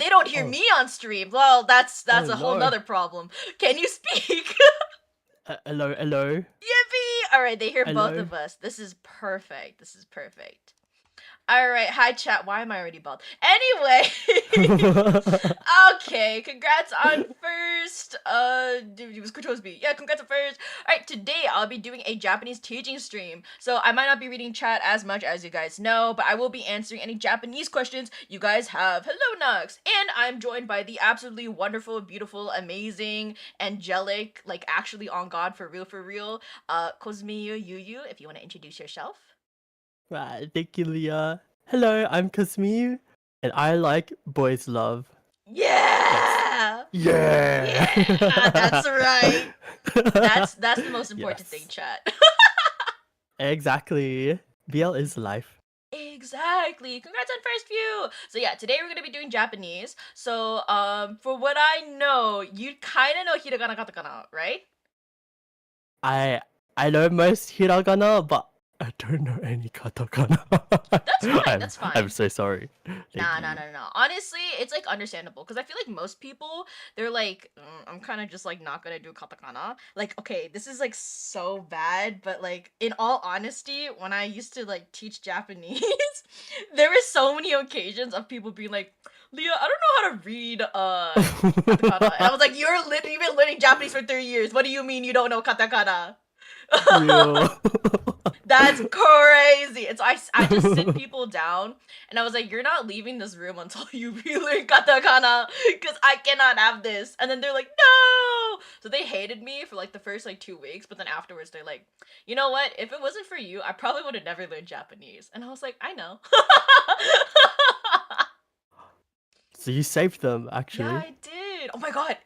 They don't hear Oh, me on stream. Well, that's oh a whole no. nother problem. Can you speak? Hello, hello, Yippee! All right, they hear both hello. of us. This is perfect. This is perfect. All right, hi chat. Why am I already bald? Anyway, okay. Congrats on first. It was Kuchosby. Yeah, congrats on first. All right, today I'll be doing a Japanese teaching stream, so I might not be reading chat as much as you guys know, but I will be answering any Japanese questions you guys have. Hello, Nux, and I'm joined by the absolutely wonderful, beautiful, amazing, angelic, like actually on God for real. Cosmiyu Yuyu. If you want to introduce yourself. Right, thank you, Leah. Hello, I'm Kasmi, and I like boys' love. Yes. Yeah! Yeah. Yeah! That's right. That's the most important thing, Yes. chat. Exactly. BL is life. Exactly. Congrats on first view. So yeah, today we're gonna be doing Japanese. So for what I know, you kind of know hiragana katakana, right? I I know most hiragana, but I don't know any katakana. That's fine. That's I'm fine. so sorry. Thank Nah, nah, you. nah, nah. Honestly, it's like understandable because I feel like most people they're like, I'm kind of just like not gonna do katakana. Like, okay, this is like so bad, but like in all honesty, when I used to like teach Japanese, there were so many occasions of people being like, Leah, I don't know how to read katakana, and I was like, you've been learning Japanese for 3 years. What do you mean you don't know katakana? Real. That's crazy. And so I just sit people down and I was like, you're not leaving this room until you relearn katakana because I cannot have this. And then they're like, no. So they hated me for like the first like 2 weeks, but then afterwards they're like, you know what? If it wasn't for you, I probably would have never learned Japanese. And I was like, I know. So you saved them, Yeah, actually. I did. Oh my god.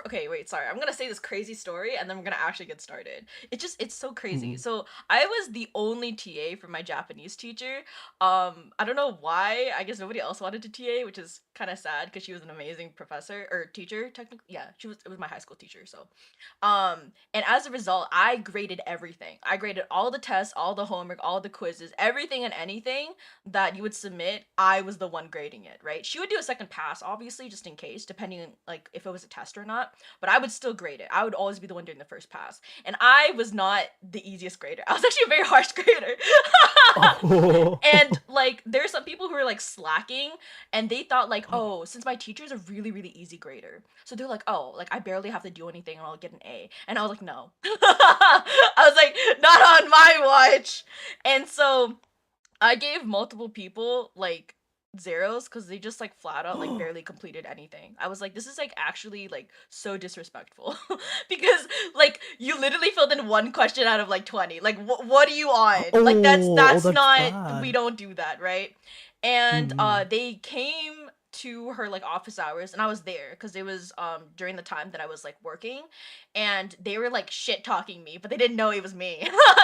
Okay, wait, sorry. I'm gonna say this crazy story and then we're gonna actually get started. It's so crazy. Mm. So I was the only TA for my Japanese teacher. I don't know why. I guess nobody else wanted to TA, which is kind of sad because she was an amazing professor or teacher, technically. Yeah, it was my high school teacher, so and as a result, I graded everything. I graded all the tests, all the homework, all the quizzes, everything and anything that you would submit. I was the one grading it, right? She would do a second pass, obviously, just in case, depending on like if it was a test or not. But I would still grade it. I would always be the one doing the first pass, and I was not the easiest grader. I was actually a very harsh grader. Oh. And like there's some people who are like slacking and they thought like, oh, since my teacher is a really really easy grader, so they're like, oh, like I barely have to do anything and I'll get an A. And I was like, no. I was like, not on my watch. And so I gave multiple people like zeros because they just like flat out like barely completed anything. I was like, this is like actually like so disrespectful because like you literally filled in one question out of like 20. Like what are you on? Like Oh, that's that's not, we bad. don't do that, right? And Mm. they came to her like office hours and I was there because it was during the time that I was like working, and they were like shit talking me, but they didn't know it was me.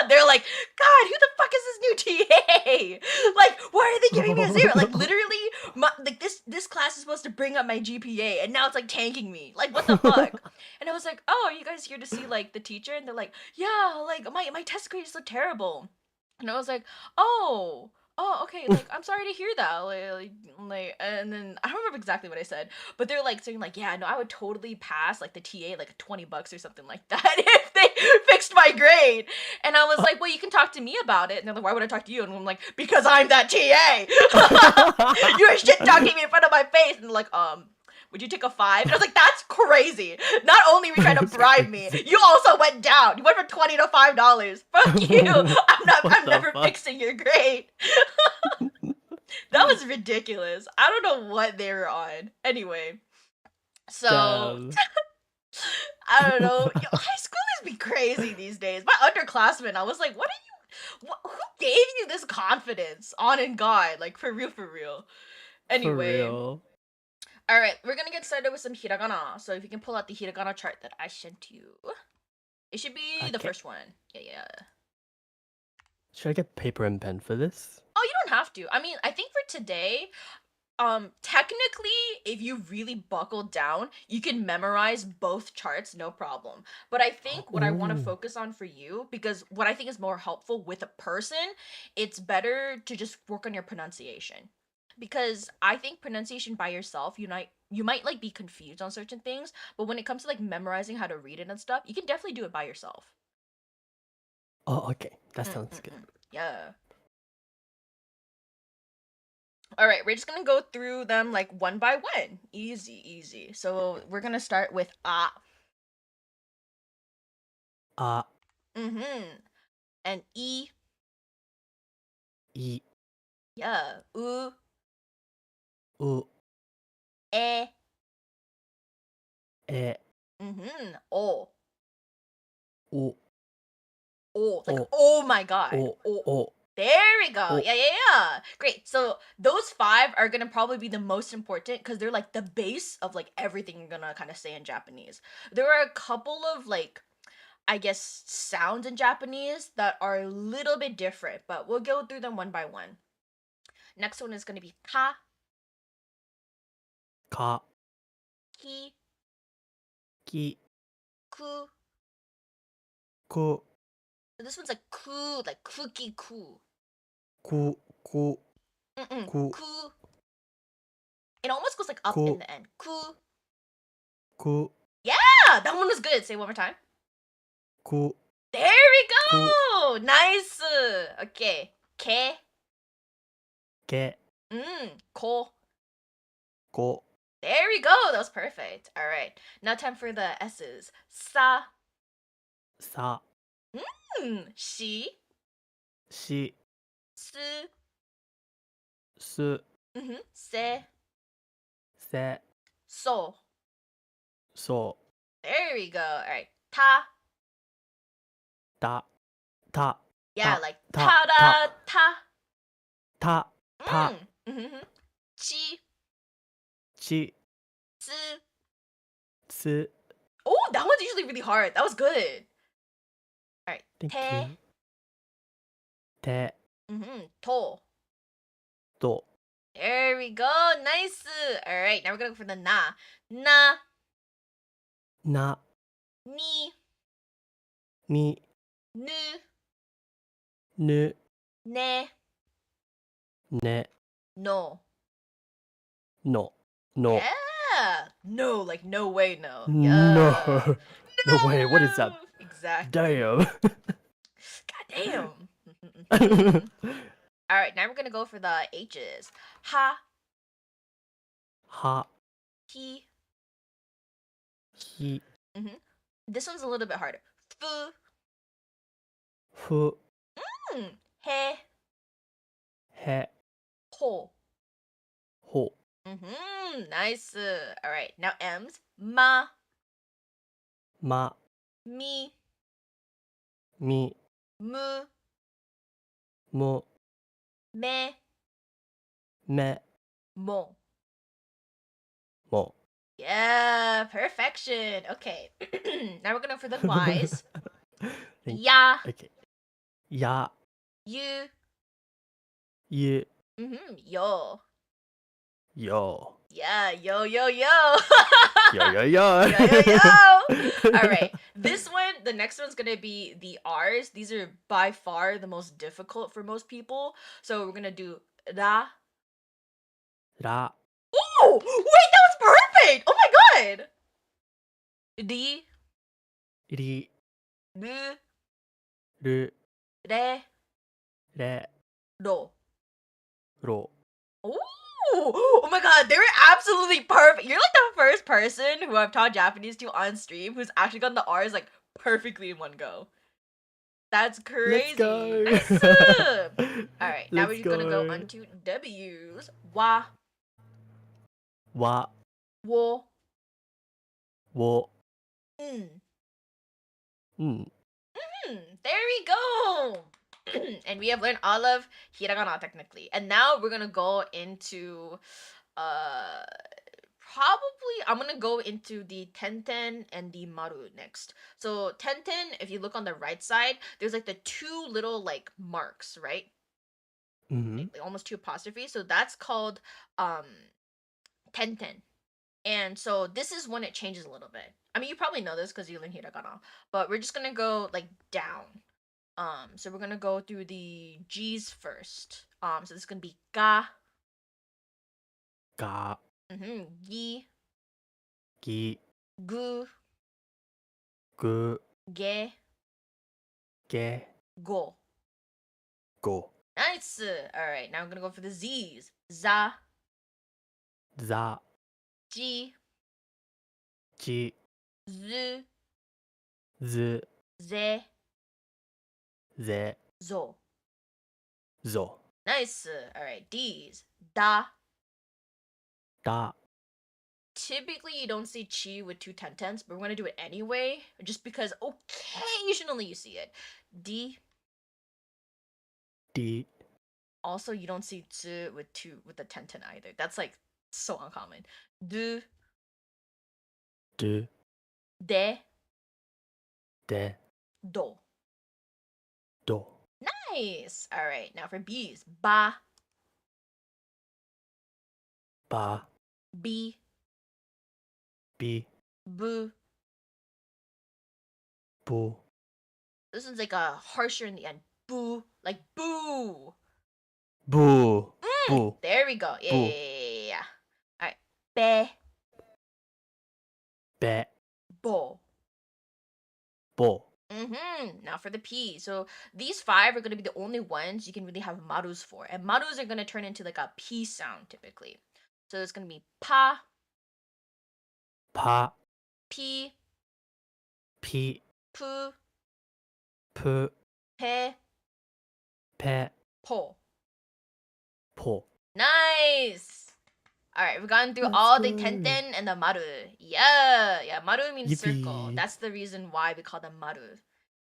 They're like, God, who the fuck is this new TA? Like, why are they giving me a zero? Like, literally, like this class is supposed to bring up my GPA, and now it's like tanking me. Like, what the fuck? And I was like, oh, are you guys here to see like the teacher? And they're like, yeah, like my test grade is so terrible. And I was like, oh. Oh, okay. Like, I'm sorry to hear that. And then I don't remember exactly what I said, but they're like saying like, yeah, no, I would totally pass like the TA like $20 or something like that if they fixed my grade. And I was like, well, you can talk to me about it. And they're like, why would I talk to you? And I'm like, because I'm that TA. You were shit talking me in front of my face. And they're like, would you take a 5? And I was like, that's crazy. Not only were you trying to That's bribe me, crazy. you also went down. You went from 20 to $5. Fuck you. What I'm the never fuck? fixing your grade. That was ridiculous. I don't know what they were on. Anyway, so Damn. I don't know. Yo, high schoolers be crazy these days. My underclassmen, I was like, what are you? Who gave you this confidence? On in God, like for real, for real. For Anyway, real. all right, we're gonna get started with some hiragana. So if you can pull out the hiragana chart that I sent you, it should be the Okay. first one. Yeah, yeah. Should I get paper and pen for this? Oh, you don't have to. I mean, I think for today, technically, if you really buckle down, you can memorize both charts, no problem. But I think what I want to Oh. focus on for you, because what I think is more helpful with a person, it's better to just work on your pronunciation. Because I think pronunciation by yourself, you might like be confused on certain things, but when it comes to like memorizing how to read it and stuff, you can definitely do it by yourself. Oh, okay. That Mm, sounds mm, good. mm. Yeah. All right, we're just gonna go through them like one by one. Easy, easy. So we're gonna start with ah. Ah, Mm-hmm. And e. I, Yeah. U, E. E, Mm-hmm. O. U, Like O, oh my god. O, Oh. O, There we go. O. Yeah, yeah, yeah. Great. So those five are gonna probably be the most important because they're like the base of like everything you're gonna kind of say in Japanese. There are a couple of like I guess sounds in Japanese that are a little bit different, but we'll go through them one by one. Next one is gonna be ka, Ka, ki, Ki, ku. Ku, So this one's like ku, like kuki ku. Ku, Ku, Mm-mm. Ku, Ku. It almost goes like up in Ku, the end. Ku. Ku, Yeah, that one was good. Say it one more time. Ku, There we Ku, go. Nice. Okay. Ke. Ke, Ko. Ko, There we go. That was perfect. All right. Now time for the S's. Sa. Sa, Shi. Shi, Su. Su, Se. Se, So. So, There we go. All right. Ta. Da, Ta, Yeah, Ta, like Ta, ta Ta, da ta. Ta, Ta, Mm-hmm. Chi. Chi, Tsu. Tsu. Oh, that one's usually really hard. That was good. All right. Thank Te. you. Te, To. To, There we go. Nice. All right. Now we're gonna go for the na. Na. Na, Ni. Ni, Nu. Nu, Ne. Ne, No. No, No. Yeah. No, like no way, no. No. Yeah. No way. What is that? No. Exactly. Damn. God damn. All right, now we're gonna go for the H's. Ha, Ha, he. Hi, This one's a little bit harder. Fu, Fu, he, He, ho. Ho, Nice. All right, now M's. Ma, Ma, mi, Mi, mu, Mo, me, Me, mo. Mo. Yeah, perfection. Okay. Now we're gonna for the Y's. Thank you. Ya, Okay. Ya, you, Yu, yo. Yo. Yeah, yo, yo, yo. Yo, yo, yo. Yo, yo, yo. All right. This one, the next one's going to be the R's. These are by far the most difficult for most people. So we're going to do ra. Ra, Oh, wait, that was perfect. Oh my god. Di, Ri, ru, Ru, re, Re, ro. Ro. Oh my god, they were absolutely perfect. You're like the first person who I've taught Japanese to on stream who's actually gotten the R's like perfectly in one go. That's Let's crazy. go. Nice. All right, now we're Let's just gonna go go. onto W's. Wa, Wa, wo, Wo, mm. Mm. There we go. And we have learned all of hiragana technically. And now we're gonna go into uh probably I'm gonna go into the tenten and the maru next. So tenten, if you look on the right side, there's like the two little like marks, right? Mm-hmm. Like almost two apostrophes. So that's called um tenten. And so this is when it changes a little bit. I mean, you probably know this because you learn hiragana, but we're just gonna go like down. So we're gonna go through the G's first. So this is gonna be ga, ga, Gi, gi, gu, gu, ge, ge, go. go, Nice. All right, now I'm gonna go for the Z's. Za, za, ji, ji, z, z, ze, ze, zo. zo, Nice. All right, D's. Da. da, Typically, you don't see chi with two tens, but we're gonna do it anyway, just because occasionally you see it. D. di, Also, you don't see zi with the ten either. That's like so uncommon. Du, du, de, de, do. do, Nice. All right, now for B's. Ba, ba, bi, bi, bu. bu, This one's like a harsher in the end. Boo, like boo. bu, bu, There we go. Yeah, yeah, bu, yeah, yeah, yeah. All right. Be, be, bo. bo, Now for the P. So these five are going to be the only ones you can really have marus for. And marus are going to turn into like a P sound typically. So it's going to be pa, pa, pi, pi, pu, pu, pe, pe, po. po. Nice. All right, we've gotten through Let's all the go. tenten and the maru. Yeah, maru means circle. Yippee. That's the reason why we call them maru.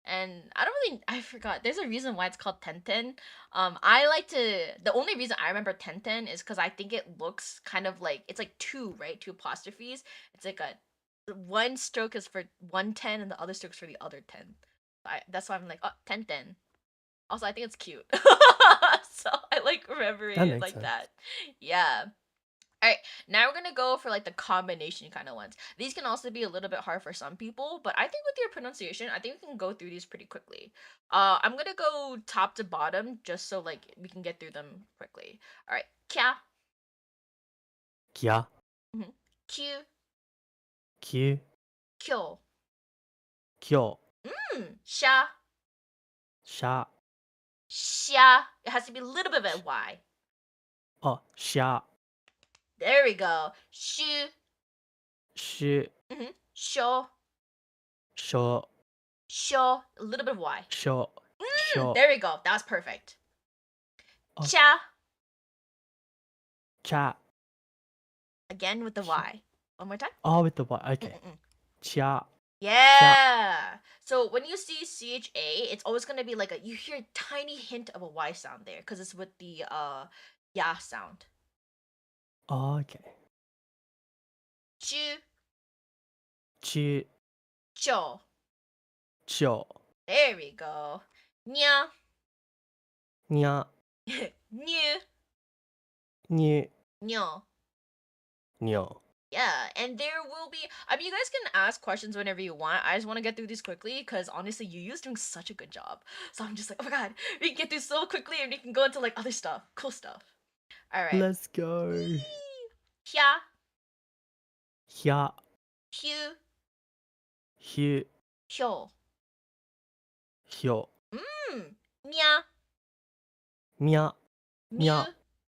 And I forgot. There's a reason why it's called tenten. I like to. The only reason I remember tenten is because I think it looks kind of like it's like two, right? Two apostrophes. It's like a one stroke is for one ten and the other stroke is for the other ten. That's why I'm like, oh, tenten. Also, I think it's cute. So I like remembering That it makes like sense. that. Yeah. All right, now we're gonna go for like the combination kind of ones. These can also be a little bit hard for some people, but I think with your pronunciation, I think we can go through these pretty quickly. I'm gonna go top to bottom just so like we can get through them quickly. All right, kya, Kya, kyu, kyu, kyo, kyo, sha, sha, xia. It has to be a little bit of a y. oh, sha, There we go. Shu, shu, sho, sho, sho. A little bit of y. sho, sho, There we go. That was perfect. oh, Cha, cha, again with the y. One more time. oh, with the y, okay. Cha, Yeah. So when you see CHA, it's always gonna be like you hear a tiny hint of a Y sound there because it's with the ya sound. oh, okay. Chu, Chu, cho. cho, There we go. Nya, nya, nyu, nyu, nyo. nyo. Yeah, and there will be. I mean, you guys can ask questions whenever you want. I just want to get through these quickly because honestly, Yuyu's doing such a good job. So I'm just like, oh my god, we can get through so quickly and we can go into like other stuff, cool stuff. All right. Let's go. Hya, Hya, hyu, hyu, hyo. hyo, Mia, mya, mew.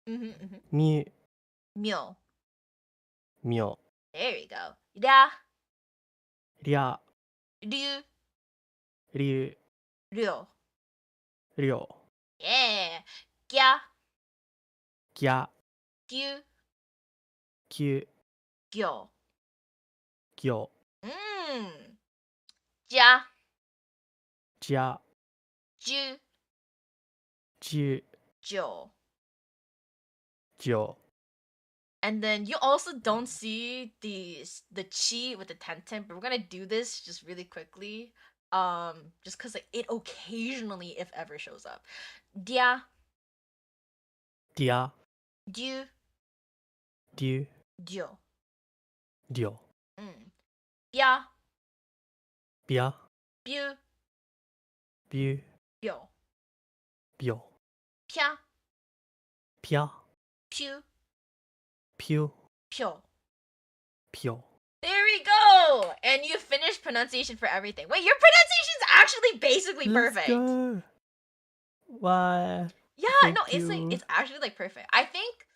mya, myu, Myo. myo. There we go. Rya, Rya, ryu, ryu, ryo. ryo. Yeah. Gya, Kya, gyu, kyu, gyo. gyo. Ja, Ja, ju, ju, jo. jo. And then you also don't see the chi with the ten, but we're gonna do this just really quickly. Just cause like it occasionally, if ever, shows up. Dia, Dia, du, du, dio. dio. Bia, Bia, bu, bu, bio. bio. Pia, Pia, pu, Pyo. Pyo. Pyo. There we go! And you finished pronunciation for everything. Wait, your pronunciation's actually basically Let's perfect. go. Why? Yeah, Thank no, you. it's actually like perfect. I think.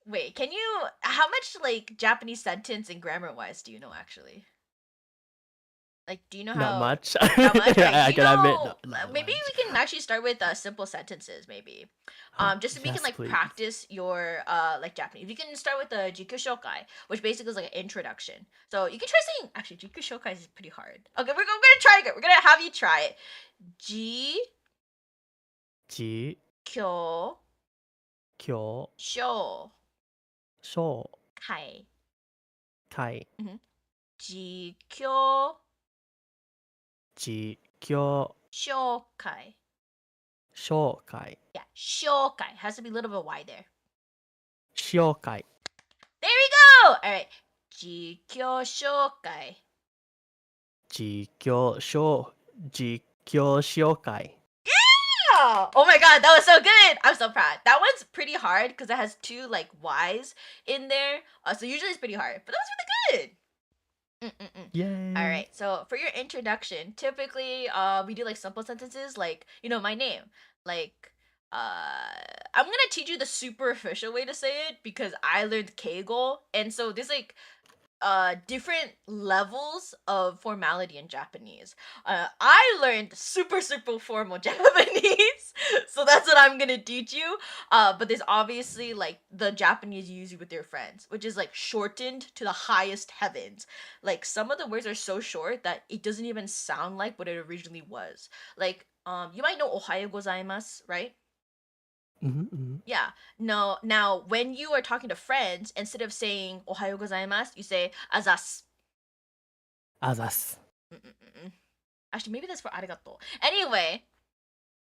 Wait, can you? How much like Japanese sentence and grammar wise do you know actually? Like, do you know Not how? much. Not much. All right. Do I you can admit, know? not Maybe much. we can actually start with simple sentences. Maybe, just so we can Yes, like please. practice your like Japanese. You can start with the Jikyu Shokai, which basically is like an introduction. So you can try saying. Actually, Jikyu Shokai is pretty hard. Okay, we're gonna try it. We're gonna have you try it. Ji Ji, kyo kyo, shou shou, kai. kai. Ji kyo Ji, kyo, shokai. shoukai. Yeah, shokai has to be a little bit wide there. Shiokai. There we go. All right. Jikyo shokai. Jikyo, jikyo shiokai. Yeah! Oh my god, that was so good. I'm so proud. That one's pretty hard because it has two like Y's in there. So usually it's pretty hard, but that was really good. Yay. All right. So for your introduction, typically we do like simple sentences like, you know, my name. Like I'm going to teach you the superficial way to say it because I learned Keigo, and so there's like different levels of formality in Japanese. I learned super formal Japanese, so that's what I'm gonna teach you. But there's obviously like the Japanese you use with your friends, which is like shortened to the highest heavens. Like some of the words are so short that it doesn't even sound like what it originally was. Like you might know Ohayo gozaimasu, right? Yeah. No. Now, when you are talking to friends, instead of saying "Ohayo gozaimasu," you say "azas." Azas. Actually, maybe that's for arigato. Anyway,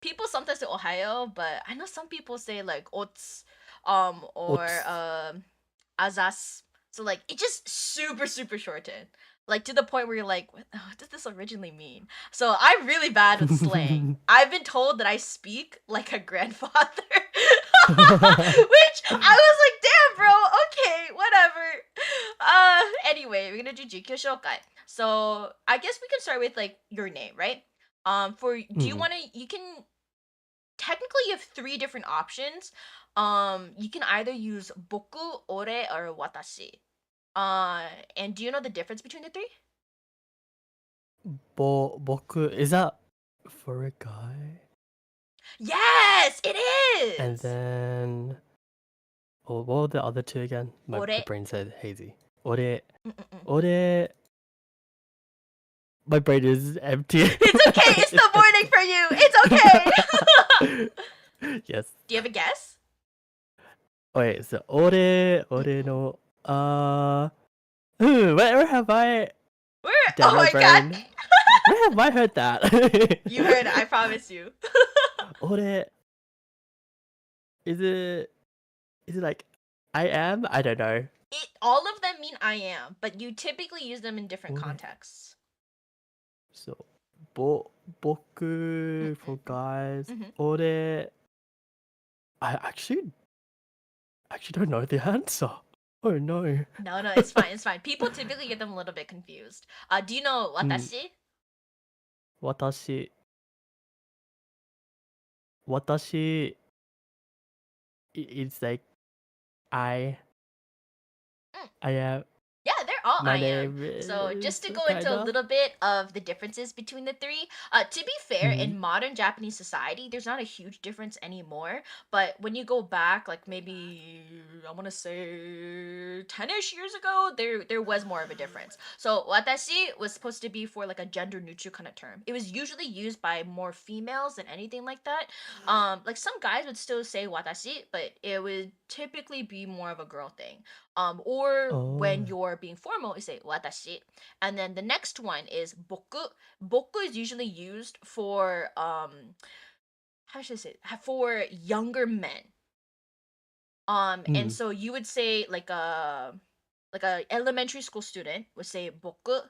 people sometimes say "Ohayo," but I know some people say like "ots," or Ots. "azas." So like it just super shortened. Like to the point where you're like, what did this originally mean? So I'm really bad with slang. I've been told that I speak like a grandfather. Which I was like, damn, bro. Okay, whatever. Anyway, we're gonna do Jikyo Shokai. So I guess we can start with like your name, right? Do you wanna? You can technically you have three different options. You can either use boku, ore, or watashi. And do you know the difference between the three? Boku. Is that for a guy? Yes, it is. And then. Oh, what were the other two again? My Ore. brain said hazy. Ore. Ore. My brain is empty. It's okay. It's the morning for you. It's okay. Yes. Do you have a guess? Wait, so ore no where have I Oh my god. Where have I heard that? You heard it, I promise you. Ore, is it like I am? I don't know. All of them mean I am, but you typically use them in different Ore. contexts. So boku for guys. Ore, I actually don't know the answer. Oh no. No, it's fine, it's fine. People typically get them a little bit confused. Do you know watashi? Watashi, it's like I am. Yeah, they're all My I am. name So just to is go into a kinda. little bit of the differences between the three, to be fair, in modern Japanese society, there's not a huge difference anymore. But when you go back, like maybe I want to say 10ish years ago, there was more of a difference. So watashi was supposed to be for like a gender neutral kind of term. It was usually used by more females than anything like that. Like some guys would still say watashi, but it would typically be more of a girl thing. Or when you're being formal, you say watashi. And then the next one is boku. Boku is usually used for how should I say it? For younger men. And so you would say like a elementary school student would say boku.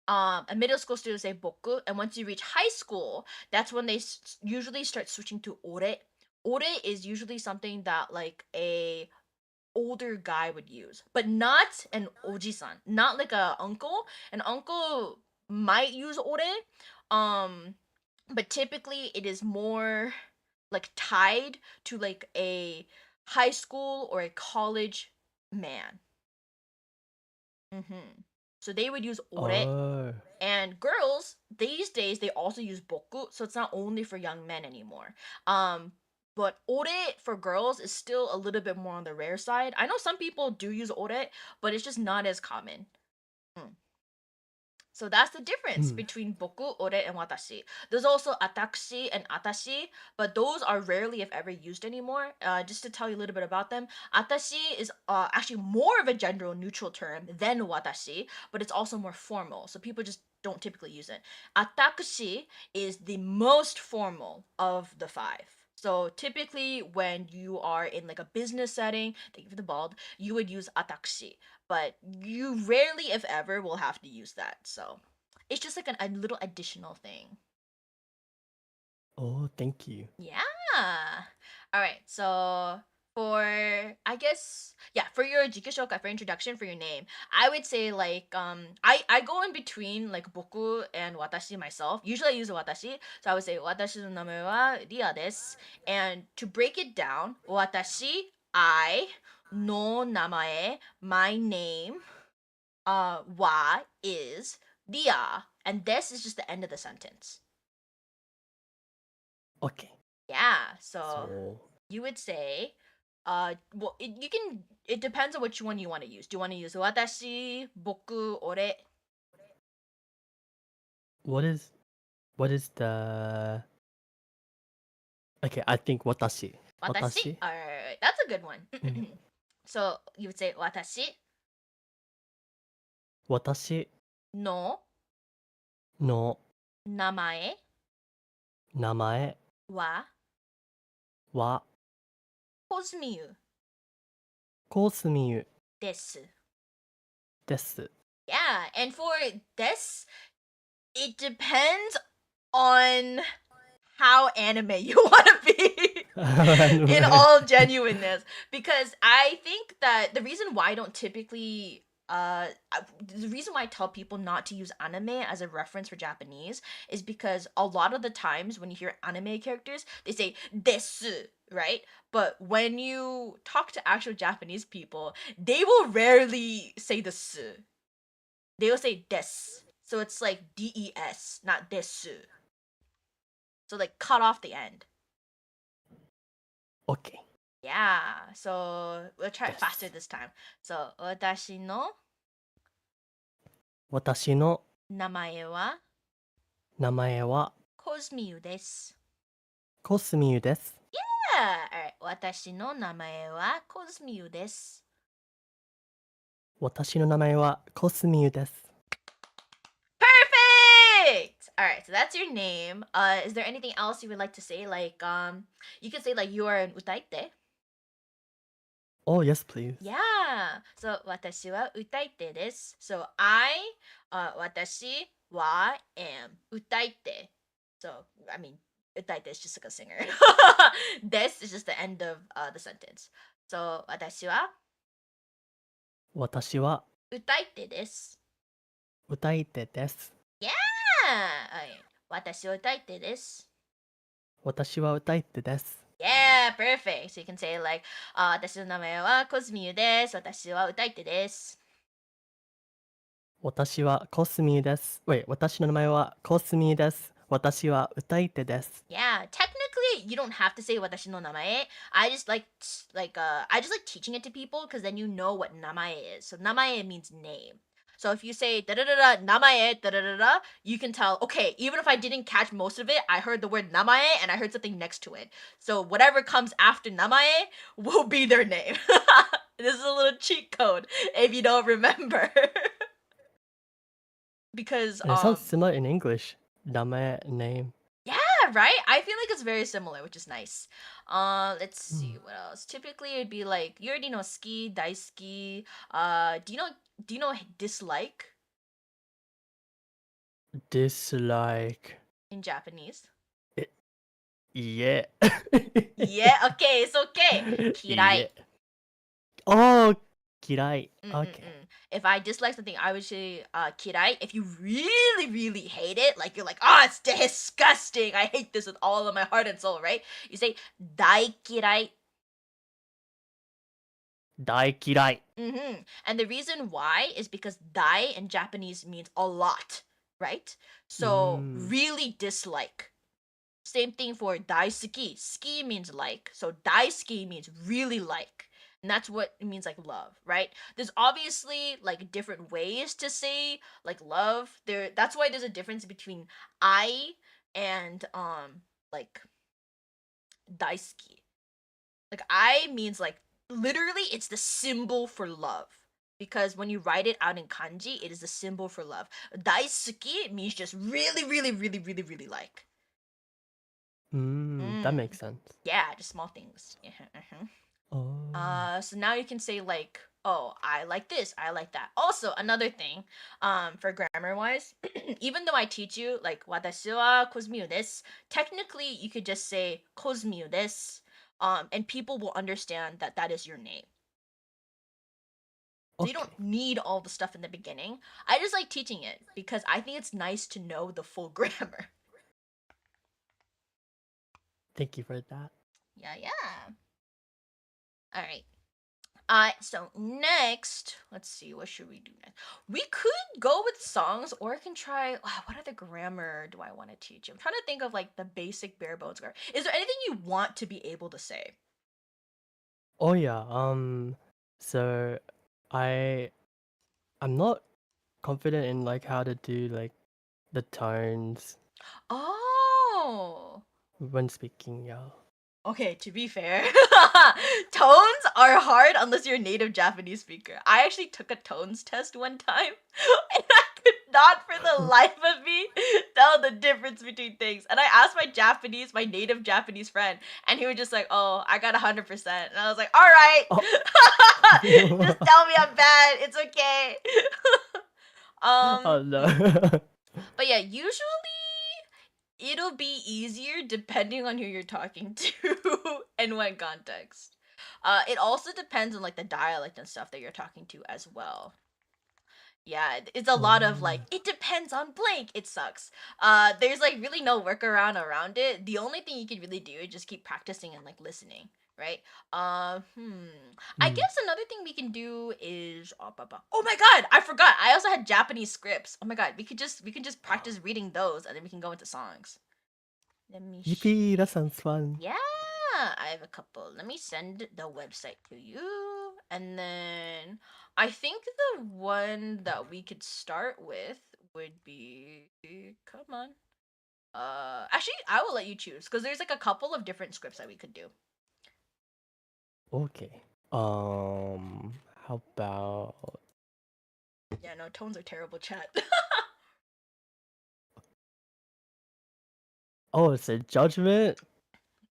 A middle school student would say boku, and once you reach high school, that's when they usually start switching to ore. Ore is usually something that like a older guy would use, but not an oji-san, not like a uncle. An uncle might use ore, um, but typically it is more like tied to like a high school or a college man. So they would use ore. Oh. And girls these days they also use boku, so it's not only for young men anymore. But ore for girls is still a little bit more on the rare side. I know some people do use ore, but it's just not as common. Mm. So that's the difference Hmm. between boku, ore, and watashi. There's also atakushi and atashi, but those are rarely, if ever, used anymore. Just to tell you a little bit about them, atashi is actually more of a gender neutral term than watashi, but it's also more formal, so people just don't typically use it. Atakushi is the most formal of the five. So typically, when you are in like a business setting, thank you for the bald, you would use atakushi, but you rarely, if ever, will have to use that. So it's just like a little additional thing. Oh, thank you. Yeah. All right. So for I guess yeah, for your jikishoka, for introduction for your name, I would say like I go in between like boku and watashi myself. Usually I use watashi, so I would say watashi no name wa Ria desu. And to break it down, watashi I no namae my name wa is Ria, and this is just the end of the sentence. Okay. Yeah, so So, you would say, well, you can. It depends on which one you want to use. Do you want to use watashi, boku, ore, what is the okay, I think watashi. watashi? Watashi? Alright, that's a good one. Mm. So you would say watashi Watashi no no namae namae wa wa Kosmiyu Kosumiyu desu. desu. Yeah, and for this, it depends on how anime you want to be. In all genuineness, because I think that the reason why I don't typically the reason why I tell people not to use anime as a reference for Japanese is because a lot of the times when you hear anime characters, they say desu, right? But when you talk to actual Japanese people, they will rarely say the su. They will say des. So it's like des, not desu. So like cut off the end. Okay. Yeah, so we'll try it faster Desu. this time. So, 私の私の名前は名前はコスミユです。コスミユです。Yeah! Alright, 私の名前はコスミユです。私の名前はコスミユです。Perfect! Alright, so that's your name. Is there anything else you would like to say? Like, you could say like you are an utaite. Oh, yes, please. Yeah. So, 私は歌い手です。So,私は am 歌い手. So, I mean, 歌い手 is just like a singer. This is just the end of the sentence. So, 私は私は歌い手です。歌い手です。Yeah! Okay. 私は歌い手です。私は歌い手です。Yeah, perfect. So you can say like, 私の名前はコスミユです。私は歌い手です。私はコスミです。Wait, 私の名前はコスミです。私は歌い手です。Yeah, technically you don't have to say watashi no namae. I just I just like teaching it to people because then you know what namae is. So namae means name. So if you say da da da da namae da da da da, you can tell. Okay, even if I didn't catch most of it, I heard the word namae and I heard something next to it. So whatever comes after namae will be their name. This is a little cheat code if you don't remember. Because It sounds similar in English. 名前 name. yeah, right? I feel like it's very similar, which is nice. Let's see what else. Typically it'd be like you already know ski, daisuki. Do you know dislike Dislike. in Japanese? Yeah. Yeah, okay, it's okay. Kirai. Yeah. Oh, kirai. Okay. Mm-mm-mm. If I dislike something, I would say kirai. If you really, really hate it, like you're like, oh, it's disgusting. I hate this with all of my heart and soul, right? You say dai kirai. Dai kirai. And the reason why is because dai in Japanese means a lot, right? So Mm. really dislike. Same thing for daisuki. Ski means like. So daisuki means really like. And that's what it means like love, right? There's obviously like different ways to say like love. That's why there's a difference between I and like daisuki. Like I means like literally it's the symbol for love. Because when you write it out in kanji, it is the symbol for love. Daisuki means just really, really, really, really, really like. That Mm. makes sense. Yeah, just small things. Oh. So now you can say like, oh, I like this, I like that. Also, another thing, for grammar wise, even though I teach you like watashi wa kozmiu desu, technically you could just say kozmiu desu, and people will understand that that is your name. So you don't Okay. need all the stuff in the beginning. I just like teaching it because I think it's nice to know the full grammar. Thank you for that. Yeah, yeah. All right. So next, let's see, what should we do next? We could go with songs, or I can try. What other grammar do I want to teach you? I'm trying to think of like the basic bare bones grammar. Is there anything you want to be able to say? Oh yeah. So I I'm not confident in like how to do like the tones Oh, when speaking. Yeah. okay. To be fair, tones are hard unless you're a native Japanese speaker. I actually took a tones test one time, and I could not for the life of me tell the difference between things. And I asked my native Japanese friend, and he was just like, "Oh, I got 100%." And I was like, "All right, Oh. just tell me I'm bad. It's okay." Oh Hmm. no. But yeah, usually it'll be easier depending on who you're talking to and what context. It also depends on like the dialect and stuff that you're talking to as well. Yeah, it's a lot of like Oh. it depends on blank. It sucks. There's like really no workaround around it. The only thing you can really do is just keep practicing and like listening, right? I Mm. guess another thing we can do is oh my god, I forgot. I also had Japanese scripts. Oh my god, we can just practice reading those and then we can go into songs. Let me Yippee! That see. sounds fun. Yeah, I have a couple. Let me send the website to you. And then I think the one that we could start with would be come on. Actually, I will let you choose because there's like a couple of different scripts that we could do. Okay. How about Yeah, no, tones are terrible, chat. oh, it's a judgment?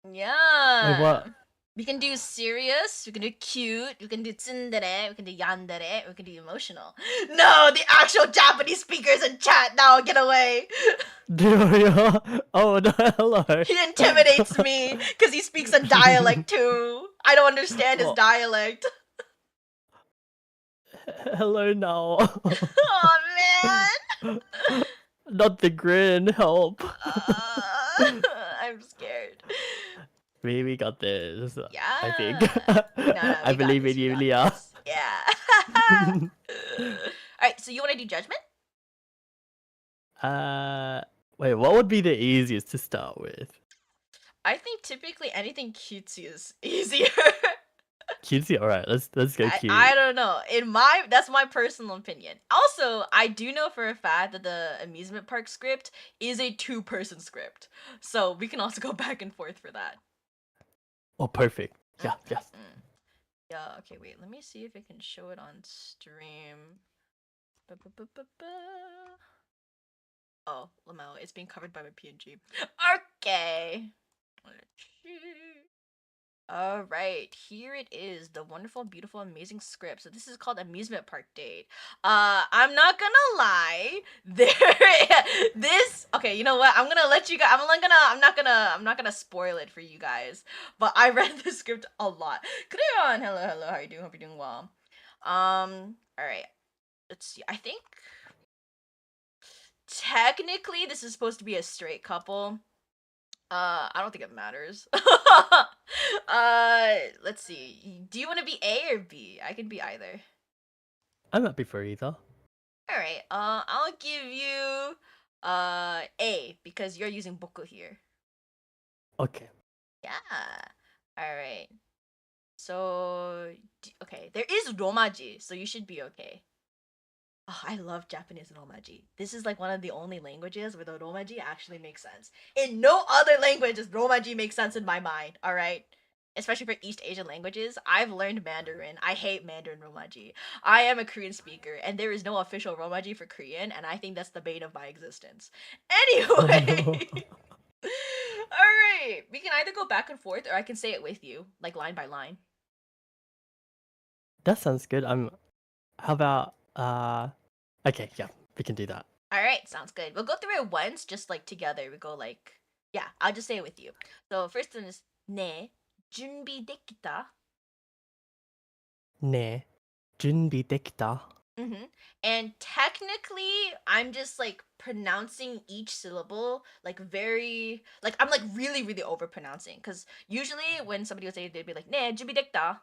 Wait, Yeah. what? We can do serious, we can do cute, we can do tsundere, we can do yandere, we can do emotional. No, the actual Japanese speakers in chat now, get away. Oh no, hello. He intimidates me because he speaks in dialect too. I don't understand his Oh, dialect. hello now. Oh man. Not the grin, help. I'm scared. We got this. I think. Yeah. No, no, I we got believe in this. We you, got Leah. this. Yeah. Alright, so you want to do judgment? uh, wait, what would be the easiest to start with? I think typically anything cutesy is easier. Cutesy. All right, let's go I cute. don't know. That's my personal opinion. Also, I do know for a fact that the amusement park script is a two-person script. So we can also go back and forth for that. Oh, perfect. Yeah, yes. Mm-mm-mm. Yeah, okay, wait. Let me see if I can show it on stream. Ba-ba-ba-ba-ba. Oh, Lamelo, it's being covered by my PNG. Okay. Let's see. All right, here it is, the wonderful, beautiful, amazing script. So this is called Amusement Park Date. I'm not gonna lie, there, this. Okay, you know what? I'm gonna let you guys. I'm not gonna spoil it for you guys. But I read the script a lot. Crayon, hello, hello. How you doing? Hope you're doing well. All right. Let's see. I think technically this is supposed to be a straight couple. I don't think it matters. Let's see. Do you want to be A or B? I can be either. I'm happy for either. All right. I'll give you A because you're using boku here. Okay. Yeah. All right. So okay, there is romaji, so you should be okay. Oh, I love Japanese romaji. This is like one of the only languages where the romaji actually makes sense. In no other language does romaji make sense in my mind, alright? Especially for East Asian languages. I've learned Mandarin. I hate Mandarin romaji. I am a Korean speaker, and there is no official romaji for Korean, and I think that's the bane of my existence. Anyway! Alright, we can either go back and forth, or I can say it with you, like line by line. That sounds good. How about okay, yeah, we can do that. Alright, sounds good. We'll go through it once, just like together. We go like, yeah, I'll just say it with you. So first one is 네, 준비됐다. 네, 준비됐다. And technically, I'm just like pronouncing each syllable like very like I'm like really really over pronouncing because usually when somebody would say it, they'd be like 네, 준비됐다.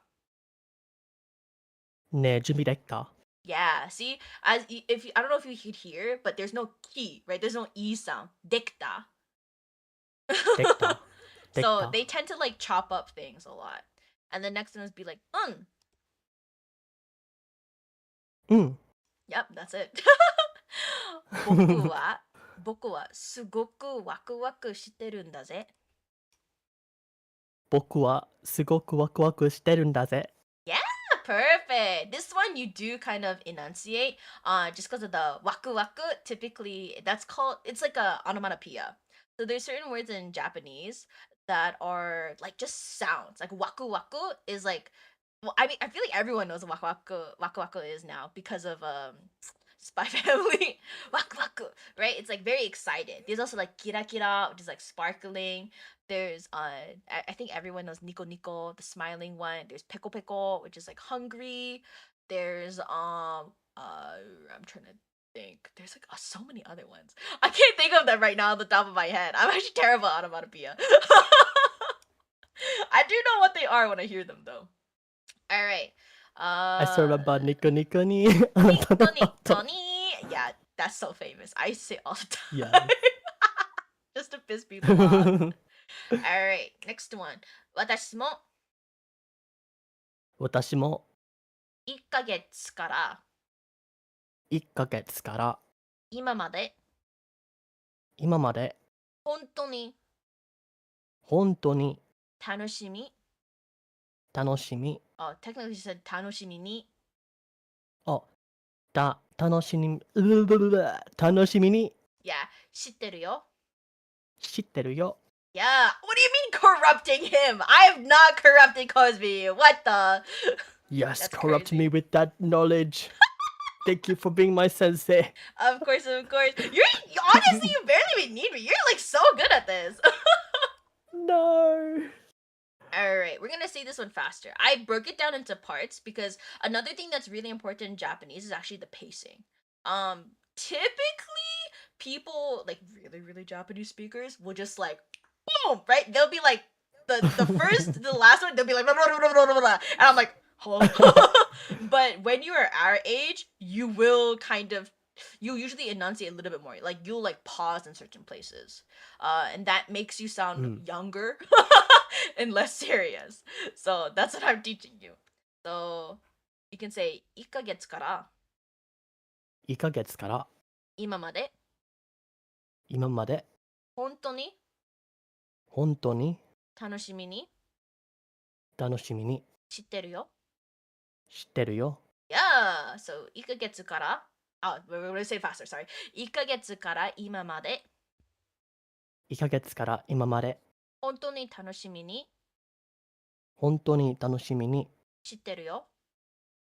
네, 준비됐다. Yeah, see, if I don't know if you could hear, but there's no ki, right? There's no e sound. 됐다. 됐다. So 됐다. they tend to like chop up things a lot. And the next one is be like, 응. Yep, that's it. 僕はすごくワクワクしてるんだぜ. 僕はすごくワクワクしてるんだぜ. Yeah, perfect. This one you do kind of enunciate, just because of the waku waku. Typically, that's called it's like a onomatopoeia. So there's certain words in Japanese that are like just sounds. Like waku waku is like, well, I mean, I feel like everyone knows what waku waku is now because of Spy Family. Waku waku, right? It's like very excited. There's also like kira kira, which is like sparkling. There's I think everyone knows Nico Nico, the smiling one. There's Peko Peko, which is like hungry. There's I'm trying to think. There's like so many other ones. I can't think of them right now on the top of my head. I'm actually terrible at onomatopoeia. I do know what they are when I hear them though. All right. I still remember Nico Nico ni. Nico Nico ni. Yeah, that's so famous. I say it all the time. Yeah. Just to piss people off. Alright, next one. 私も私も1ヶ月から1ヶ月から今まで今まで本当に本当に楽しみ。楽しみ Oh, technically she said 楽しみに。あ楽しみ楽しみに Yeah, 知ってるよ。知ってるよ Yeah, what do you mean corrupting him? I have not corrupted Cosby. What the? Yes, That's corrupt crazy. me with that knowledge. Thank you for being my sensei. Of course, of course. Honestly, you barely even need me. You're like so good at this. No. Alright, we're gonna say this one faster. I broke it down into parts because another thing that's really important in Japanese is actually the pacing. Typically people like really, really Japanese speakers will just like boom, right? They'll be like the first, the last one, they'll be like blah, blah, blah, blah, blah, blah, and I'm like, hello. But when you are our age, you will kind of you usually enunciate a little bit more. Like you'll like pause in certain places. And that makes you sound younger and less serious. So that's what I'm teaching you. So you can say 1ヶ月から1ヶ月から今まで今まで本当に本当に楽しみに楽しみに知ってるよ。知ってるよ Yeah. So 1ヶ月から Oh, we're gonna say it faster, sorry. 1ヶ月から今まで1ヶ月から今まで本当に楽しみに本当に楽しみに知ってるよ。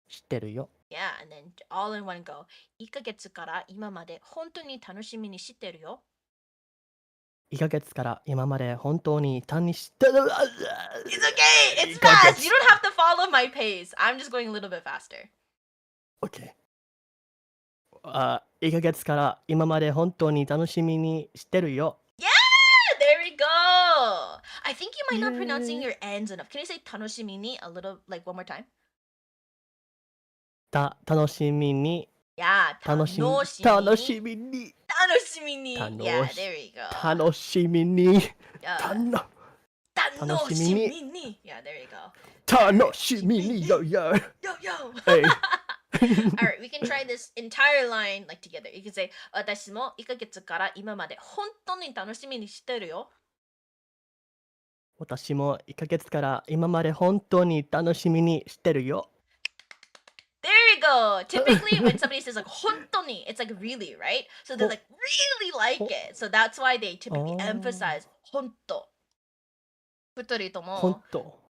してるよ。 Yeah, and then all in one go. 1ヶ月から今まで本当に楽しみにしてるよ。1ヶ月から今まで本当に楽ししてる。 It's okay! It's fast! You don't have to follow my pace. I'm just going a little bit faster. OK。1ヶ月から今まで本当に楽しみにしてるよ。 Yeah! There we go! I think you might not pronouncing your ends enough. Can you say 楽しみに a little, like one more time? 楽しみに Yeah, 楽しみに楽しみに。楽しみに Yeah, there we go. 楽しみに Yeah. 楽しみに。 Yeah, there you go. 楽しみに yo yo. Yo, yo. Hey. Alright, we can try this entire line like together. You can say 私も1ヶ月から今まで本当に楽しみにしてるよ。私も1ヶ月から今まで本当に楽しみにしてるよ。 There you go. Typically, when somebody says like 本当に, it's like really, right? So they like really like it. So that's why they typically emphasize 本当。2人とも本当。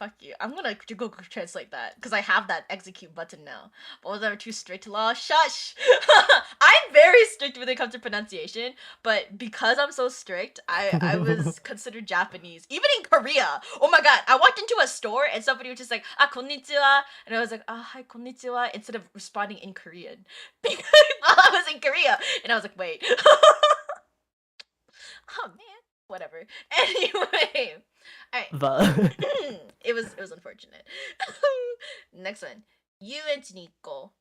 fuck you. I'm gonna Google translate that because I have that execute button now. But was I too strict? Law? Shush! I'm very strict when it comes to pronunciation, but because I'm so strict, I was considered Japanese. Even in Korea. Oh my god, I walked into a store and somebody was just like, konnichiwa. And I was like, hi, konnichiwa, instead of responding in Korean. Because while I was in Korea. And I was like, wait. Oh man, whatever. Anyway. Alright. It was unfortunate. Next one. 遊園地に行こ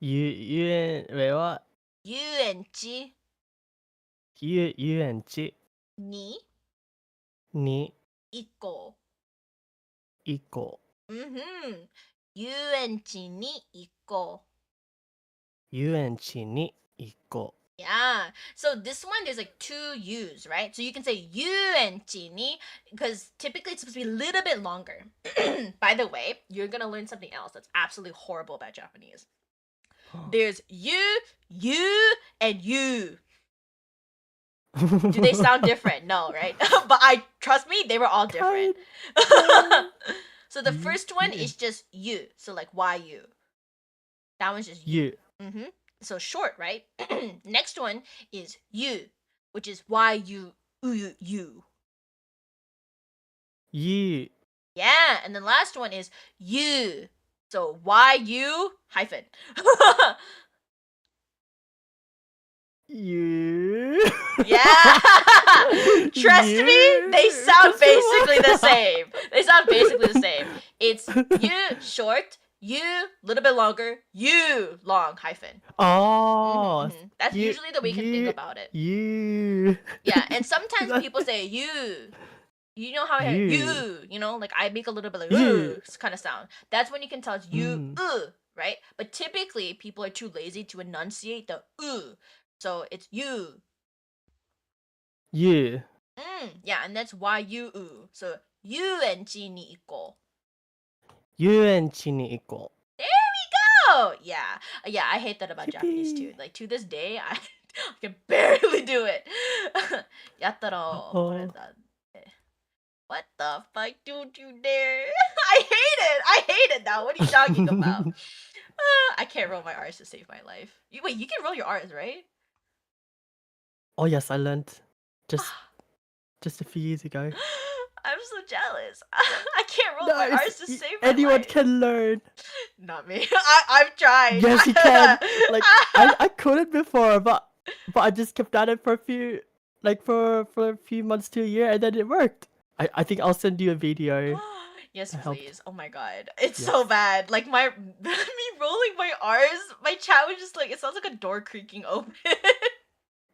う。遊園は遊園地遊園地にに行こ行こう。遊園地に行こう。遊園地に行こう。 Yeah. So this one, there's like two U's, right? So you can say 遊園地に because typically it's supposed to be a little bit longer. By the way, you're gonna learn something else that's absolutely horrible about Japanese. There's you, and you. Do they sound different? No, right? But trust me, they were all different. So the first one is just you. So like why you? That one's just you. So short, right? Next one is you, which is why you. You. Yeah, and the last one is you. So why you hyphen. You. Yeah. Trust me, they sound basically the same. It's you short, you little bit longer, you long hyphen. Oh. That's usually the way you can think about it. You. Yeah, and sometimes people say you. You know how I hear you, you know, like I make a little bit like kind of sound. That's when you can tell it's you, right? But typically people are too lazy to enunciate the so it's you. You. Yeah, and that's why you. So 遊園地に行こう。遊園地に行こう。 There we go. Yeah, I hate that about Japanese too. Like to this day, I can barely do it. やったらこれだ。What the fuck, don't you dare? I hate it now. What are you talking about? I can't roll my R's to save my life. Wait, you can roll your R's, right? Oh yes, I learned just a few years ago. I'm so jealous. I can't roll my R's to save my anyone life. can learn. Not me. I've tried. Yes, you can. Like I couldn't before, but I just kept at it for a few months to a year, and then it worked. I think I'll send you a video. Yes, please. Oh my god. It's so bad. Like me rolling my R's, my chat was just like, it sounds like a door creaking open.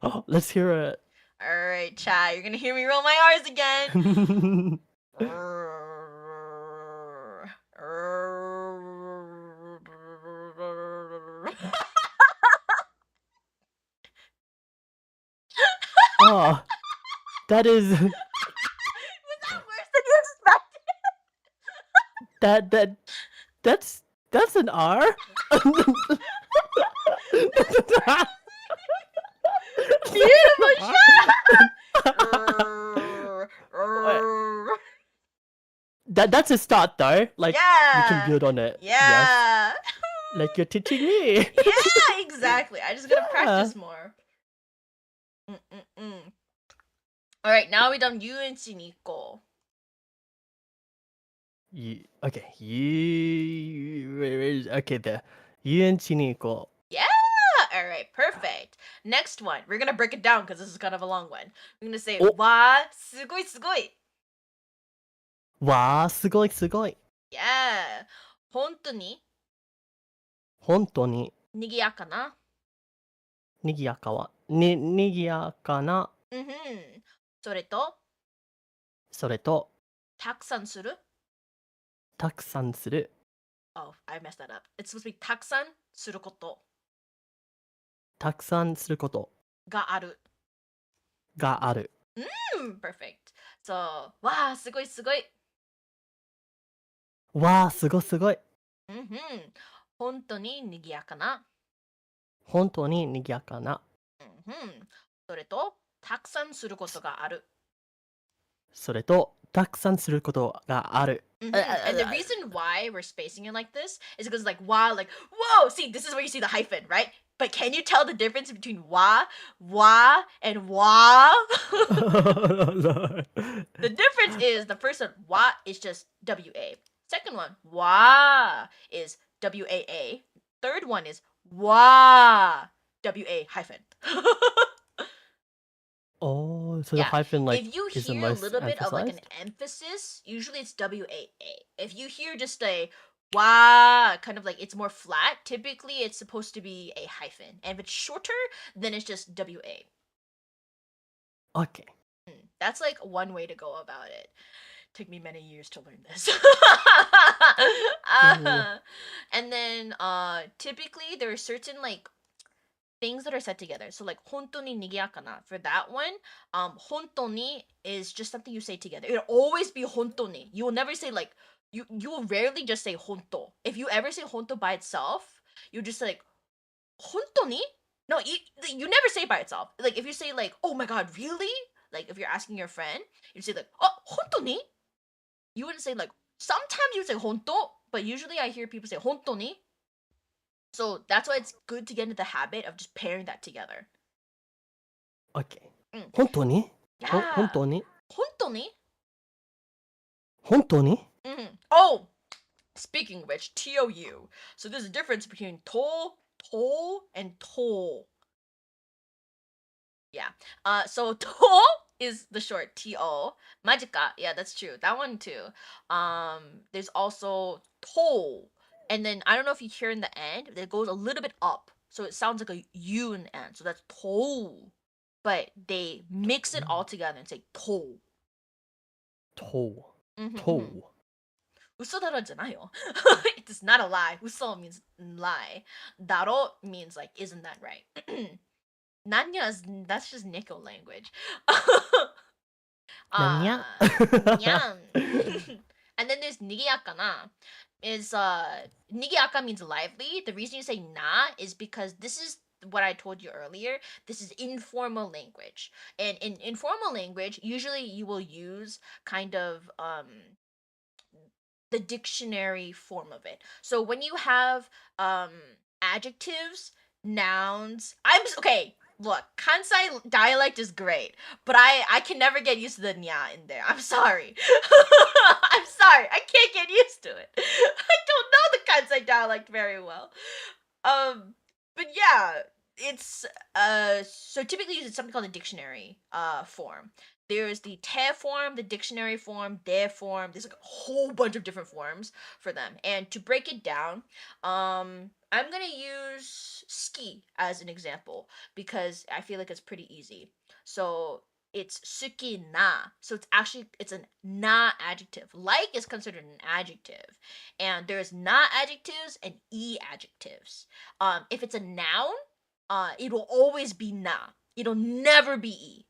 Oh, let's hear it. Alright, chat, you're gonna hear me roll my R's again. Oh, that is... Was that worse than you expected? That's an R? Beautiful shot! That's a start though. Like we can Yeah. build on it. Yes. Yeah. Like you're teaching me. Yeah, exactly. I just gotta Yeah. practice more. Mm-mm-mm. All right, now we done 유엔치 니꼬. Okay. Okay there. 遊園地に行こ Yeah. All right, perfect. Next one. We're gonna break it down because this is kind of a long one. We're gonna say Oh. wa sugoi sugoi. う。わあ、すごいすごい。 Yeah. 本当に本当に賑やかな。にぎやかは、にぎやかな、Mhm. それとそれと、たくさんする。たくさんする、 Oh, I messed that up. It's supposed to be たくさんすることたくさんすることがある。がある。Perfect. So, わあ、すごいすごい。わあ、すごすごい。Mhm. 本当に賑やかな。本当ににぎやかな。Mhm. それとたくさんすることがある。それと、たくさんすることがある。And the reason why we're spacing it like this is because like wa, like whoa, see this is where you see the hyphen, right? But can you tell the difference between wa, and wa? The difference is the first one wa is just wa. Second one wa is waa. Third one is wa wa hyphen. Oh, so the Yeah. hyphen like If you is the hear a most little bit of like an emphasized? emphasis, usually it's WAA. If you hear just a wah, kind of like it's more flat, typically it's supposed to be a hyphen. And if it's shorter, then it's just WA. Okay. That's like one way to go about it. Took me many years to learn this. And then typically there are certain like things that are said together. So like hontoni nigiyakana. For that one, hontoni is just something you say together. It'll always be hontoni. You will never say like you will rarely just say honto. If you ever say honto by itself, you just say like hontoni? No, you never say it by itself. Like if you say like, "Oh my god, really?" Like if you're asking your friend, you say like, "Oh, hontoni?" You wouldn't say like sometimes you would say honto, but usually I hear people say hontoni. So that's why it's good to get into the habit of just pairing that together. Okay. うん。本当に Yeah. 本当に本当に本当に Oh, speaking of which, TOU. So there's a difference between toll, and toll. Yeah. So toll is the short TO. Majika, yeah, that's true. That one too. There's also toll. And then I don't know if you hear in the end, it goes a little bit up. So it sounds like a U in the end. So that's toll. But they mix it all together and say toll. と Mhm, と mhm. 嘘だろじゃないよ. It is not a lie. 嘘 means lie. だろ means like, isn't that right? Nanya is that's just Nico language. なんにゃ Nyan. And then there's nigiyakana. Is nigiyaka means lively. The reason you say na is because this is what I told you earlier. This is informal language. And in informal language, usually you will use kind of the dictionary form of it. So when you have adjectives, nouns, okay. Look, Kansai dialect is great, but I can never get used to the nya in there. I'm sorry. I'm sorry. I can't get used to it. I don't know the Kansai dialect very well. But yeah, it's so typically it's something called a dictionary form. There's the te form, the dictionary form, de form. There's like a whole bunch of different forms for them. And to break it down, I'm gonna use ski as an example because I feel like it's pretty easy. So it's suki na. So it's a na adjective. Like is considered an adjective. And there's na adjectives and e adjectives. If it's a noun, it will always be na. It'll never be e.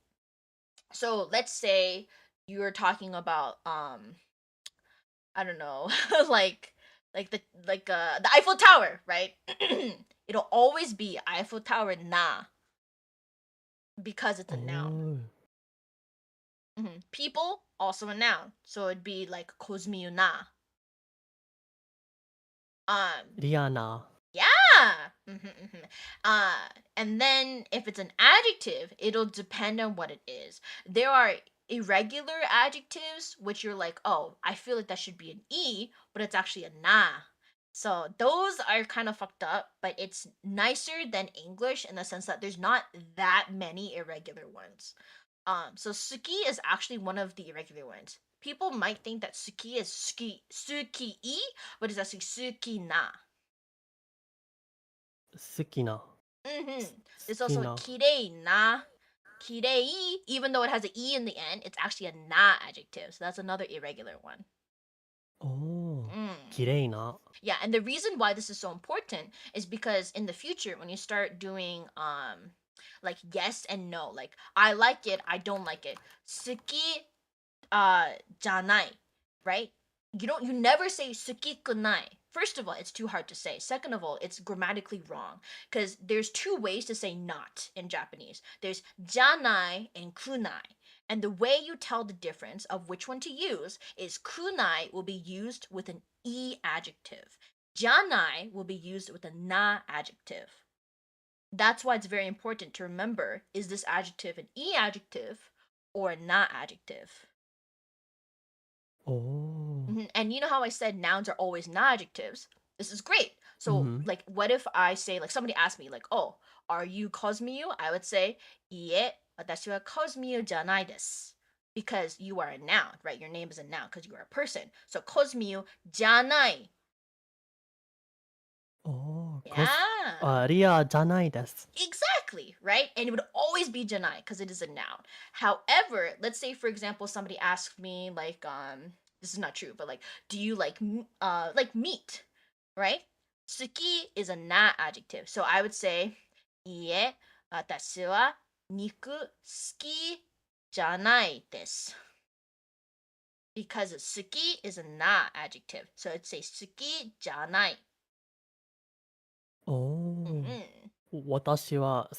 So let's say you're talking about I don't know, the Eiffel Tower, right? It'll always be Eiffel Tower na because it's a noun. People, also a noun. So it'd be like kozmiyu na. Um, Rihanna. yeah. And then if it's an adjective, it'll depend on what it is. There are irregular adjectives, which you're like, oh, I feel like that should be an E, but it's actually a na. So those are kind of fucked up, but it's nicer than English in the sense that there's not that many irregular ones. So suki is actually one of the irregular ones. People might think that suki is suki e, but it's actually suki na. 好きな。There's 好き also な。kirei na. Kirei, even though it has an e in the end, it's actually a na adjective. So that's another irregular one. おお、Mm. 綺麗な。Yeah, and the reason why this is so important is because in the future, when you start doing like yes and no, like I like it, I don't like it. Suki janai, right? You never say suki kunai. First of all, it's too hard to say. Second of all, it's grammatically wrong because there's two ways to say not in Japanese. There's janai and kunai. And the way you tell the difference of which one to use is kunai will be used with an e adjective. Janai will be used with a na adjective. That's why it's very important to remember, is this adjective an e adjective or a na adjective? おお。And you know how I said nouns are always not adjectives? This is great. So, うん。like, what if I say, like, somebody asked me, like, oh, are you Cosmiu? I would say, ie, watashi wa Cosmiu janai desu. Because you are a noun, right? Your name is a noun because you are a person. So, Cosmiu janai. おお、Yeah. リアじゃないです。Exactly, right? And it would always be janai because it is a noun. However, let's say for example somebody asked me like this is not true, but like do you like meat, right? Suki is a na adjective. So I would say ie watashi wa niku suki janai desu. Because suki is a na adjective. So I'd say suki janai. おお。Mm-hmm. 私は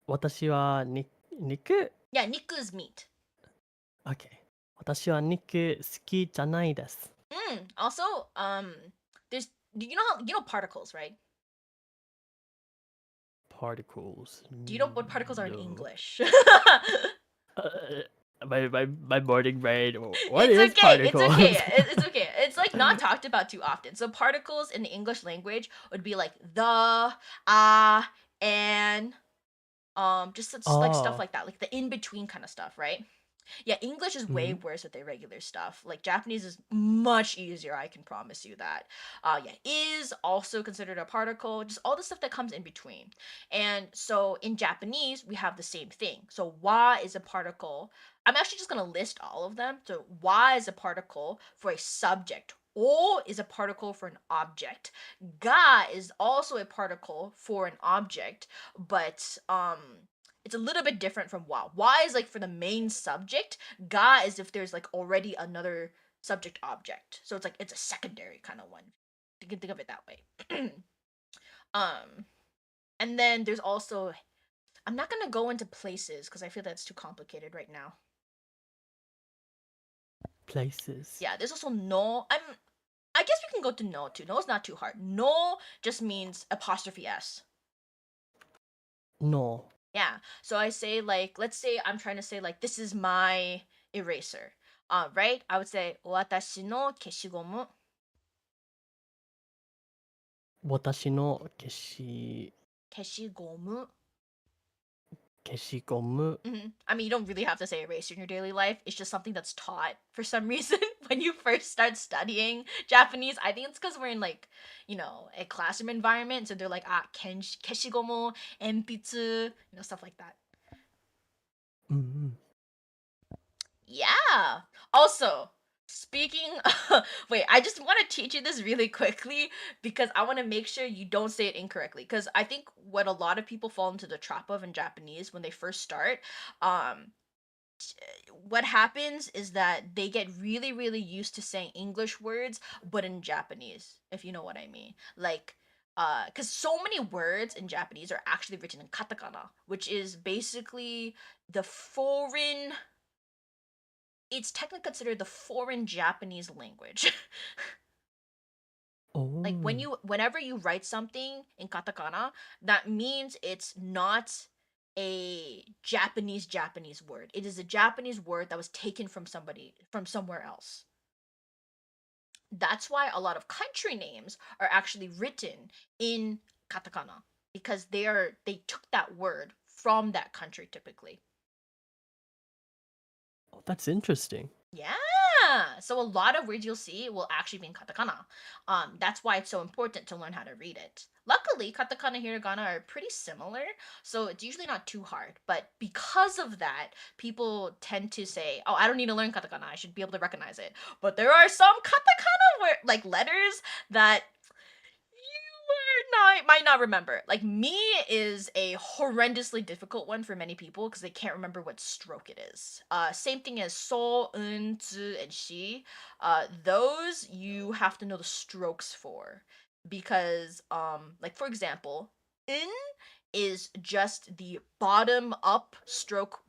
私は肉 Yeah, niku is meat. ?OK。私は肉好きじゃないです。Also, there's you know particles, right? Particles. Do you know what particles are in No. English? My boarding brain. What It's is okay. It's particles? okay. It's okay. It's like not talked about too often. So particles in the English language would be like the, and just like stuff Oh. like that, like the in between kind of stuff, right? Yeah, English is way Hmm. worse with irregular stuff. Like Japanese is much easier, I can promise you that. Yeah, is also considered a particle, just all the stuff that comes in between. And so in Japanese, we have the same thing. So wa is a particle. I'm actually just gonna list all of them. So wa is a particle for a subject. O is a particle for an object. Ga is also a particle for an object, but it's a little bit different from wa. Wa is like for the main subject. Ga is if there's like already another subject object. So it's like it's a secondary kind of one. You can think of it that way. um, and then there's also I'm not gonna go into places because I feel that's too complicated right now. Places. Yeah, there's also no. I guess we can go to no too. No is not too hard. No just means apostrophe s. No. Yeah. So I say like, let's say I'm trying to say like, this is my eraser. Right? I would say, 私の消しゴム。私の消しゴム。消しゴム。I mean, you don't really have to say eraser in your daily life. It's just something that's taught for some reason when you first start studying Japanese. I think it's because we're in like, a classroom environment. So they're like, keshigomo, enpitsu, stuff like that. うんうん。Yeah. Also, speaking wait, I just want to teach you this really quickly because I want to make sure you don't say it incorrectly because I think what a lot of people fall into the trap of in Japanese when they first start um what happens is that they get really really used to saying English words but in Japanese, if you know what I mean. Like cuz so many words in Japanese are actually written in katakana, which is basically the foreign it's technically considered the foreign Japanese language. Like Oh, whenever you write something in katakana, that means it's not a Japanese word. It is a Japanese word that was taken from somewhere else. That's why a lot of country names are actually written in katakana because they took that word from that country typically. oh, that's interesting. Yeah. So a lot of words you'll see will actually be in katakana. That's why it's so important to learn how to read it. Luckily, katakana and hiragana are pretty similar, so it's usually not too hard. But because of that, people tend to say, "Oh, I don't need to learn katakana. I should be able to recognize it." But there are some katakana where like letters that might not remember. Like me is a horrendously difficult one for many people because they can't remember what stroke it is. Same thing as so, un, zi, and shi. Those you have to know the strokes for because like for example, in is just the bottom up stroke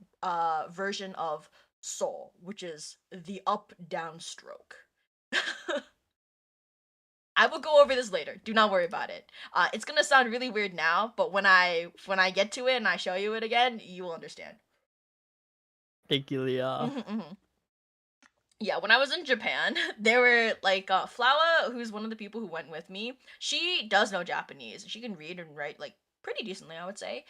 version of so, which is the up down stroke. I will go over this later. Do not worry about it. It's gonna sound really weird now, but when I get to it and I show you it again, you will understand. Thank you, Leah. Yeah, when I was in Japan, there were like Flower, who's one of the people who went with me. She does know Japanese. She can read and write like pretty decently, I would say.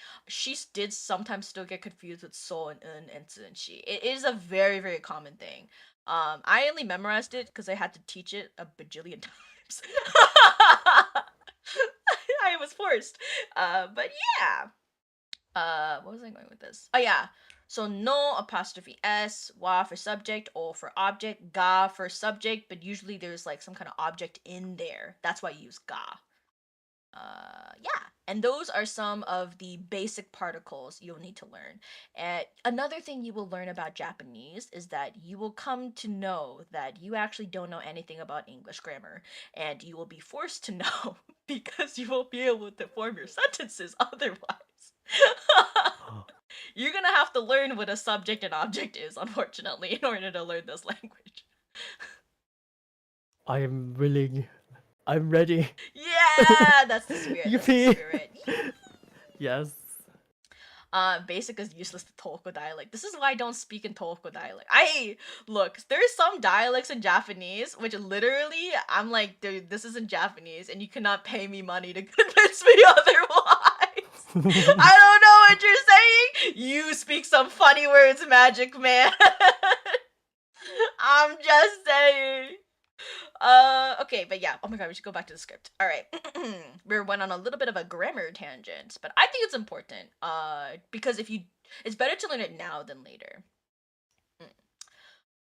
Did sometimes still get confused with so and un and tsu and she. It is a very very common thing. I only memorized it because I had to teach it a bajillion times. I was forced. But yeah. What was I going with this? Oh yeah. So no apostrophe s, wa for subject, o for object, ga for subject, but usually there's like some kind of object in there. That's why you use ga. Yeah. And those are some of the basic particles you'll need to learn. And another thing you will learn about Japanese is that you will come to know that you actually don't know anything about English grammar, and you will be forced to know because you won't be able to form your sentences otherwise. You're gonna have to learn what a subject and object is, unfortunately, in order to learn this language. I am willing. I'm ready. Yeah, that's the spirit. That's the Yippee! spirit. Yes. Basic is useless to Tohoku dialect. This is why I don't speak in Tohoku dialect. I look, there's some dialects in Japanese which literally I'm like, dude, this isn't Japanese, and you cannot pay me money to convince me otherwise. I don't know what you're saying. You speak some funny words, Magic Man. I'm just saying. Okay, but yeah. Oh my god, we should go back to the script. All right, we went on a little bit of a grammar tangent, but I think it's important. Because it's better to learn it now than later.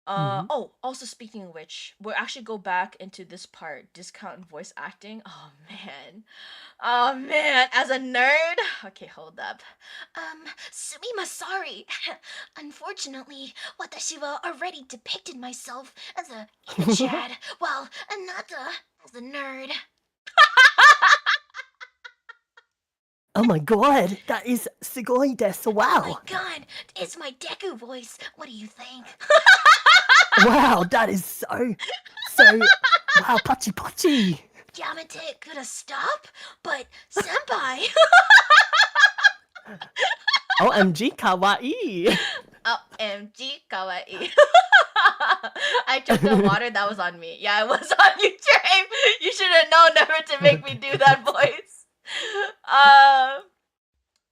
Mhm. Oh, also speaking of which, we'll actually go back into this part, discount and voice acting. Oh man. Oh man, as a nerd. Okay, hold up. Sumima, sorry. Unfortunately, watashi wa already depicted myself as a chad, while anata as a nerd. Oh my god, that is sugoi desu. Oh my Wow. god, it's my Deku voice. What do you think? Wow, that is so wow, pachi pachi. Yamete could stop, but senpai. OMG kawaii. OMG, kawaii. I choked on water. That was on me. Yeah, it was on you, James. You should have known never to make me do that voice.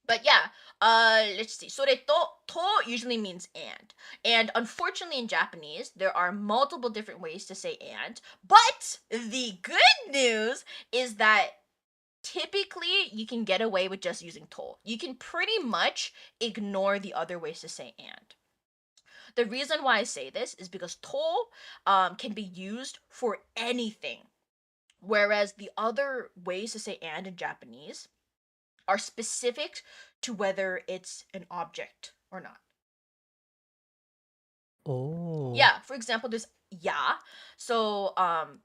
But yeah. Let's see. Sore to usually means and. And unfortunately in Japanese, there are multiple different ways to say and. But the good news is that typically you can get away with just using to. You can pretty much ignore the other ways to say and. The reason why I say this is because to can be used for anything, whereas the other ways to say and in Japanese are specific to whether it's an object or not. Oh. Yeah, for example, there's ya. So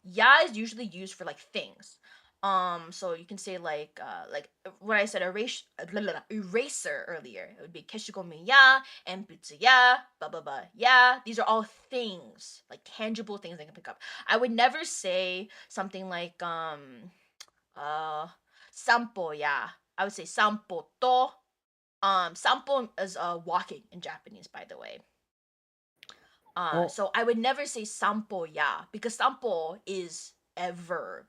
ya is usually used for like things. So you can say like what I said, eraser earlier. It would be keshigomi ya, enputsu ya, blah blah blah ya. These are all things, like tangible things I can pick up. I would never say something like uh sampo ya. I would say sampo to. Sampo is walking in Japanese, by the way. Oh, So I would never say sampo ya because sampo is a verb.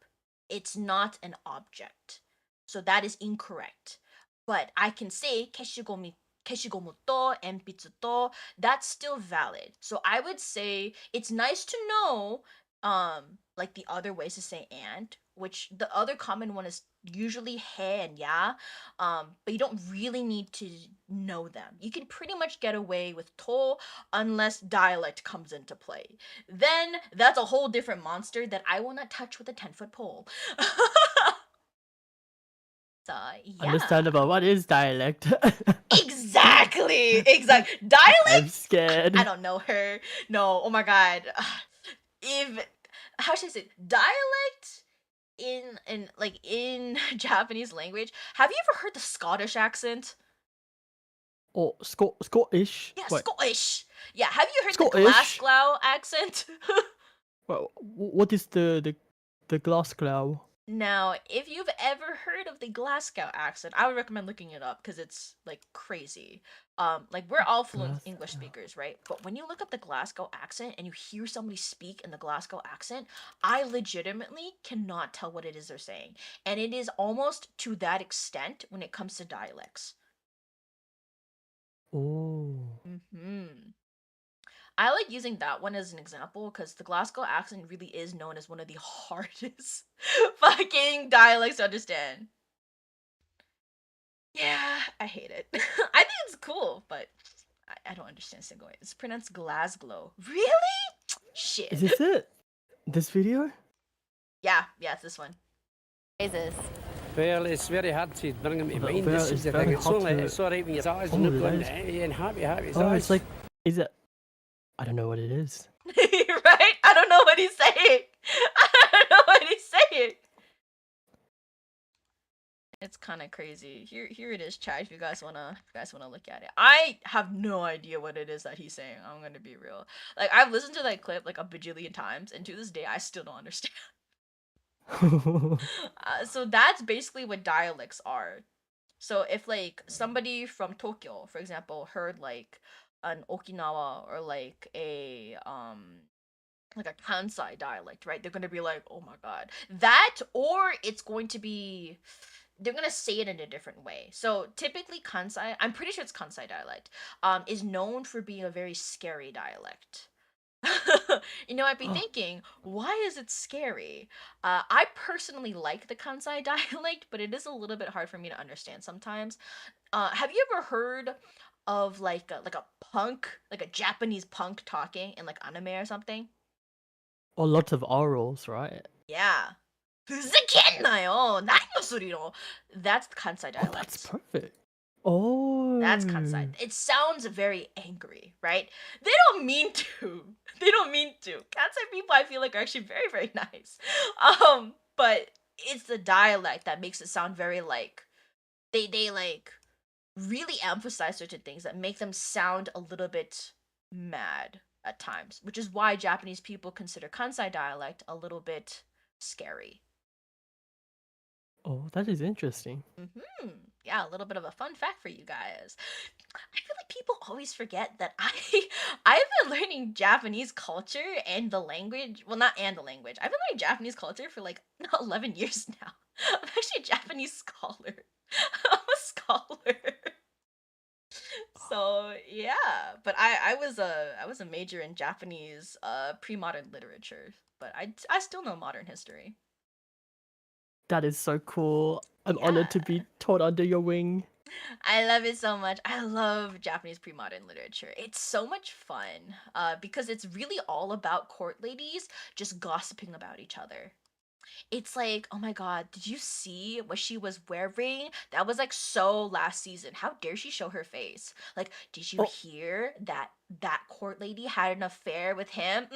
It's not an object. So that is incorrect. But I can say keshigomu to enpitsu to. That's still valid. So I would say it's nice to know like the other ways to say and, which the other common one is usually he and ya. But you don't really need to know them. You can pretty much get away with to unless dialect comes into play. Then that's a whole different monster that I will not touch with a 10-foot pole. So, yeah. understandable. What is dialect? Exactly. I'm Dialect? I scared. don't know her. No, oh my god. If how should I say dialect in Japanese language, have you ever heard the Scottish accent? Oh, Scottish. Yeah, Wait, Scottish. Yeah, have you heard the Scottish. Glasgow accent? Well, what is the glass cloud? Now, if you've ever heard of the Glasgow accent, I would recommend looking it up because it's like crazy. Like we're all fluent Glass English cloud. speakers, right? But when you look up the Glasgow accent and you hear somebody speak in the Glasgow accent, I legitimately cannot tell what it is they're saying. And it is almost to that extent when it comes to dialects. Oh, Hmm. I like using that one as an example because the Glasgow accent really is known as one of the hardest fucking dialects to understand. Yeah, I hate it. I think it's cool, but I don't understand single. It's pronounced Glasgow. Really? is Shit. this it? This video? Yeah, it's this one. Phrases. Well, it's very hard to bring them to mind. Well, This is it's the very thing. It's hard only to. it's all right when your eyes Oh, not the going eyes. and happy Oh, eyes. it's like, is it? I don't know what it is. Right? I don't know what he's saying. I don't know what he's saying. It's kind of crazy. Here it is, chat. If you guys wanna look at it, I have no idea what it is that he's saying. I'm gonna be real. Like I've listened to that clip like a bajillion times, and to this day, I still don't understand. So that's basically what dialects are. So if like somebody from Tokyo, for example, heard like an Okinawa or like a Kansai dialect, right? They're gonna be like, "Oh my god." That or it's going to be they're gonna say it in a different way. So typically Kansai, I'm pretty sure it's Kansai dialect, is known for being a very scary dialect. You know, I'd be thinking, why is it scary? I personally like the Kansai dialect, but it is a little bit hard for me to understand sometimes. Have you ever heard of like a punk, like a Japanese punk talking in like anime or something? Oh, lots of orals, right? Yeah. ふざけんなよ! 何をするの? That's Kansai Oh, that's dialect. perfect. That's Kansai. Oh. It sounds very angry, right? They don't mean to. They don't mean to. Kansai people I feel like are actually very, very nice. But it's the dialect that makes it sound very like they like really emphasize certain things that make them sound a little bit mad at times, which is why Japanese people consider Kansai dialect a little bit scary. Oh, that is interesting. Yeah, a little bit of a fun fact for you guys. I feel like people always forget that I've been learning Japanese culture and the language. Well, not and the language. I've been learning Japanese culture for like 11 years now. I'm actually a Japanese scholar. I'm a scholar. So yeah, but I was a major in Japanese pre-modern literature, but I still know modern history. That is so cool. I'm honored to Yeah. be taught under your wing. I love it so much. I love Japanese pre-modern literature. It's so much fun because it's really all about court ladies just gossiping about each other. It's like, oh my god, did you see what she was wearing? That was like so last season. How dare she show her face? Like, did you Oh, hear that that court lady had an affair with him?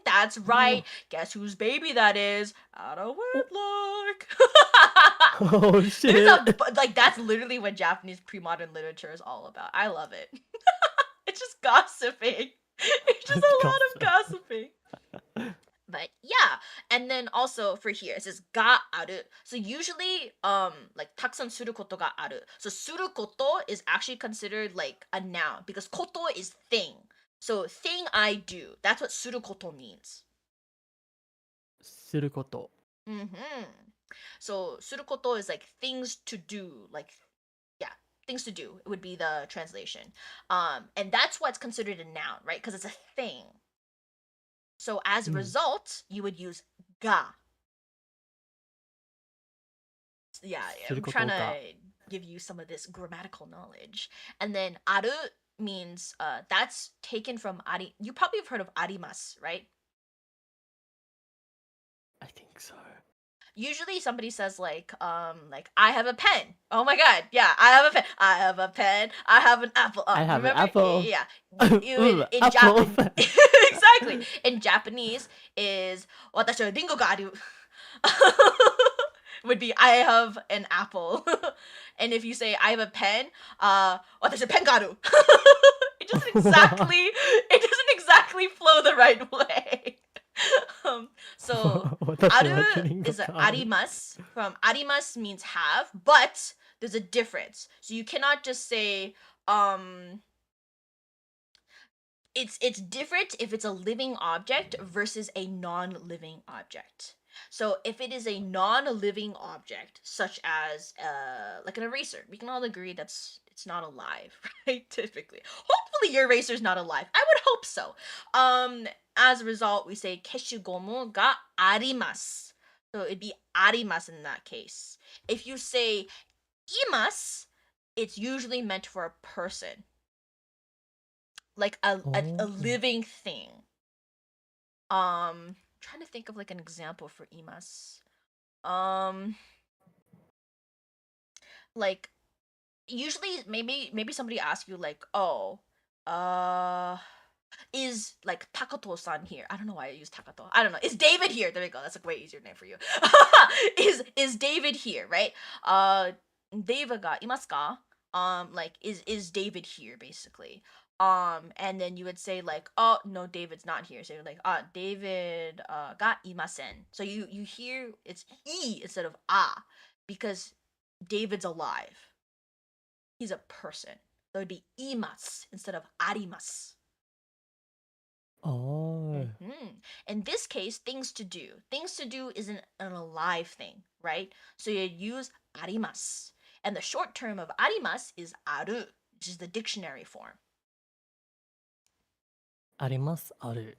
That's right. oh, Guess whose baby that is? Out of oh, wedlock. oh There's shit. like that's literally what Japanese pre-modern literature is all about. I love it. It's just gossiping. It's just a lot of Gossip. gossiping. But yeah, and then also for here it says ga aru. So usually like taksan suru koto ga aru. So suru koto is actually considered like a noun because koto is thing. So thing I do. That's what suru koto means. すること。Mhm. So suru koto is like things to do, like yeah, things to do. It would be the translation. And that's what's considered a noun, right? Because it's a thing. So as a うん。result, you would use ga. Yeah, する I'm こ trying と to が。give you some of this grammatical knowledge. And then aru means that's taken from ari. You probably have heard of arimasu, right? I think so. Usually somebody says like I have a pen. Oh my god, yeah, I have a pen. I have a pen. I have an apple. I have an Remember? apple. Yeah. Ooh, In apple. Japan exactly. In Japanese is 私はリンゴがある would be I have an apple. And if you say I have a pen, 私はペンがある it doesn't exactly flow the right way. So 私 aru はリンゴ is a がある。 arimas from arimas means have, but there's a difference. So you cannot just say it's different if it's a living object versus a non-living object. So if it is a non-living object, such as like an eraser, we can all agree that's it's not alive, right? Typically. Hopefully your eraser's not alive. I would hope so. As a result, we say keshigomu ga arimasu. So it'd be arimasu in that case. If you say imasu, it's usually meant for a person, like a Oh. living thing. Trying to think of like an example for imas. Um, like usually maybe somebody asks you like, oh, uh, is like Takato-san here? I don't know why I use Takato. I don't know. Is David here? There we go. That's a way easier name for you. Is David here? Right? David ga imasu ka? Like is David here basically? And then you would say like, oh no, David's not here. So you're like, David ga imasen. So you hear it's e instead of because David's alive. He's a person. So it'd be imasu instead of arimasu. Oh. In this case, things to do. Things to do isn't an alive thing, right? So you use arimasu. And the short term of arimasu is aru, which is the dictionary form. あります、ある。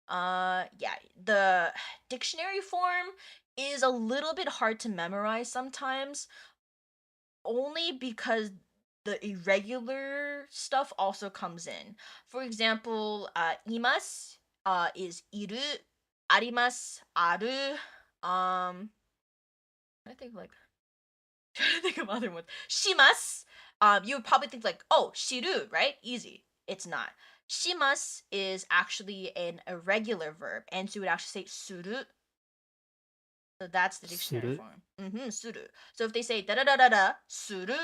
Yeah, the dictionary form is a little bit hard to memorize sometimes, only because the irregular stuff also comes in. For example, imas is iru, arimas, aru. I think like trying to think of other ones. Shimas. You would probably think like, oh, shiru, right? Easy. It's not. Shimas is actually an irregular verb, and so you would actually say suru. So that's the dictionary する。 form. Suru. So if they say da da da da da suru,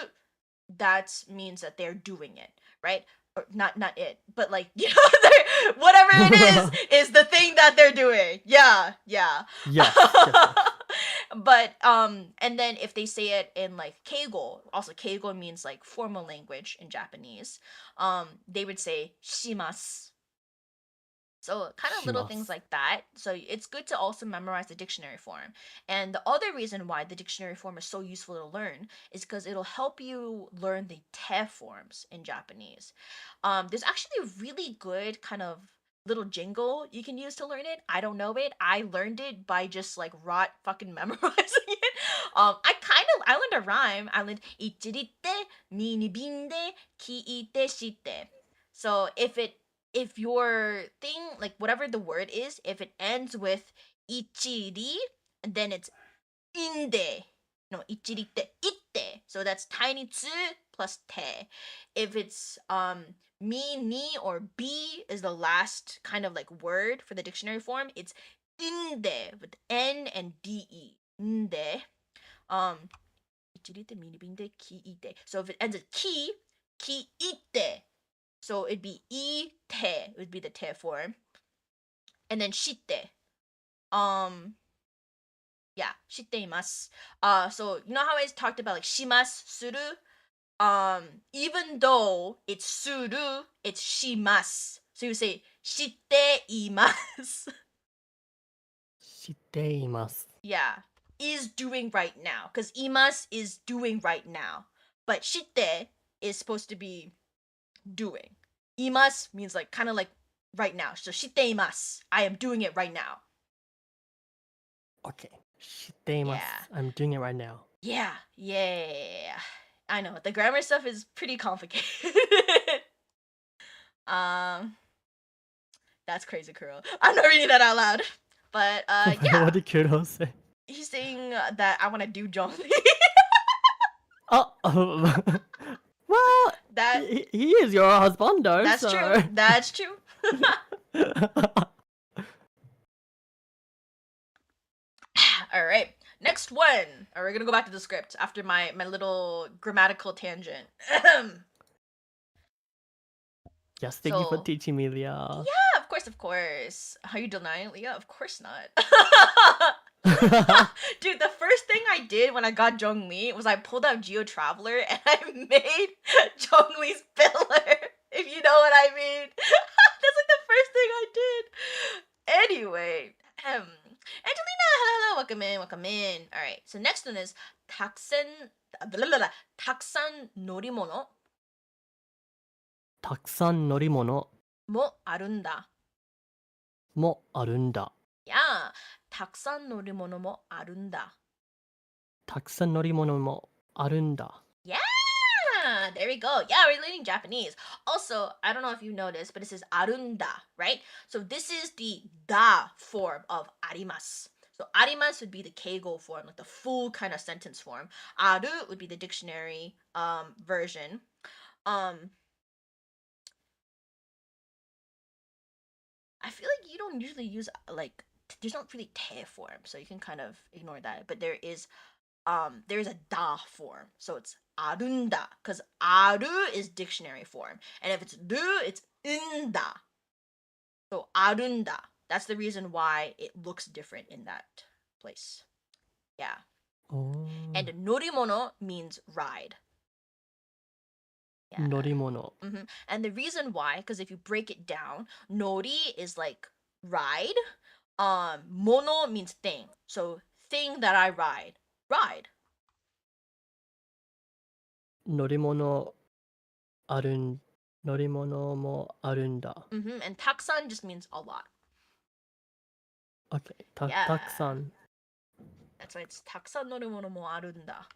that means that they're doing it, right? Or not it, but like whatever it is the thing that they're doing. Yeah. Yes, yes. But and then if they say it in like keigo, also keigo means like formal language in Japanese, they would say shimasu. So kind of little しま things す。 like that. So it's good to also memorize the dictionary form. And the other reason why the dictionary form is so useful to learn is because it'll help you learn the te forms in Japanese. There's actually a really good kind of little jingle you can use to learn it. I don't know it. I learned it by just like rot fucking memorizing it. I learned a rhyme. I learned ichirite, minibinde, kiite shite. So if if your thing, like whatever the word is, if it ends with ichiri, then it's inde. No, ichiri te itte. So that's tiny tsu plus te. If it's mi, ni, or bi is the last kind of like word for the dictionary form, it's inde with n and de. Inde. 이치리때 미니빈데 키이때. So if it ends with ki, kiite. So it'd be ite would be the te form. And then shite. Yeah, shiteimasu. So you know how I talked about like shimasu, suru? Even though it's suru, it's shimasu. So you say shiteimasu. しています。 Yeah, is doing right now. Because imas is doing right now. But shite is supposed to be doing. Imas means like kind of like right now. So shiteimasu. I am doing it right now. Okay. しています。 Yeah. I'm doing it right now. Yeah. Yeah. I know. The grammar stuff is pretty complicated. That's crazy, Kuro. I'm not reading that out loud. But yeah. What did Kuro say? He's saying that I want to do Jongli. Oh, well, That he is your husband, though. That's so... true. That's true. All right. Next one. All right, we're gonna go back to the script after my little grammatical tangent. Yes, thank you for So- teaching me, Leah. Yeah, of course. How you denying Leah? Of course not. Dude, the first thing I did when I got Zhongli was I pulled out Geo Traveler and I made Zhongli's pillar. If you know what I mean. That's like the first thing I did. Anyway, Angelina, hello, welcome in. All right, so next one is taksan norimono たくさん乗り物 mo arunda. もあるんだ。 Yeah, taksan norimono mo arunda. たくさん乗り物もあるんだ。 Yeah, there we go. Yeah, we're learning Japanese. Also, I don't know if you noticed, but it says arunda, right? So this is the da form of arimasu. So arimasu would be the keigo form, like the full kind of sentence form. Aru would be the dictionary version. I feel like you don't usually use like there's not really te form, so you can kind of ignore that. But there is a da form, so it's arunda, because aru is dictionary form, and if it's ru, it's unda. So arunda. That's the reason why it looks different in that place. Yeah. おー And norimono means ride. Yeah. 乗り物。 And the reason why, because if you break it down, nori is like ride. Mono means thing. So thing that I ride. Ride. 乗り物あるん、乗り物もあるんだ。 And taksan just means a lot. Okay. Yeah. たくさん。 That's why it's taksan norimono mo arunda.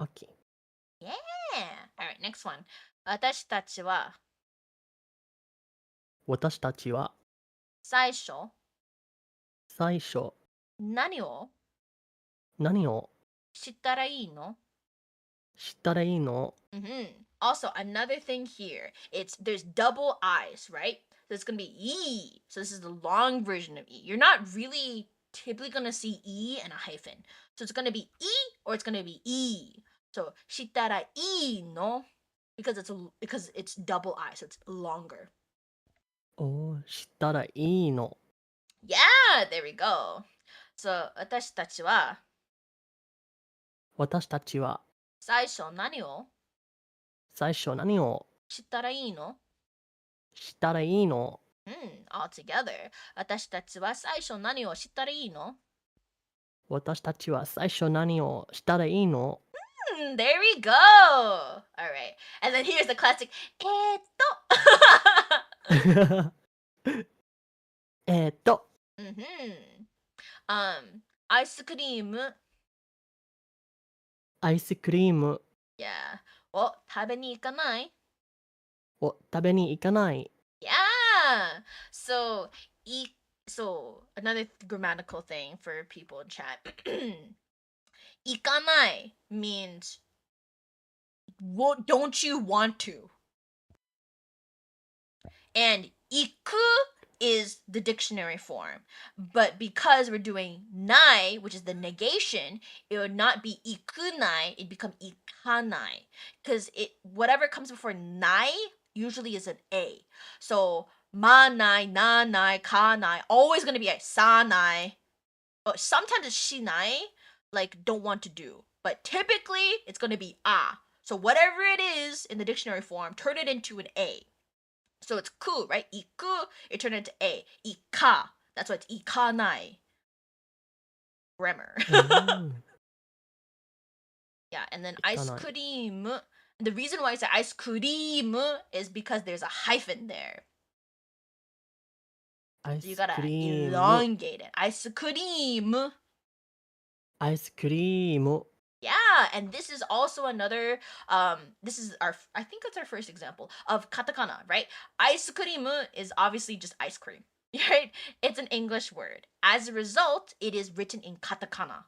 Okay. Yeah. All right, next one. 私たちは私たちは最初最初何を何を知ったらいいの? 知ったらいいの Also, another thing here, there's double I's, right? So it's gonna be E. So this is the long version of E. You're not really typically gonna see E and a hyphen. So it's gonna be E or it's gonna be E. So 知ったらいいの? Because it's double I, so it's longer. おー、知ったらいいの Yeah, there we go. So 私たちは私たちは最初何を最初何を知ったらいいの? 知ったらいいの All together. 私たちは最初何を知ったらいいの? 私たちは最初何をしたらいいの There we go. All right. And then here's the classic. えーっと アイスクリーム。アイスクリーム Yeah. を食べに行かない?を食べに行かない。 Yeah. So, another grammatical thing for people in chat. Ikanai means don't you want to? And iku is the dictionary form. But because we're doing nai, which is the negation, it would not be ikunai, it'd become ikanai. Because whatever comes before nai usually is an A. So ma nai, na nai, ka nai, always gonna be a sa nai. Oh, sometimes it's shi nai, like don't want to do. But typically it's gonna be a. So whatever it is in the dictionary form, turn it into an A. So it's ku, right? Iku, it turned into A. Ika. That's why it's ikanai. Grammar. うん、 Yeah, and then ice 行かない。 cream. The reason why it's ice cream is because there's a hyphen there. アイ So you ス gotta クリーム、 elongate it. Ice cream. アイスクリーム。 Yeah, and this is also another this is I think it's our first example of katakana, right? Ice cream is obviously just ice cream, right? It's an English word. As a result, it is written in katakana.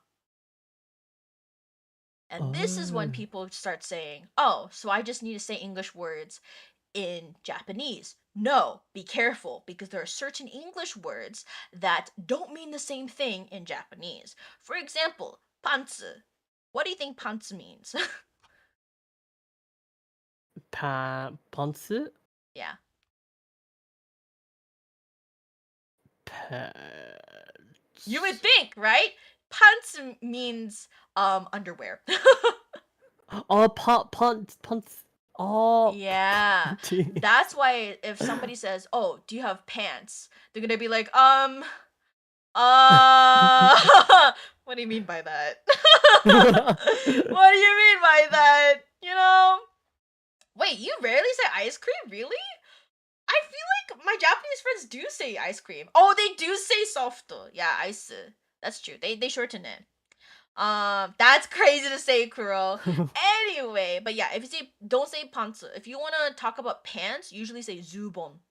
And this is when あ people start saying, "Oh, so I just need to say English words in Japanese." No, be careful because there are certain English words that don't mean the same thing in Japanese. For example, pantsu. What do you think pantsu means? パンツ Yeah. パ You would think, right? Pants means underwear. あ、パンツ。あ、 Yeah. パンティ That's why if somebody says, "Oh, do you have pants?" They're gonna be like, what do you mean by that? What do you mean by that? You know? Wait, you rarely say ice cream? Really? I feel like my Japanese friends do say ice cream. Oh, they do say soft. Yeah, ice. That's true. They shorten it. That's crazy to say, Kuro. Anyway, but yeah, if you say don't say pants. If you wanna talk about pants, usually say zubon.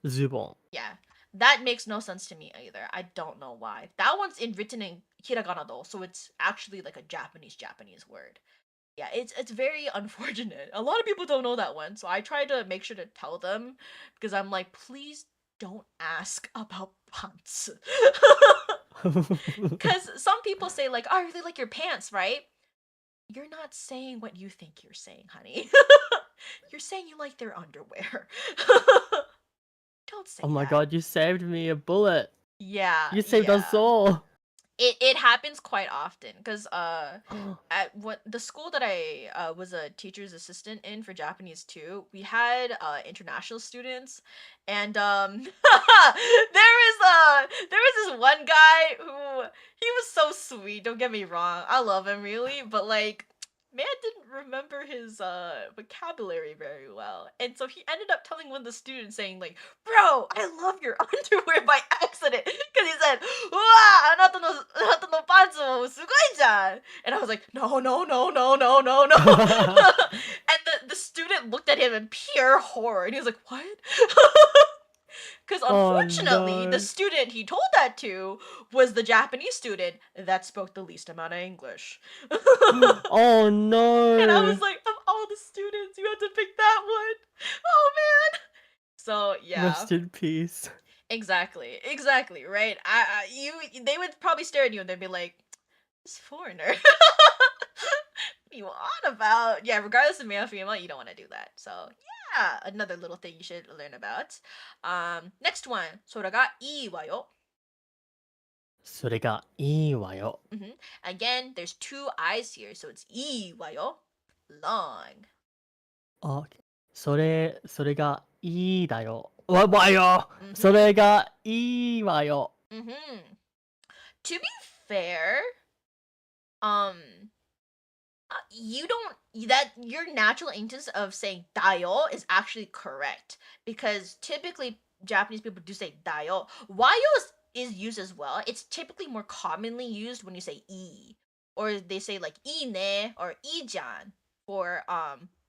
ズボン。 Yeah, that makes no sense to me either. I don't know why. That one's written in hiragana though, so it's actually like a Japanese word. Yeah, it's very unfortunate. A lot of people don't know that one, so I try to make sure to tell them because I'm like, please don't ask about pants. Because some people say like, "Oh, I really like your pants," right? You're not saying what you think you're saying, honey. You're saying you like their underwear. Don't say Oh my that. god, you saved me a bullet. Yeah, You saved us yeah. all. It happens quite often because at what the school that I was a teacher's assistant in for Japanese too, we had international students, and there was this one guy who he was so sweet. Don't get me wrong, I love him really, but like. Man didn't remember his vocabulary very well. And so he ended up telling one of the students saying like, "Bro, I love your underwear by accident." Cuz he said, "Wow, あなたのパンツもすごいじゃん." And I was like, "No, no, no, no, no, no, no." And the student looked at him in pure horror and he was like, "What?" Because Oh unfortunately, the no. student he told that to was the Japanese student that spoke the least amount of English. Oh And I no. was like, of all the students, you had to pick that one. Oh man. So yeah, Rest in peace. exactly, right? They would probably stare at you and they'd be like, "This foreigner." What are you on about? Yeah, regardless of male or female, you don't want to do that. So yeah, another little thing you should learn about. Next one. それがいいわよ. それがいいわよ。 Again, there's two I's here, so it's いいわよ. Long. あ、それがいいだよ。わよ。それがいいわよ。 To be fair, you don't that your natural instance of saying dayo is actually correct because typically Japanese people do say dayo. Wayo is used as well. It's typically more commonly used when you say e, or they say like ine or ijan for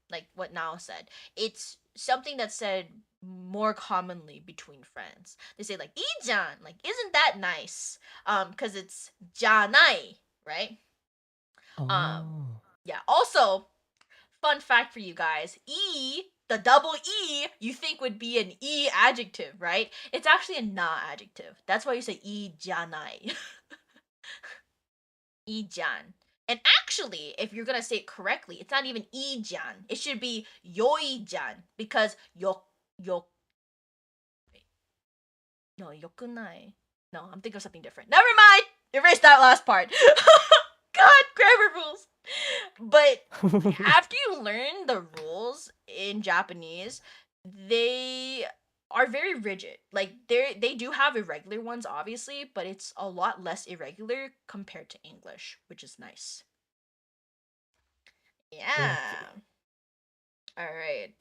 like what Nao said. It's something that's said more commonly between friends. They say like "ijan," like "isn't that nice?" Because it's "janai," right? Um, Oh. yeah. Also, fun fact for you guys: the double E, you think would be an E adjective, right? It's actually a na adjective. That's why you say "ijanai." Ijan. And actually, if you're gonna say it correctly, it's not even Ijan. It should be Yoijan because yo wait, no yokunai. No, I'm thinking of something different. Never mind. Erase that last part. God, grammar rules. But after you learn the rules in Japanese, they are very rigid. Like they do have irregular ones obviously, but it's a lot less irregular compared to English, which is nice. Yeah. Okay. All right.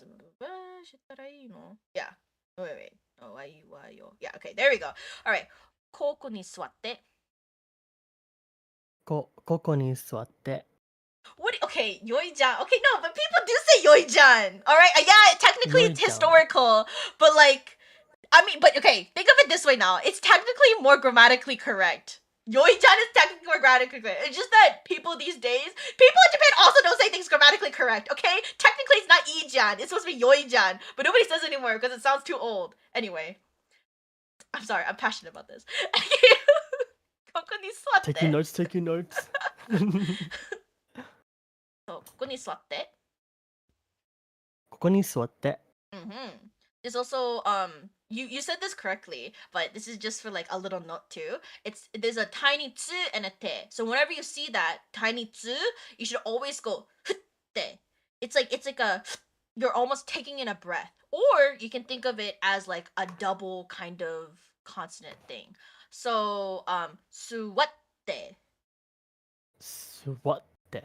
Yeah. Wait. Oh, yeah, okay. There we go. All right. ここに座って。ここに座って。 Okay, yoijan. Okay, no, but people do say yoijan. All right, yeah, technically it's Yoijan. historical, but like, I mean, but okay, think of it this way now. It's technically more grammatically correct. Yoijan is technically more grammatically correct. It's just that people these days, people in Japan also don't say things grammatically correct. Okay, technically it's not ijan. It's supposed to be yoijan, but nobody says it anymore because it sounds too old. Anyway, I'm sorry. I'm passionate about this. ここに座って。 Taking notes, taking notes. そう、ここに座って。ここに座って。 There's also you said this correctly, but this is just for like a little note too. There's a tiny tsu and a te. So whenever you see that tiny tsu, you should always go te. It's like a you're almost taking in a breath. Or you can think of it as like a double kind of consonant thing. So suwatte. 座って。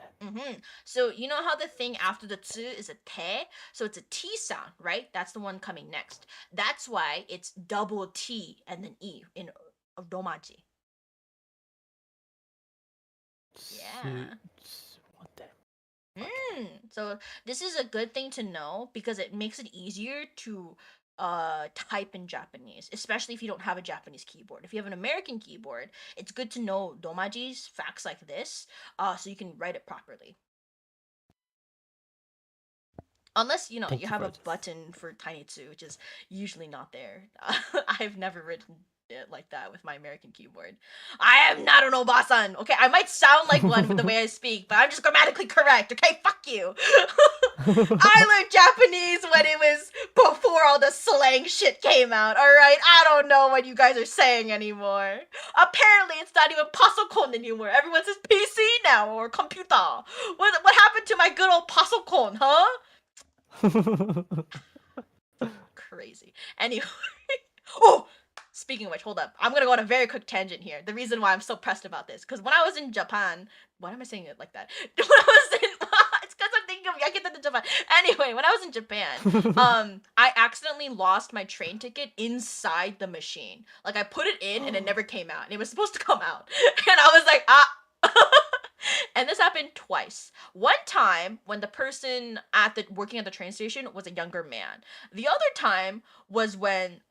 So you know how the thing after the tsu is a te? So it's a T sound, right? That's the one coming next. That's why it's double T and then E in romaji. Yeah. 座って。 So this is a good thing to know because it makes it easier to type in Japanese, especially if you don't have a Japanese keyboard. If you have an American keyboard, it's good to know domajis, facts like this, so you can write it properly. Unless, you know, Thank you you have for a this. button for Tiny 2, which is usually not there. I've never written it like that with my American keyboard. I am not an obasan, okay? I might sound like one with the way I speak, but I'm just grammatically correct, okay? Fuck you! I learned Japanese when it was before all the slang shit came out, alright? I don't know what you guys are saying anymore. Apparently, it's not even pasokon anymore. Everyone says PC now, or computer. What happened to my good old pasokon, huh? Crazy. Anyway. Oh! Speaking of which, hold up. I'm gonna go on a very quick tangent here. The reason why I'm so pressed about this, because when I was in Japan, why am I saying it like that? When I was in, it's because I'm thinking of Yakita to Japan. Anyway, when I was in Japan, I accidentally lost my train ticket inside the machine. Like I put it in and it never came out, and it was supposed to come out, and I was like, ah. And this happened twice. One time when the person working at the train station was a younger man. The other time was when,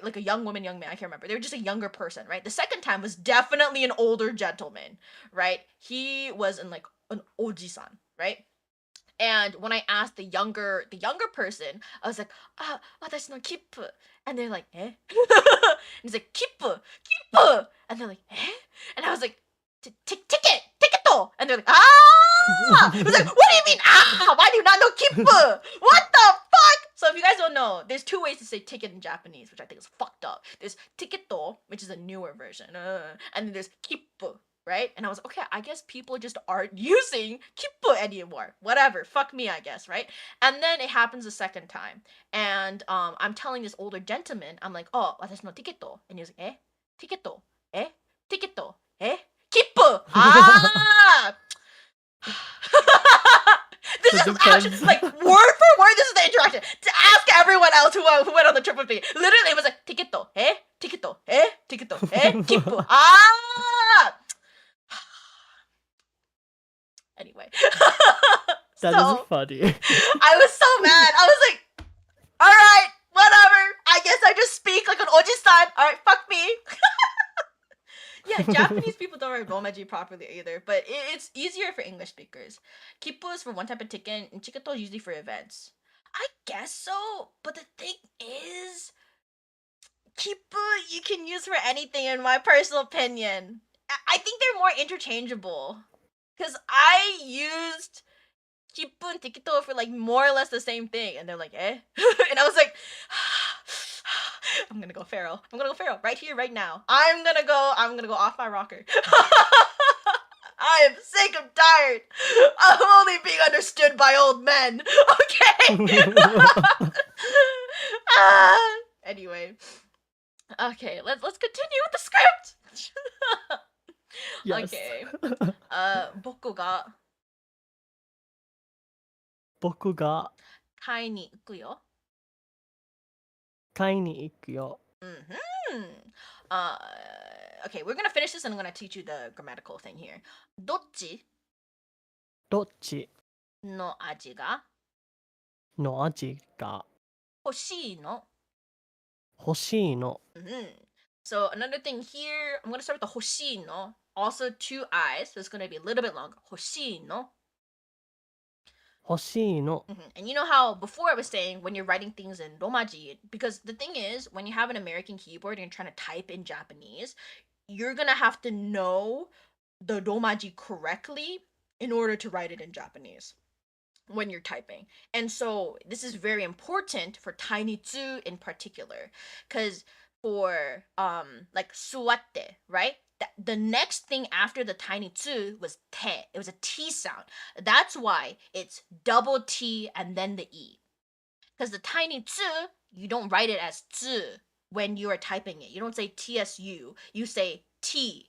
like a young woman, young man, I can't remember. They were just a younger person, right? The second time was definitely an older gentleman, right? He was in like an oji-san, right? And when I asked the younger person, I was like, watashi no kippu. And they're like, eh? And he's like, kippu, kippu. And they're like, eh? And I was like, ticket! And they're like, ah! I was like, what do you mean, ah? Why do you not know kippu? What the fuck? So if you guys don't know, there's two ways to say ticket in Japanese, which I think is fucked up. There's tiketo, which is a newer version, and then there's kippu, right? And I was okay, I guess people just aren't using kippu anymore. Whatever, fuck me, I guess, right? And then it happens a second time, and I'm telling this older gentleman, I'm like, oh, watashi no tiketo, and he was like, eh, tiketo, eh, tiketo, eh, kippu, ah. This It is actually depends. like word for word. This is the interaction. To ask everyone else who went on the trip with me. Literally, it was like tiketo, eh, tiketo, eh, tiketo, eh, kippu, ah. Anyway, That so is funny. I was so mad. I was like, like an oji-san. All right, fuck me. Yeah, Japanese people don't write romaji properly either, but it's easier for English speakers. Kippu is for one type of ticket, and chiketo is usually for events. I guess so, but the thing is, Kippu you can use for anything in my personal opinion. I think they're more interchangeable. Because I used Kippu and Tikito for like more or less the same thing, and they're like, eh? And I was like, I'm gonna go feral. I'm gonna go feral right here, right now. I'm gonna go off my rocker. I am sick and tired of only being understood by old men. Okay. Anyway. Okay, let's continue with the script. Yes. Okay. 僕が僕が買いに行くよ。買いに行くよ。Uh, okay, we're gonna finish this and I'm gonna teach you the grammatical thing here. どっちどっちの味がの味が欲しいの？欲しいの。So another thing here, I'm gonna start with the 欲しいの. Also 2 eyes, so it's gonna be a little bit longer. 欲しいの. 欲しいの。 And you know how before I was saying when you're writing things in romaji, because the thing is, when you have an American keyboard and you're trying to type in Japanese, you're gonna have to know the romaji correctly in order to write it in Japanese when you're typing. And so this is very important for tiny tsu in particular, because for like suwatte, right? The next thing after the tiny tsu was te. It was a T sound. That's why it's double T and then the E. Because the tiny tsu, you don't write it as tsu when you are typing it. You don't say TSU. You say T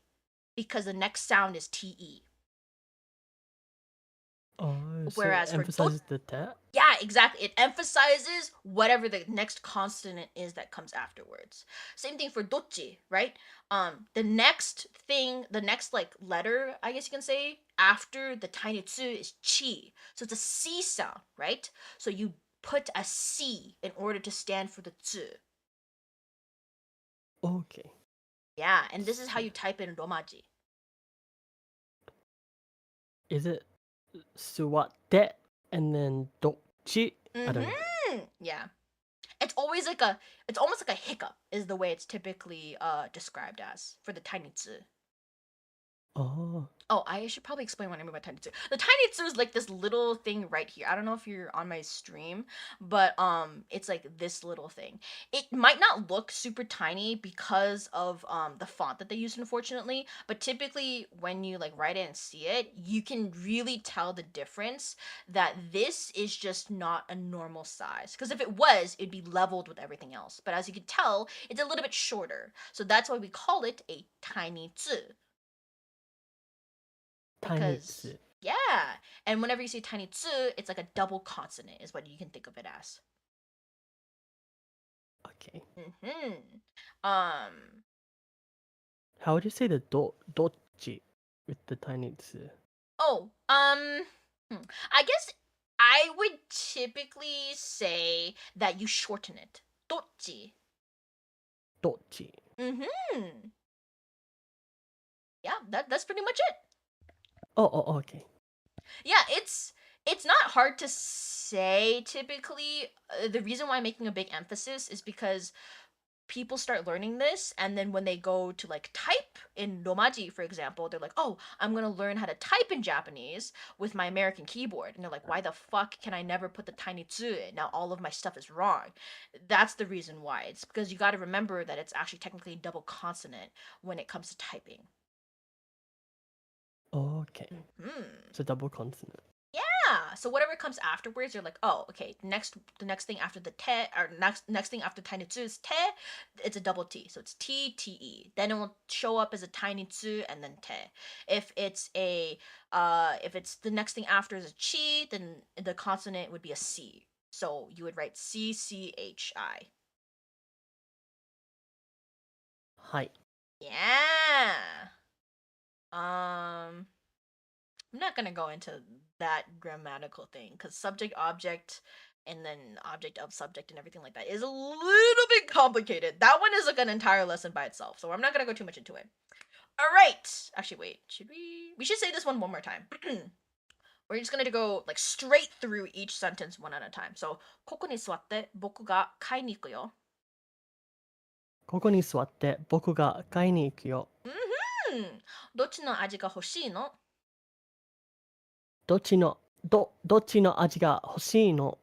because the next sound is TE. Oh, so Whereas it for emphasizes the te? Yeah, exactly. It emphasizes whatever the next consonant is that comes afterwards. Same thing for dochi, right? The next thing, the next like letter, I guess you can say, after the tiny tsu is chi. So it's a C sound, right? So you put a C in order to stand for the tsu. Okay. Yeah, and this is how you type in romaji. Is it suwatte and then dochi? I don't know. Yeah. It's always like it's almost like a hiccup is the way it's typically described as for the tiny tsu. Oh. Oh, I should probably explain what I mean by tiny tsu. The tiny tsu is like this little thing right here. I don't know if you're on my stream, but it's like this little thing. It might not look super tiny because of the font that they use, unfortunately, but typically when you like write it and see it, you can really tell the difference that this is just not a normal size. Because if it was, it'd be leveled with everything else. But as you can tell, it's a little bit shorter. So that's why we call it a tiny tsu. Tiny Because tsu. yeah, and whenever you say tiny tsu, it's like a double consonant is what you can think of it as. Okay. Um How would you say the dochi with the tiny tsu? I guess I would typically say that you shorten it. Dochi. Dochi. Yeah, that's pretty much it. Oh, okay. Yeah, it's not hard to say typically. The reason why I'm making a big emphasis is because people start learning this, and then when they go to like type in romaji, for example, they're like, oh, I'm gonna learn how to type in Japanese with my American keyboard, and they're like, why the fuck can I never put the tiny tsu in? Now all of my stuff is wrong. That's the reason why. It's because you got to remember that it's actually technically a double consonant when it comes to typing. Okay. It's a double consonant. Yeah. So whatever comes afterwards, you're like, oh, okay. The next thing after the te, or next thing after tiny tsu is te. It's a double T, so it's T T E. Then it will show up as a tiny tsu and then te. If it's the next thing after is a chi, then the consonant would be a C. So you would write C C H I. Hi. Yeah. I'm not gonna go into that grammatical thing because subject object and then object of subject and everything like that is a little bit complicated. That one is like an entire lesson by itself, so I'm not gonna go too much into it. All right. Actually, wait. Should we? We should say this one more time. We're just gonna go like straight through each sentence one at a time. So, ここに座って僕が買いに行くよ。ここに座って僕が買いに行くよ。どっちの味が欲しいの？どっちの味が欲しいの？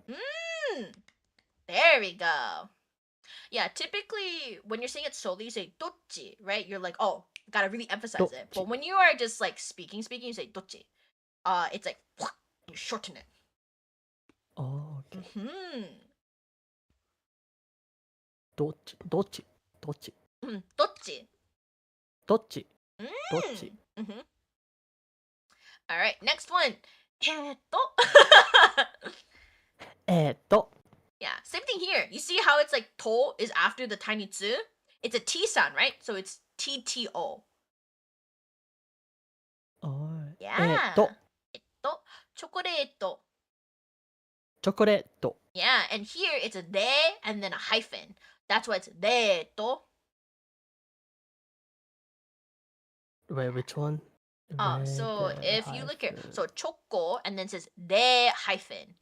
There we go. Yeah, typically when you're saying it solely, you say どっち, right? You're like, oh, gotta really emphasize it. But when you are just like speaking, you say どっち. It's like you shorten it. Oh, okay. どっち? どっち? どっち? All right, next one. と Yeah, same thing here. You see how it's like to is after the tiny tsu? It's a T sound, right? So it's TTO. Yeah. チョコレート. チョコレート Yeah, and here it's a de and then a hyphen. That's why it's de to. Wait, which one? So Red, if you look here, hyphen. so choco and then it says de hyphen.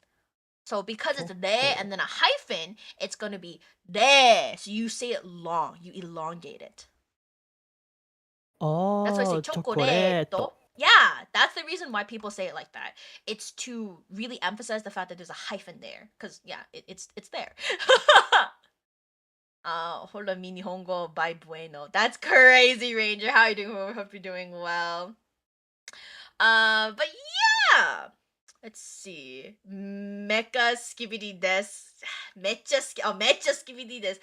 So because it's de and then a hyphen, it's gonna be de. So you say it long, you elongate it. Oh, That's why I say chocolate. Yeah, that's the reason why people say it like that. It's to really emphasize the fact that there's a hyphen there. Because, yeah, it's there. Hola mi nihongo bai bueno. That's crazy, Ranger. How are you doing? Hope you're doing well. But yeah. Let's see. Mecha skibidi des. Mecha skibidi des.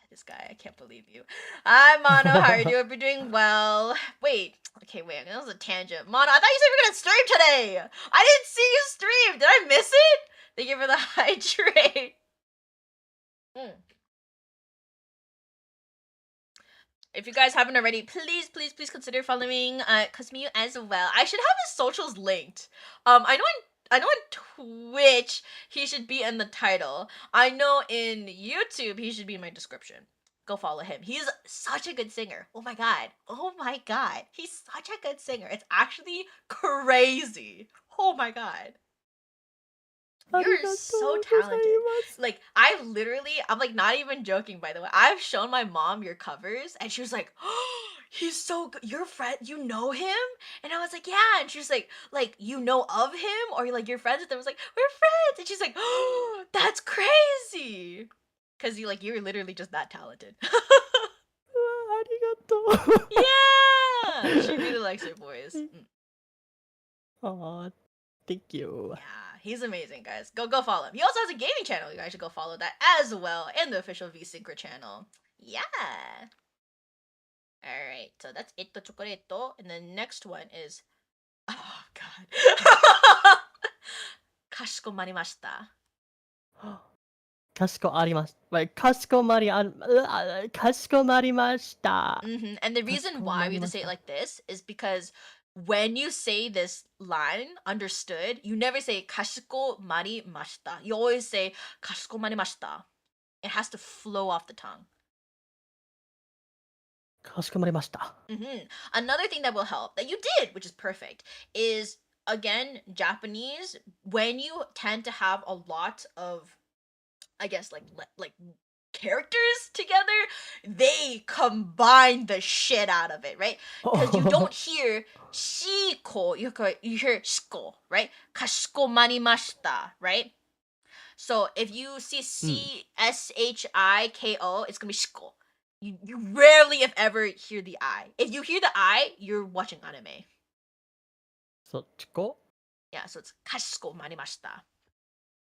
This guy, I can't believe you. Hi, Mono. How are you doing? Hope you're doing well. Wait. Okay, wait. That was a tangent. Mono, I thought you said we were going to stream today. I didn't see you stream. Did I miss it? Thank you for the hydrate. If you guys haven't already, please consider following Cosmiu as well. I should have his socials linked. I know on Twitch he should be in the title. I know in YouTube he should be in my description. Go follow him. He's such a good singer. Oh my god. He's such a good singer. It's actually crazy. Oh my god. You're so talented. Like, I'm like, not even joking, by the way. I've shown my mom your covers, and she was like, oh, he's so good. Your friend, you know him? And I was like, yeah. And she was like, you know of him? Or, like, you're friends with him? I was like, we're friends. And she's like, oh, that's crazy. Because you're literally just that talented. Yeah! She really likes your voice. Oh, thank you. Yeah, he's amazing, guys. Go follow him. He also has a gaming channel. You guys should go follow that as well, and the official V-Synchro channel. Yeah. All right, so that's it, the chocoreto, and the next one is, oh god, かしこまりました. かしこありました。かしこまりました. And the reason why we have to say it like this is because when you say this line, understood, you never say かしこまりました. You always say かしこまりました. It has to flow off the tongue. かしこまりました. Another thing that will help, that you did, which is perfect, is, again, Japanese, when you tend to have a lot of, I guess, like characters together, they combine the shit out of it, right? Because you don't hear shiko, you hear shiko, right? Kashikomarimashita, right? So if you see CSHIKO, it's gonna be shiko. You rarely, if ever, hear the I. If you hear the I, you're watching anime. そっちこ Yeah, so it's かしこまりました.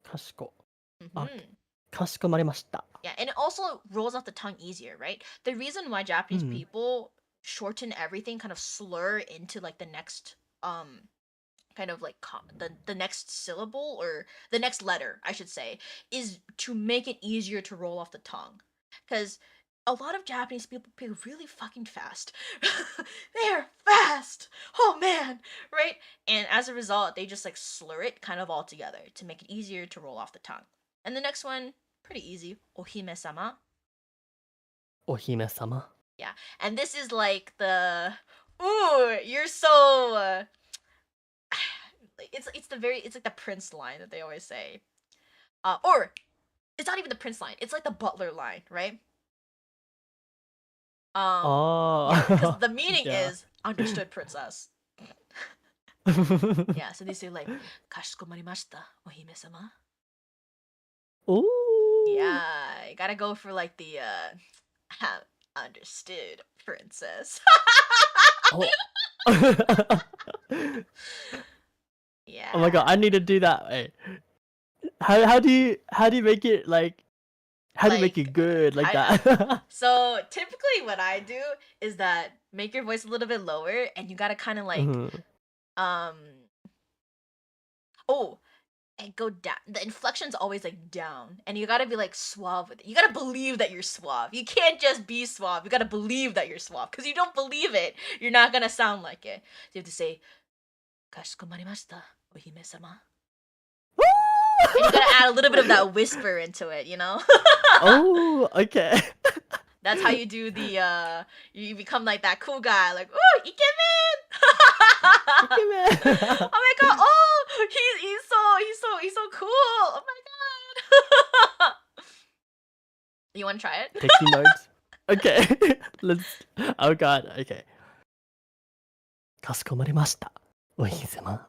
かしこ Mhm. かしこまりました. Yeah, and it also rolls off the tongue easier, right? The reason why Japanese people shorten everything, kind of slur into like the next kind of like the next syllable, or the next letter, I should say, is to make it easier to roll off the tongue. Because a lot of Japanese people speak really fucking fast. They're fast. Oh man, right? And as a result, they just like slur it kind of all together to make it easier to roll off the tongue. And the next one, pretty easy. Ohime-sama. Ohime-sama. Yeah. And this is like the ooh, you're so it's like the prince line that they always say. Or it's not even the prince line. It's like the butler line, right? Yeah, because Oh. the meaning Yeah. is understood princess. Yeah, so they say like kashikomarimashita, ohime-sama. Ooh. Yeah, you gotta go for like the understood princess. Oh. Yeah. Oh my god, I need to do that. Wait. How do you make it like how do you make Like, it good like I- that? So typically what I do is that make your voice a little bit lower and you gotta kind of like Mhm. oh, and go down. The inflection's always like down, and you gotta be like suave with it. You gotta believe that you're suave. You can't just be suave. You gotta believe that you're suave. Because you don't believe it, you're not gonna sound like it. So you have to say, "Kashikomarimashita, ohime-sama." And you gotta add a little bit of that whisper into it, you know? Oh, okay. That's how you do the you become like that cool guy, like, ooh, ikemen! Oh my god, oh he's so cool. Oh my god. You wanna try it? Pixie modes. Okay. Let's oh god, okay. Kasukomarimashita. Ohi-sama.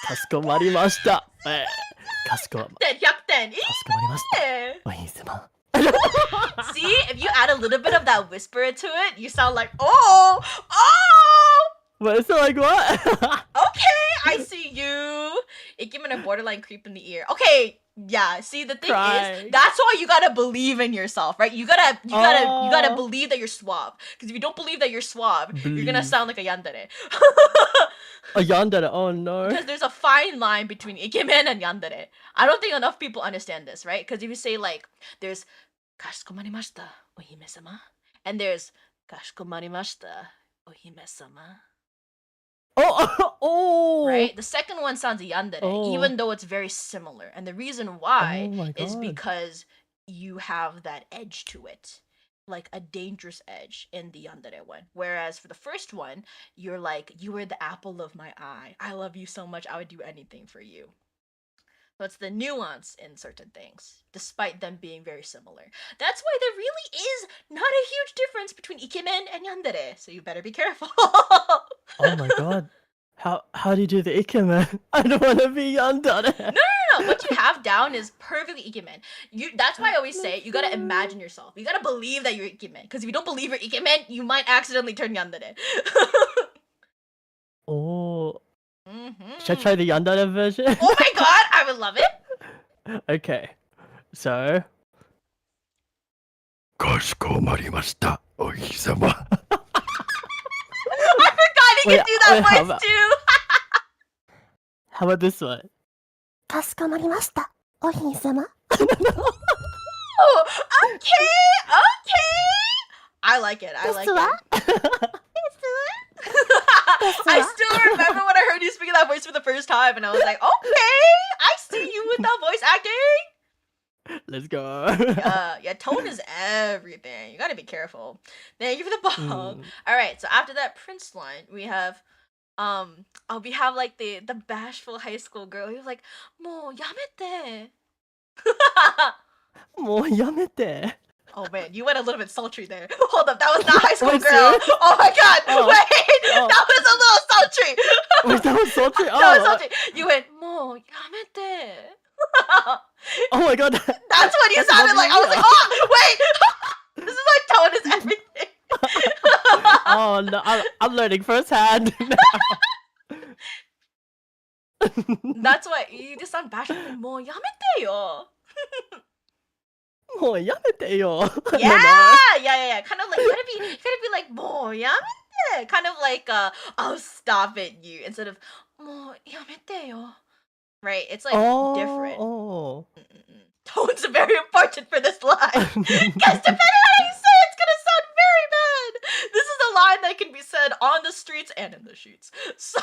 Kasukomarimashita. Kasukomarimashita. 100点 Kasukomarimashita. Ohi-sama. See, if you add a little bit of that whisper into it, you sound like, oh. But it's like what? Okay, I see you. It gave me a borderline creep in the ear. Okay, yeah. See, the thing Crying. is, that's why you gotta believe in yourself, right? You gotta believe that you're suave. Because if you don't believe that you're suave, you're gonna Believe. sound like a yandere. A yandere. Oh no. Because there's a fine line between ikemen and yandere. I don't think enough people understand this, right? Because if you say like, there's kashikomarimashita, ohime-sama, and there's kashikomarimashita, ohime-sama. Oh. Right? The second one sounds yandere, Oh. even though it's very similar. And the reason why Oh my is God. because you have that edge to it. Like a dangerous edge in the yandere one. Whereas for the first one, you're like, you were the apple of my eye. I love you so much, I would do anything for you. So it's the nuance in certain things, despite them being very similar. That's why there really is not a huge difference between ikemen and yandere, so you better be careful. Oh my god. How do you do the ikemen? I don't want to be yandere. No. What you have down is perfectly ikemen. That's why I always say you gotta imagine yourself. You gotta believe that you're ikemen. Because if you don't believe you're ikemen, you might accidentally turn yandere. Oh. Mm-hmm. Should I try the yandere version? Oh my god, I would love it. Okay. So. Kashikomarimashita, ohi-sama. I forgot you Wait, could do that wait, how voice about- too. How about this one? かしこまりました。お姫様。 Oh, okay. I like it. I like it. ですわ。 I still remember when I heard you speaking that voice for the first time, and I was like, okay, I see you with that voice acting. Let's go. Yeah, tone is everything. You gotta be careful. Thank you for the ball. Mm. All right, so after that Prince line, we have we have like the bashful high school girl who's like, もうやめて. もうやめて. Oh man, you went a little bit sultry there. Hold up, that was not high school Wait, girl. serious? Oh my god, Oh. wait, Oh. that was a little sultry. Wait, that was sultry? That was Oh. sultry. You went, もうやめて. Oh my god. That's what you That's sounded like. I was like, Bobby oh wait, this is like tone is everything. Oh no, I'm learning firsthand. That's why you just sound bashful. Like, もうやめてよ. もうやめてよ. Yeah. Kind of like you gotta be like もうやめて. Kind of like oh stop it you instead of もうやめてよ. Right? It's like different. Oh. Tone's very important for this line. Because depending on how you say it, it's gonna sound very bad. This is a line that can be said on the streets and in the sheets. So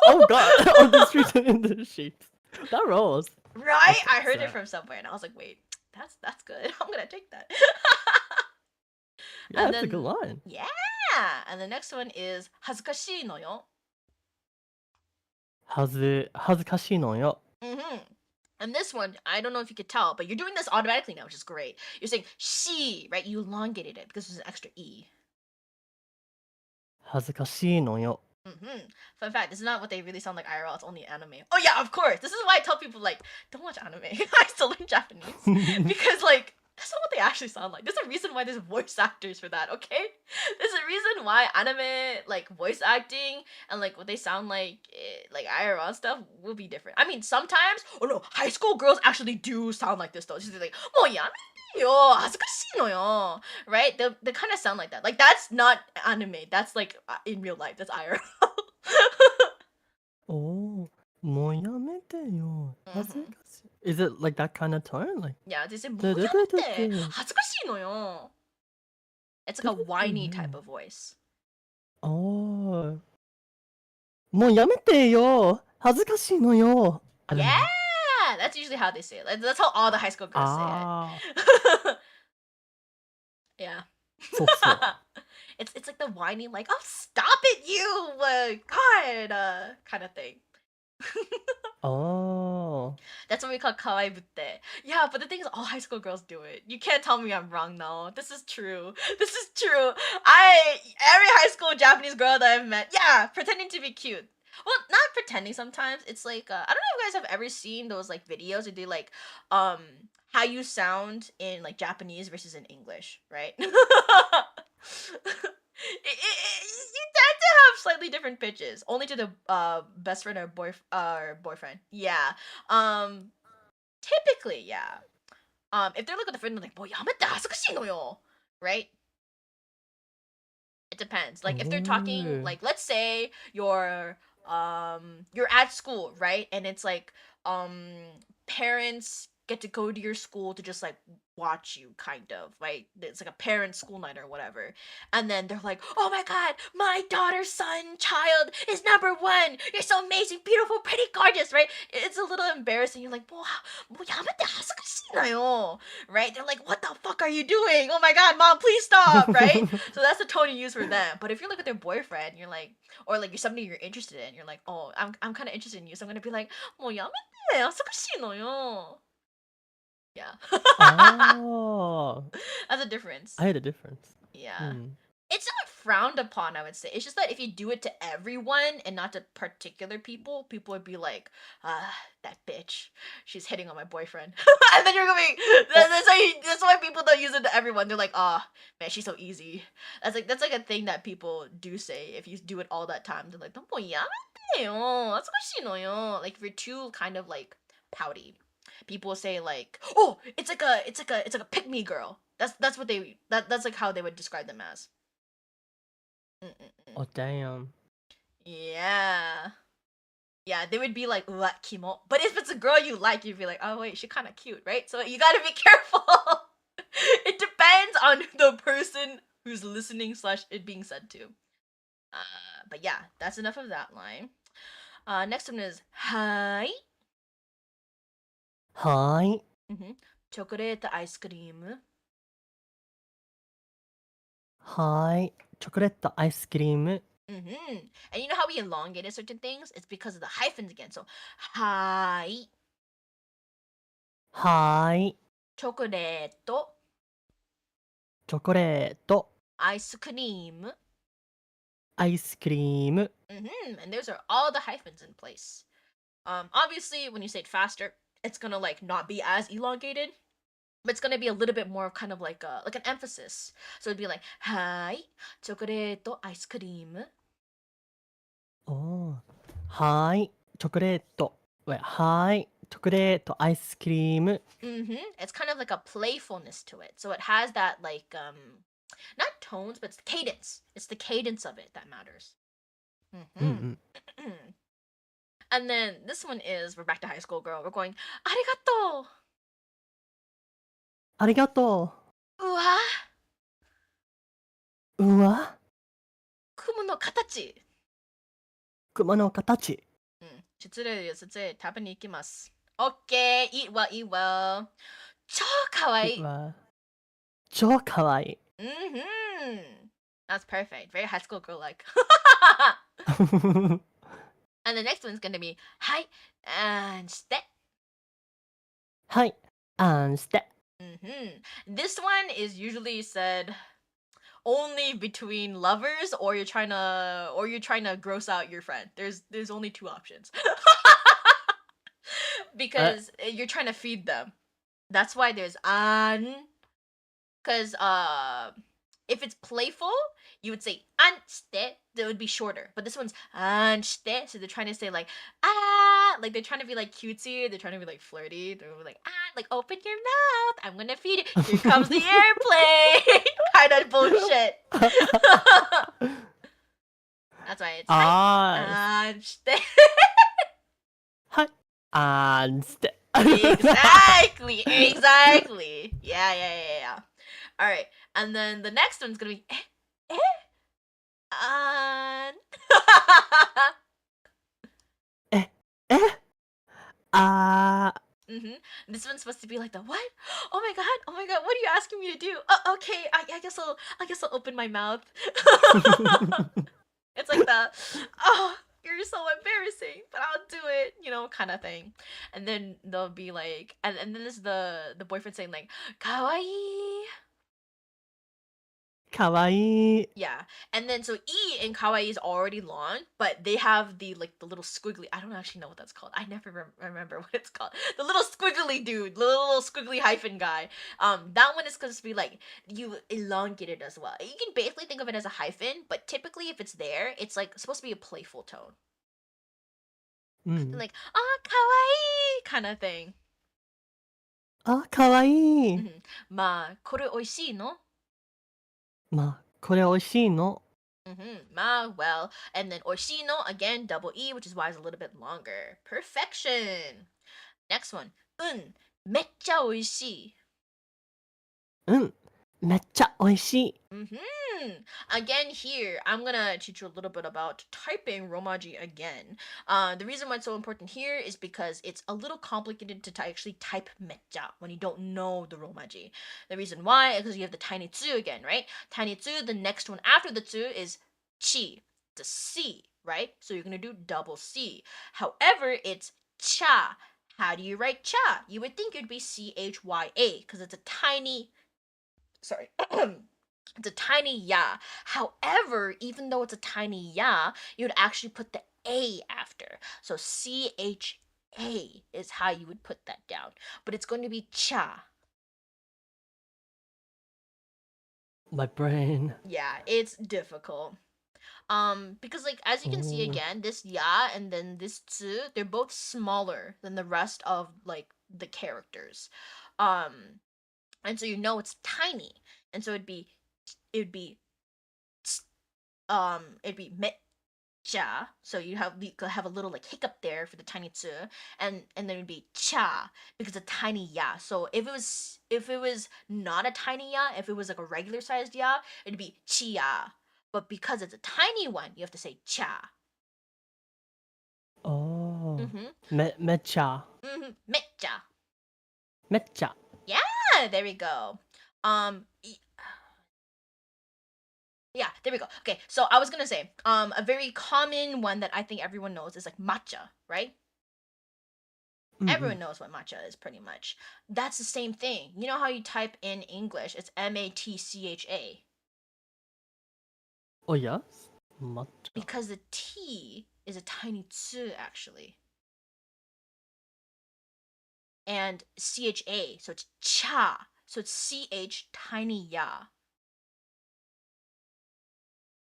Oh god. On the streets and in the sheets. That rolls. Right? Okay, I heard it so- from somewhere and I was like, wait, that's good. I'm gonna take that. Yeah, And that's a good then line. yeah, and the next one is 恥ずかしいのよ. 恥ずかしいのよ. Mm-hmm. And this one, I don't know if you could tell, but you're doing this automatically now, which is great. You're saying she, right? You elongated it because there's an extra e. 恥ずかしいのよ. Mm-hmm. Fun fact, this is not what they really sound like IRL. It's only anime. Oh yeah, of course. This is why I tell people like, don't watch anime. I still learn Japanese because like that's not what they actually sound like. There's a reason why there's voice actors for that. Okay, there's a reason why anime like voice acting and like what they sound like IRL stuff will be different. I mean, sometimes. Oh no, high school girls actually do sound like this though. She's like, もうやめてよ、恥ずかしいのよ. Right? They kind of sound like that. Like that's not anime. That's like in real life. That's IRL. おー、もうやめてよ。恥ずかしい。Is it like that kind of tone? Like, Yeah, they say もう du- や du- め du- て、 du- du. 恥ずかしいのよ. It's like a whiny type of voice. おー、もうやめてよ。恥ずかしいのよ。I don't Yeah, know. that's usually how they say it. Like, that's how all the high school girls say あ it. Yeah. ー、そうそう。It's like the whiny like, oh stop it you, God, kind of thing. あー。 That's what we call kawaii butte. Yeah, but the thing is, all high school girls do it. You can't tell me I'm wrong, though. This is true. This is true. Every high school Japanese girl that I've met, yeah, pretending to be cute. Well, not pretending sometimes. It's like, I don't know if you guys have ever seen those, like, videos where they, like, how you sound in, like, Japanese versus in English, right? You tend to have slightly different pitches, only to the best friend or boyfriend. Yeah. Typically, yeah. If they're like with a friend, they're like, "boy, やめて恥ずかしいのよ," right? It depends. Like if they're talking, Ooh. like let's say you're at school, right? And it's like parents get to go to your school to just like watch you, kind of, right? It's like a parent school night or whatever. And then they're like, oh my god, my daughter, son, child is number 1. You're so amazing, beautiful, pretty, gorgeous, right? It's a little embarrassing. You're like, やめて恥ずかしいのよ, right? They're like, what the fuck are you doing? Oh my god, mom, please stop, right? So that's the tone you use for them. But if you're like with their boyfriend, you're like, or like you're somebody you're interested in, you're like, oh, I'm kind of interested in you, so I'm gonna be like, もうやめて、恥ずかしいのよ. Yeah. Oh. That's a difference. I had a difference. Yeah. Hmm. It's not frowned upon, I would say. It's just that if you do it to everyone and not to particular people, people would be like, that bitch. She's hitting on my boyfriend. And then you're gonna be that's why people don't use it to everyone. They're like, man, she's so easy. That's like a thing that people do say if you do it all that time. They're like, やめてよ、恥ずかしいのよ. Like if you're too kind of like pouty. People say like, oh, it's like a pick me girl. That's what that's like how they would describe them as. Oh, damn. Yeah. Yeah, they would be like, what, kimo? But if it's a girl you like, you'd be like, oh wait, she's kind of cute, right? So you gotta be careful. It depends on the person who's listening / it being said to. But yeah, that's enough of that line. Next one is, hi. はーい。 チョコレートアイスクリーム. はーい。チョコレートアイスクリーム。 And you know how we elongated certain things? It's because of the hyphens again. So, hi. はーい。チョコレートチョコレートアイスクリーム. アイスクリーム。 And those are all the hyphens in place. Obviously, when you say it faster, it's gonna like not be as elongated, but it's gonna be a little bit more of kind of like an emphasis. So it'd be like, hi, チョコレートアイスクリーム. おー。はーい。チョコレート。はーい。チョコレートアイスクリーム。 It's kind of like a playfulness to it. So it has that like not tones, but it's the cadence. It's the cadence of it that matters. うんうん。 And then this one is, we're back to high school girl. We're going, ありがとう. ありがとうわ、う。うわ。雲の形. 熊の形。失礼です。食べに行きます. Okay, eat well, eat well. 超可愛い. は超可愛い。 That's perfect. Very high school girl like. And the next one's gonna be はい、and して。はい、あんして。This one is usually said only between lovers or you're trying to gross out your friend. There's only two options. Because you're trying to feed them. That's why there's an. Because if it's playful, you would say anste. That would be shorter. But this one's anste, so they're trying to say like like they're trying to be like cutesy. They're trying to be like flirty. They're like like open your mouth. I'm gonna feed you. Here comes the airplane. Kind of bullshit. That's why it's あ anste. はい、あんして。 Exactly. Yeah. All right, and then the next one's gonna be an. あ This one's supposed to be like the what? Oh my god! What are you asking me to do? Okay, I guess I'll open my mouth. It's like the you're so embarrassing, but I'll do it, kind of thing. And then they'll be like, and then there's the boyfriend saying like, kawaii. かわいい。 Yeah, and then so E in kawaii is already long, but they have the little squiggly. I don't actually know what that's called. I never remember what it's called. The little squiggly dude, the little squiggly hyphen guy. That one is supposed to be like you elongate it as well. You can basically think of it as a hyphen, but typically if it's there, it's like supposed to be a playful tone, うん。 like kawaii kind of thing. あ、かわいい。 Ma, kore oishii no? まあ、これ美味しいの。 Ma, well, and then oishino again, double E, which is why it's a little bit longer. Perfection. Next one, meccha oishii. うん、めっちゃ美味しい。 Again, here I'm gonna teach you a little bit about typing Romaji again. The reason why it's so important here is because it's a little complicated to actually type mecha when you don't know the Romaji. The reason why is because you have the tiny tsu again, right? Tiny tsu, the next one after the tsu is chi, the C, right? So you're gonna do double C. However, it's cha. How do you write cha? You would think it'd be CHYA because it's a tiny. Sorry. It's a tiny ya. However, even though it's a tiny ya, you would actually put the A after. So CHA is how you would put that down. But it's going to be cha. My brain. Yeah, it's difficult. Because like as you can see Oh. again, this ya and then this tsu, they're both smaller than the rest of like the characters. And so it's tiny. And so it'd be mecha. So you could have a little like hiccup there for the tiny tsu, and then it'd be cha because a tiny ya. So if it was not a tiny ya, if it was like a regular sized ya, it'd be chia. But because it's a tiny one, you have to say cha. おー。 Mhm. めっちゃ。 Mecha. めっちゃ。 Yeah, there we go. Yeah, there we go. Okay, so I was gonna say, a very common one that I think everyone knows is like matcha, right? うんうん。 Everyone knows what matcha is pretty much. That's the same thing. You know how you type in English, it's matcha. おや抹茶。 Because the T is a tiny tsu actually. And CHA, so it's cha. So it's CH tiny ya.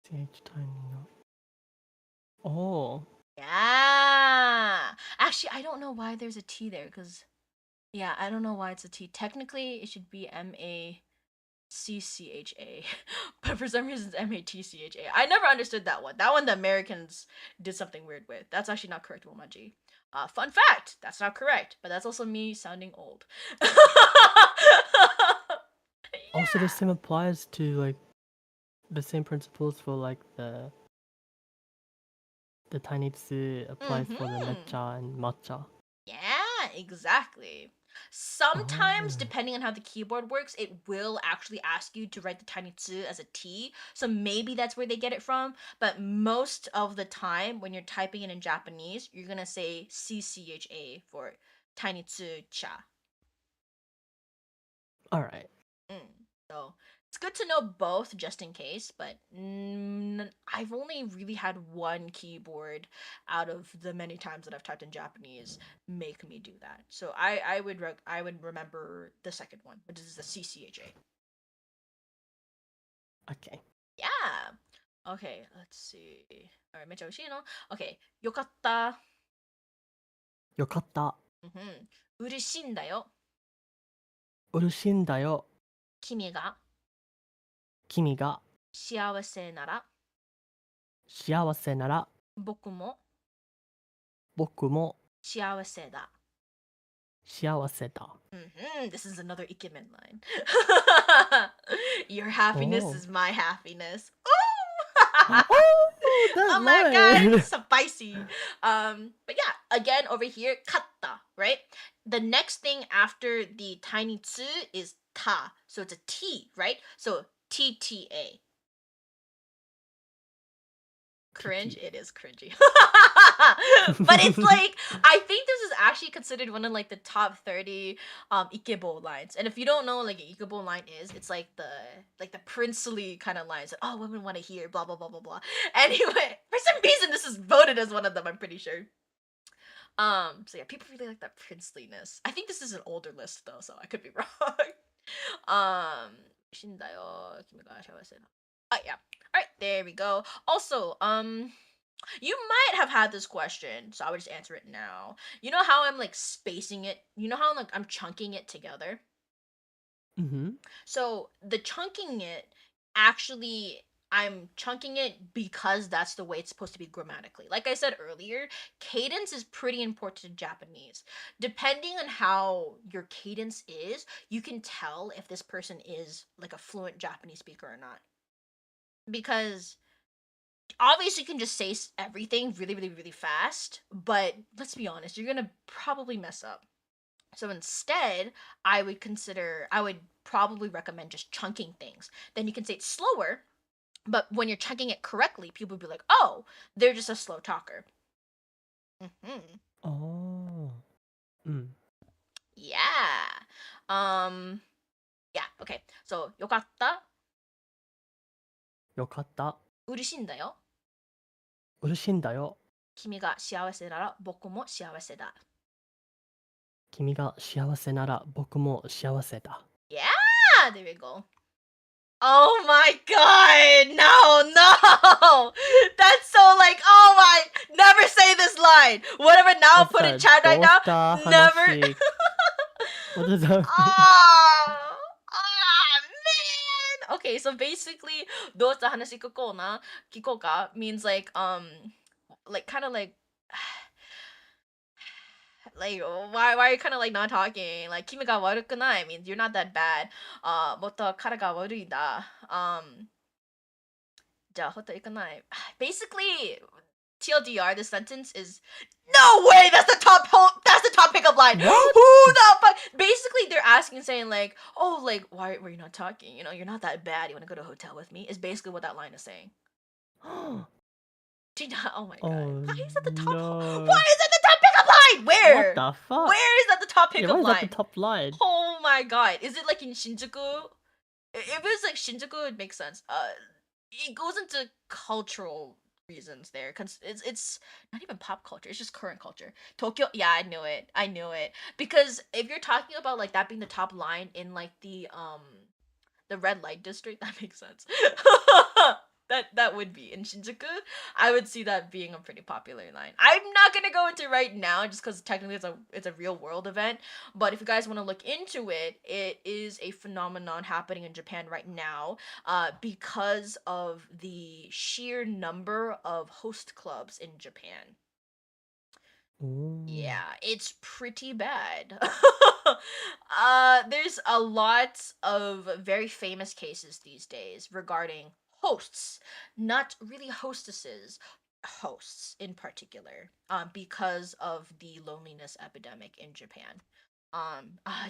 CH タイミング。おー。 Yeah. Actually, I don't know why there's a T there because, yeah, I don't know why it's a T. Technically, it should be MACCHA, but for some reason it's MATCHA. I never understood that one. That one the Americans did something weird with. That's actually not correct, Womaji. Fun fact, that's not correct, but that's also me sounding old. Also, the same applies to like the same principles for like the tiny tsu applies for the Mhm. mecha and matcha. Yeah, exactly. Sometimes, Oh. depending on how the keyboard works, it will actually ask you to write the tiny tsu as a T. So maybe that's where they get it from. But most of the time, when you're typing it in Japanese, you're gonna say CCHA for tiny tsu cha. All right. So it's good to know both just in case, but I've only really had one keyboard out of the many times that I've typed in Japanese make me do that. So I would remember the second one, which is the CCHA. Okay. Yeah. Okay, let's see. All right, めっちゃ美味しいの? Okay, よかった. よかった。嬉しいんだよ。嬉しいんだよ。君が君が幸せなら幸せなら僕も僕も幸せだ。幸せだ。This is another ikemen line. Your happiness Oh. is my happiness. Oh, that Oh my line. god, spicy. But yeah, again over here, katta, right? The next thing after the tiny tsu is ta, so it's a T, right? So TTA. Cringe, TTA. it is cringy. But it's like, I think this is actually considered one of like the top 30 ikebo lines. And if you don't know like an ikebo line is, it's like the princely kind of lines that women want to hear, blah blah blah blah blah. Anyway, for some reason this is voted as one of them, I'm pretty sure. So yeah, people really like that princeliness. I think this is an older list though, so I could be wrong. 死んだよ君が幸せな. Yeah. All right, there we go. Also, you might have had this question, so I would just answer it now. You know how I'm like spacing it? You know how like I'm chunking it together? So the chunking it, actually, I'm chunking it because that's the way it's supposed to be grammatically. Like I said earlier, cadence is pretty important in Japanese. Depending on how your cadence is, you can tell if this person is like a fluent Japanese speaker or not. Because obviously you can just say everything really, really, really fast, but let's be honest, you're gonna probably mess up. So instead, I would probably recommend just chunking things. Then you can say it slower, but when you're chunking it correctly, people will be like, oh, they're just a slow talker. Oh. Yeah. Yeah, okay. So, よかった?よかった。嬉しいんだよ。嬉しいんだよ。君が幸せなら僕も幸せだ。君が幸せなら僕も幸せだ。Yeah, there we go. Oh my god, no. That's so like, oh my, never say this line. Whatever, now put in chat right now. Never. What does that mean? Man. Okay, so basically, どうした話聞こうな、聞こうか means like kind of like like why are you kind of like not talking? Like 君が悪くない means you're not that bad. もっと彼が悪いんだ。じゃあほっといかない。Basically, TLDR, this sentence is no way. That's the top pickup line. What? Who the fuck? Basically, they're asking, saying like, oh, like why were you not talking? You know, you're not that bad. You want to go to a hotel with me? Is basically what that line is saying. Oh my god. Why is that the top? No. Why is that the top pickup line? Where? What the fuck? Where is that the top Yeah, pickup why is line? that the top line? Oh my god. Is it like in Shinjuku? If it was like Shinjuku, it makes sense. It goes into cultural reasons there, cause it's not even pop culture, it's just current culture. Tokyo, yeah, I knew it. Because if you're talking about like that being the top line in like the red light district, that makes sense. That would be in Shinjuku. I would see that being a pretty popular line. I'm not gonna go into right now just because technically it's a real world event. But if you guys want to look into it, it is a phenomenon happening in Japan right now, because of the sheer number of host clubs in Japan. Ooh. Yeah, it's pretty bad. There's a lot of very famous cases these days regarding hosts, not really hostesses. hosts in particular, because of the loneliness epidemic in Japan.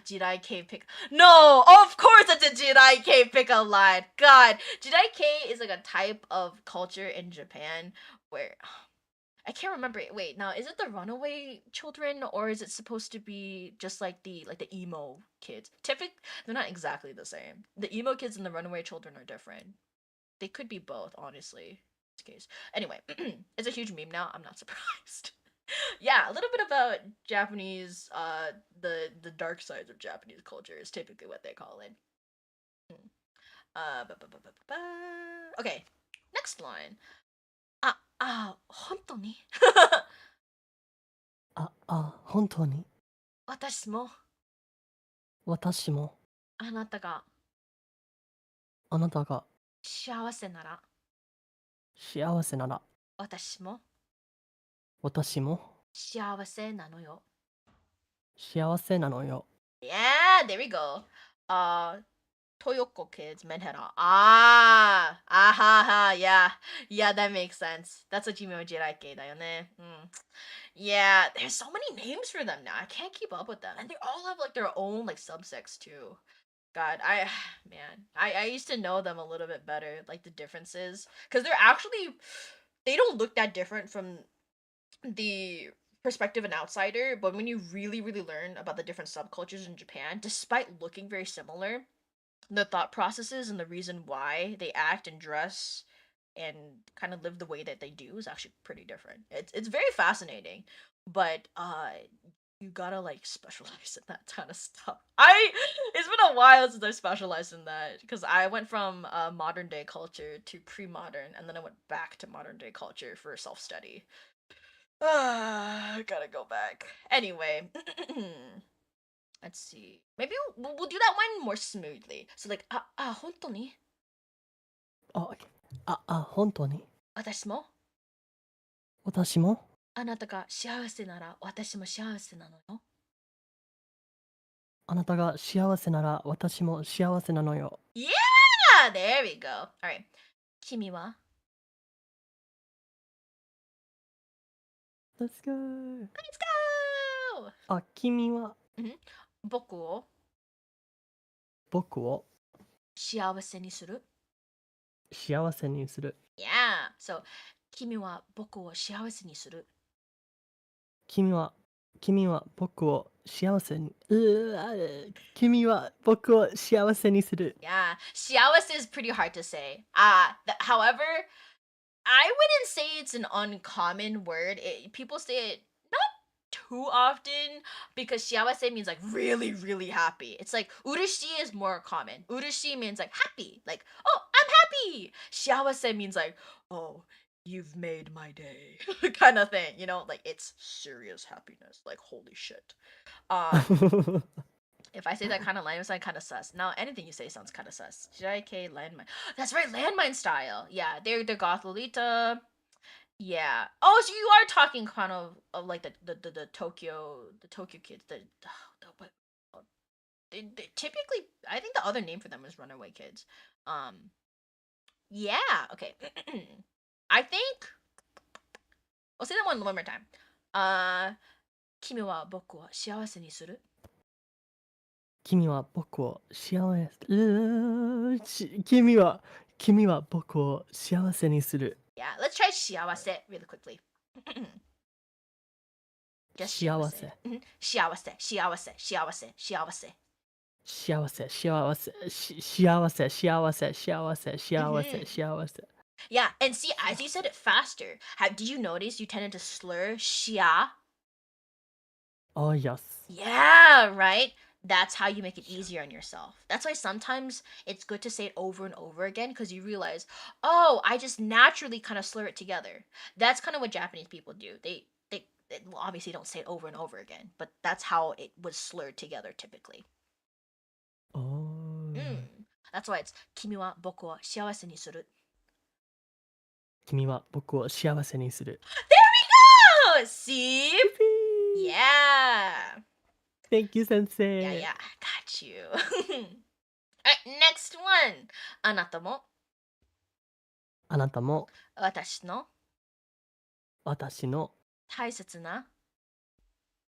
Jidai Cave pick. No, of course it's a Jidai Cave pickup line. God, Jidai Cave is like a type of culture in Japan where I can't remember. Wait, now is it the runaway children or is it supposed to be just like the emo kids? They're not exactly the same. The emo kids and the runaway children are different. They could be both, honestly. In this case. Anyway, it's a huge meme now. I'm not surprised. Yeah, a little bit about Japanese, the dark sides of Japanese culture is typically what they call it. Okay, next line. 本当に本当に私も私もあなたがあなたが幸せなら幸せなら私も私も幸せなのよ。幸せなのよ。Yeah, there we go. Toyoko kids, Menhera. Yeah. Yeah, that makes sense. That's what Jimmy Jirake da yo ne. Yeah, there's so many names for them now. I can't keep up with them. And they all have like their own like subsects too. God, I used to know them a little bit better, like the differences. Because they don't look that different from the perspective of an outsider, but when you really, really learn about the different subcultures in Japan, despite looking very similar, the thought processes and the reason why they act and dress and kind of live the way that they do is actually pretty different. It's very fascinating, but you gotta like specialize in that kind of stuff. It's been a while since I specialized in that because I went from modern day culture to pre-modern, and then I went back to modern day culture for self-study. Gotta go back. Anyway, let's see. Maybe we'll do that one more smoothly. So like, 本当に本当に私も私もあなたが幸せなら私も幸せなのよ。あなたが幸せなら私も幸せなのよ。Yeah, there we go. All right. 君は Let's go! Let's go! 君は僕を僕を幸せにする。幸せにする。Yeah. So, 君は僕を幸せにする。君は僕を幸せに君は僕を幸せにする。Yeah, 幸せ is pretty hard to say. However, I wouldn't say it's an uncommon word. People say it not too often because 幸せ means like really, really happy. It's like urushi is more common. Urushi means like happy. Like, oh, I'm happy. 幸せ means like, oh, you've made my day. Kind of thing, you know? Like, it's serious happiness. Like, holy shit. If I say that kind of line, it's like kind of sus. Now anything you say sounds kind of sus. JK landmine. That's right, landmine style. Yeah, they're goth Lolita. Yeah. Oh, so you are talking kind of like the Tokyo kids. What? They typically, I think the other name for them is runaway kids. Yeah. Okay. I think I'll say that one more time. 君は僕を幸せにする。君は僕を幸せ君は僕を幸せにする。Yeah, let's try 幸せ really quickly. Just 幸せ。幸せ、幸せ、幸せ、幸せ。幸せ、幸せ、幸せ、幸せ、幸せ、幸せ、幸せ。Yeah, and see, as you said it faster, did you notice you tended to slur xia? Oh, yes. Yeah, right? That's how you make it easier on yourself. That's why sometimes it's good to say it over and over again because you realize, oh, I just naturally kind of slur it together. That's kind of what Japanese people do. They well, obviously don't say it over and over again, but that's how it was slurred together typically. Oh. That's why it's 君は僕を幸せにする。君は僕を幸せにする。There we go! See? Yeah. Thank you, sensei. Yeah, I got you. Alright, next one. あなたもあなたも私の私の大切な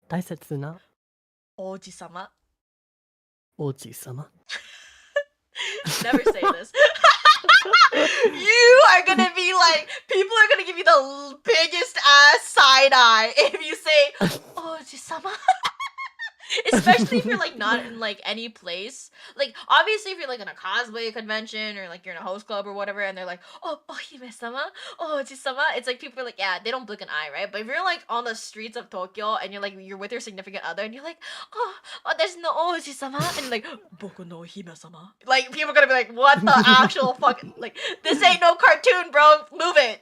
大切な王子様。王子様。 Never say this. You are gonna be like, people are gonna give you the biggest ass side eye if you say, "Oh, sama." Especially if you're like not in like any place. Like obviously if you're like in a cosplay convention or like you're in a host club or whatever, and they're like, "Oh, ohime-sama, oh, sama," it's like people are like, yeah, they don't blink an eye, right? But if you're like on the streets of Tokyo and you're with your significant other and you're like, "Oh, there's no oji-sama," and you're like, "Boku no hime-sama," like people are gonna be like, "What the actual fuck? Like this ain't no cartoon, bro. Move it."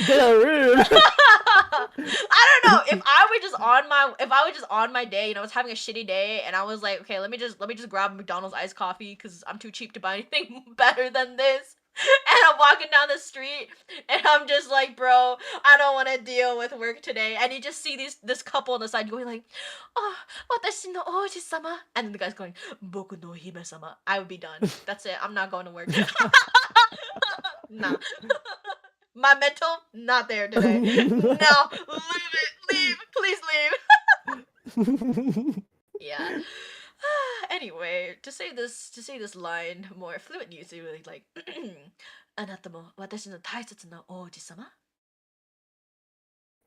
Get a room. I don't know if I was just on my day, I was having a shitty day, and I was like, okay, let me just grab a McDonald's iced coffee because I'm too cheap to buy anything better than this. And I'm walking down the street, and I'm just like, bro, I don't want to deal with work today. And you just see this couple on the side going like, "Oh, watashi no oji-sama," and then the guy's going, "Boku no hime-sama." I would be done. That's it. I'm not going to work. Nah. My mental, not there today. No, leave it. Leave. Please leave. Yeah. Anyway, to say this line more fluent use, you really like, あなたも私の大切な王子様?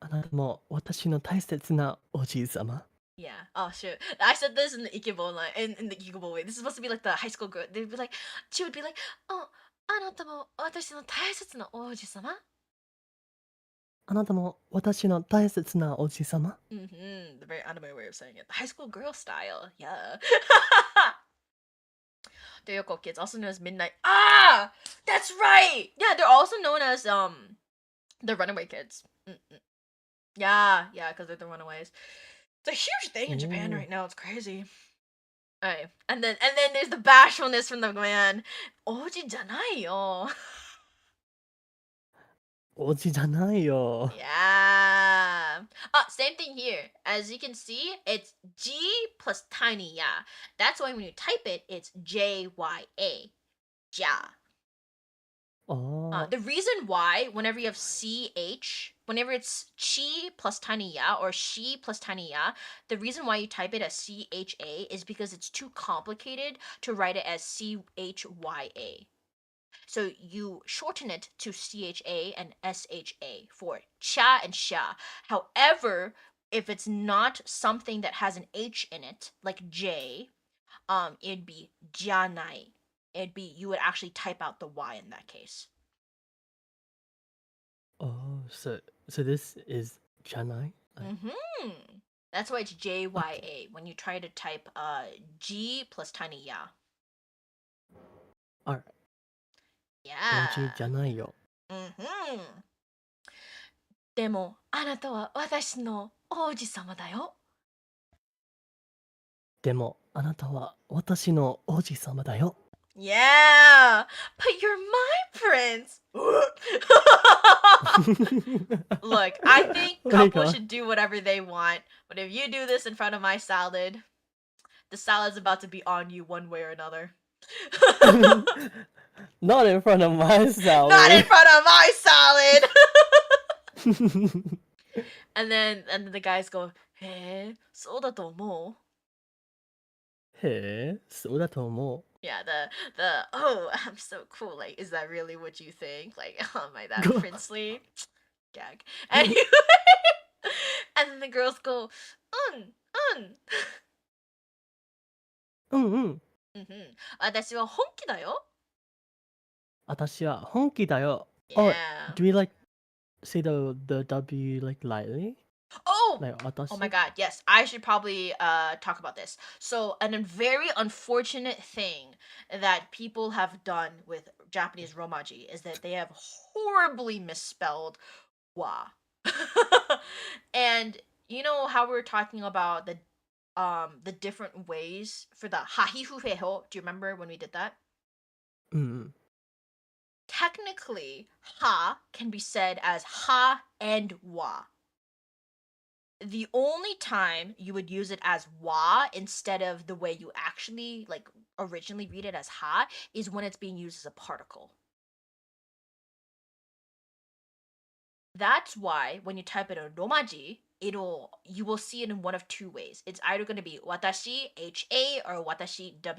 あなたも私の大切なおじい様。 Yeah. Oh shoot. I said this in the Ikibo line, in the Ikibo way. This is supposed to be like the high school girl. They'd be like, she would be like, "Oh, あなたも私の大切な王子様?" あなたも私の大切なおじい様。 Mm-hmm. The very anime way of saying it. The high school girl style. Yeah. The Yoko kids, also known as Midnight. Ah! That's right! Yeah, they're also known as the runaway kids. Mm-mm. Yeah, because they're the runaways. It's a huge thing in Japan Ooh. right now. It's crazy. Alright. And then there's the bashfulness from the man. Oji janai yo. おじじゃないよ。 Yeah. Same thing here. As you can see, it's G plus tiny ya. That's why when you type it, it's JYA. Ja. ああ。 The reason why, whenever you have CH, whenever it's chi plus tiny ya or she plus tiny ya, the reason why you type it as CHA is because it's too complicated to write it as CHYA. So you shorten it to CHA and SHA for cha and sha. However, if it's not something that has an H in it, like J, it'd be janai. You would actually type out the Y in that case. Oh, so this is じゃない? Mm-hmm. That's why it's JYA when you try to type G plus tiny ya. Alright. お Yeah. じじゃないよ。 Mm-hmm. でもあなたは私の王子様だよ。でもあなたは私のおじ様だよ。 Yeah, but you're my prince. Look, I think Oh my couples God. should do whatever they want, but if you do this in front of my salad, the salad's about to be on you one way or another. Not in front of my salad. Not in front of my salad. And then the guys go, "Hey, そうだと思う?" へえ、そうだと思う。 Yeah, the "Oh, I'm so cool." Like, is that really what you think? Like, oh my, that Go- princely gag. Anyway, and then the girls go, "Un." うんうん。私は本気だよ。私は本気だよ。 Yeah. Oh, do we like say the W like lightly? Oh! Like 私? Oh my god, yes. I should probably talk about this. So, a very unfortunate thing that people have done with Japanese romaji is that they have horribly misspelled wa. And you know how we were talking about the different ways for the hahifufeho? Do you remember when we did that? うんうん。 Technically, ha can be said as ha and wa. The only time you would use it as wa instead of the way you actually like originally read it as ha is when it's being used as a particle. That's why when you type it in romaji, you will see it in one of two ways. It's either going to be watashi ha or watashi wa.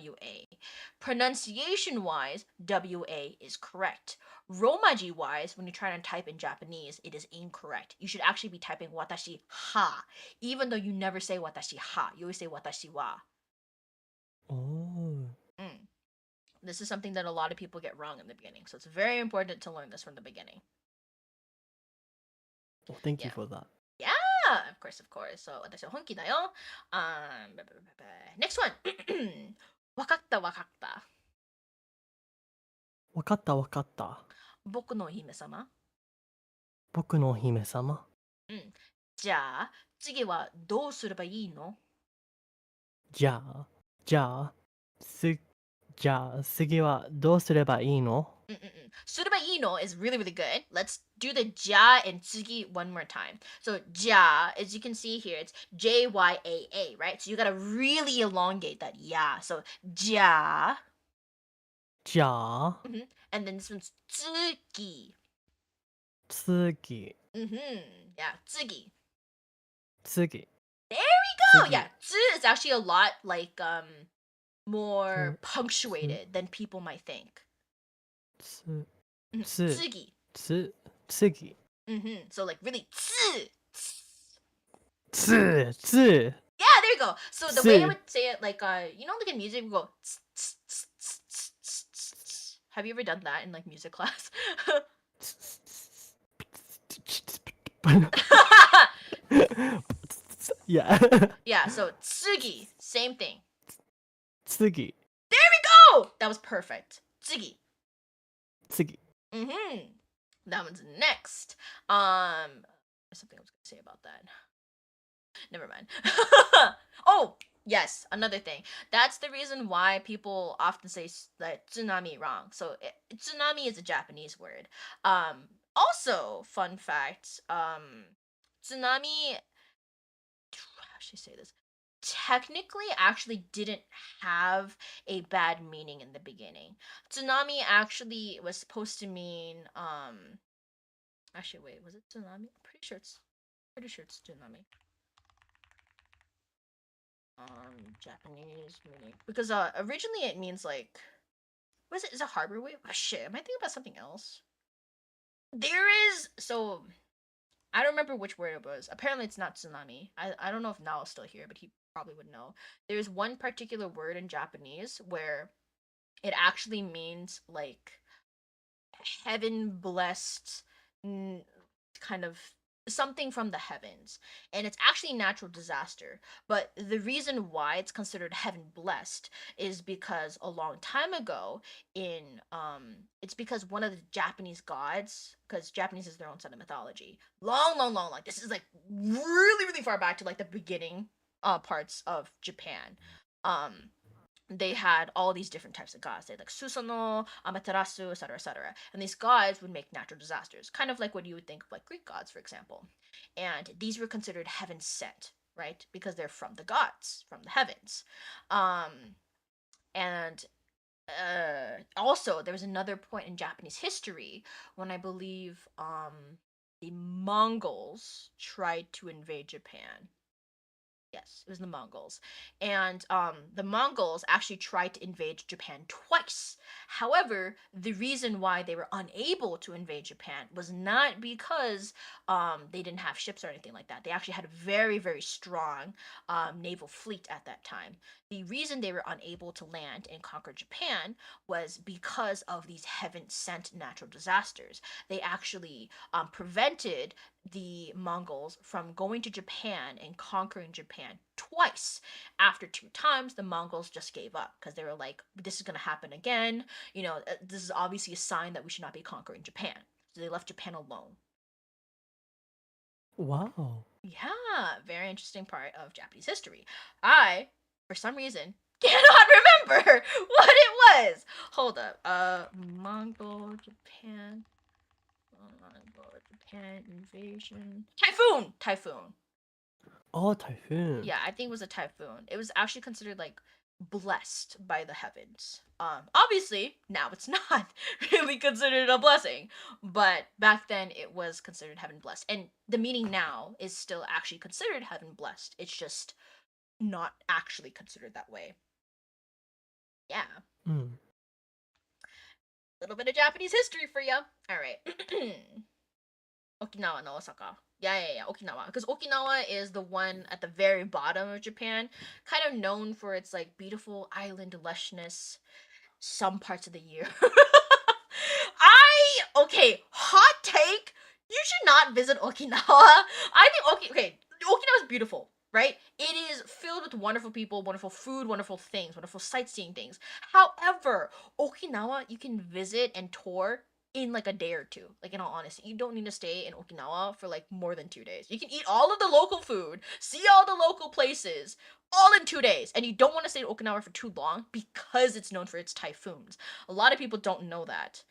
Pronunciation wise, wa is correct. Romaji wise, when you're trying to type in Japanese, it is incorrect. You should actually be typing watashi ha, even though you never say watashi ha. You always say watashi wa. Oh. Mm. This is something that a lot of people get wrong in the beginning, so it's very important to learn this from the beginning. Well, thank you Yeah. for that. Yeah, of course, of course. So, 私は本気だよ. Next one. わかったわかった。わかったわかった。僕のお姫様。僕のお姫様。じゃあ、次はどうすればいいの？じゃあ、じゃあ、じゃあ次はどうすればいいの？すればいいの is really, really good. Let's do the じゃ and 次 one more time. So じゃ as you can see here, it's Jyaa, right? So you gotta really elongate that や. So じゃじゃあ、and then this one's 次. 次、 Yeah, 次. 次。 Oh yeah, つ is actually a lot like more punctuated than people might think. つ、次. 次。So like really つ. Yeah, Yeah, there you go. So the way I would say it, like you know, like in music, we go. Have you ever done that in like music class? Yeah. Yeah. So 次, same thing. 次、 Oh, that was perfect. 次. 次。 That one's next. There's something I was gonna say about that. Never mind. Oh, yes, another thing. That's the reason why people often say that tsunami wrong. So tsunami is a Japanese word. Also, fun fact. Tsunami. How should I say this? Technically, actually didn't have a bad meaning in the beginning. Tsunami actually was supposed to mean Actually, wait, was it tsunami? Pretty sure it's tsunami. Japanese meaning, because originally it means like, what is it? Is it harbor wave? Oh, shit, am I thinking about something else? There is, so I don't remember which word it was. Apparently it's not tsunami. I don't know if Nao's still here, but he probably would know. There's one particular word in Japanese where it actually means like heaven blessed, kind of something from the heavens, and it's actually natural disaster. But the reason why it's considered heaven blessed is because a long time ago in it's because one of the Japanese gods, because Japanese is their own set of mythology, long, like this is like really far back to like the beginning parts of Japan. They had all these different types of gods. They had like Susanoo, Amaterasu, etc., etc. And these gods would make natural disasters, kind of like what you would think of like Greek gods, for example. And these were considered heaven sent, right? Because they're from the gods, from the heavens. And also, there was another point in Japanese history when I believe the Mongols tried to invade Japan. Yes, it was the Mongols. And the Mongols actually tried to invade Japan twice. However, the reason why they were unable to invade Japan was not because they didn't have ships or anything like that. They actually had a very strong naval fleet at that time. The reason they were unable to land and conquer Japan was because of these heaven-sent natural disasters. They actually prevented the Mongols from going to Japan and conquering Japan twice. After 2 times, the Mongols just gave up because they were like, this is going to happen again. You know, this is obviously a sign that we should not be conquering Japan. So they left Japan alone. Wow. Yeah, very interesting part of Japanese history. I, for some reason, cannot remember what it was. Hold up. Mongol, Japan. Japan invasion. Typhoon. Oh, typhoon. Yeah, I think it was a typhoon. It was actually considered like blessed by the heavens. Obviously, now it's not really considered a blessing, but back then it was considered heaven blessed. And the meaning now is still actually considered heaven blessed. It's just not actually considered that way. Yeah. Mm. Little bit of Japanese history for you. All right. Okinawa no Osaka. Yeah, Okinawa. Because Okinawa is the one at the very bottom of Japan, kind of known for its like beautiful island lushness some parts of the year. Okay, hot take. You should not visit Okinawa. I think Okinawa is beautiful, right? It is filled with wonderful people, wonderful food, wonderful things, wonderful sightseeing things. However, Okinawa you can visit and tour in like a day or two. Like in all honesty, you don't need to stay in Okinawa for like more than 2 days. You can eat all of the local food, see all the local places, all in 2 days. And you don't want to stay in Okinawa for too long because it's known for its typhoons. A lot of people don't know that.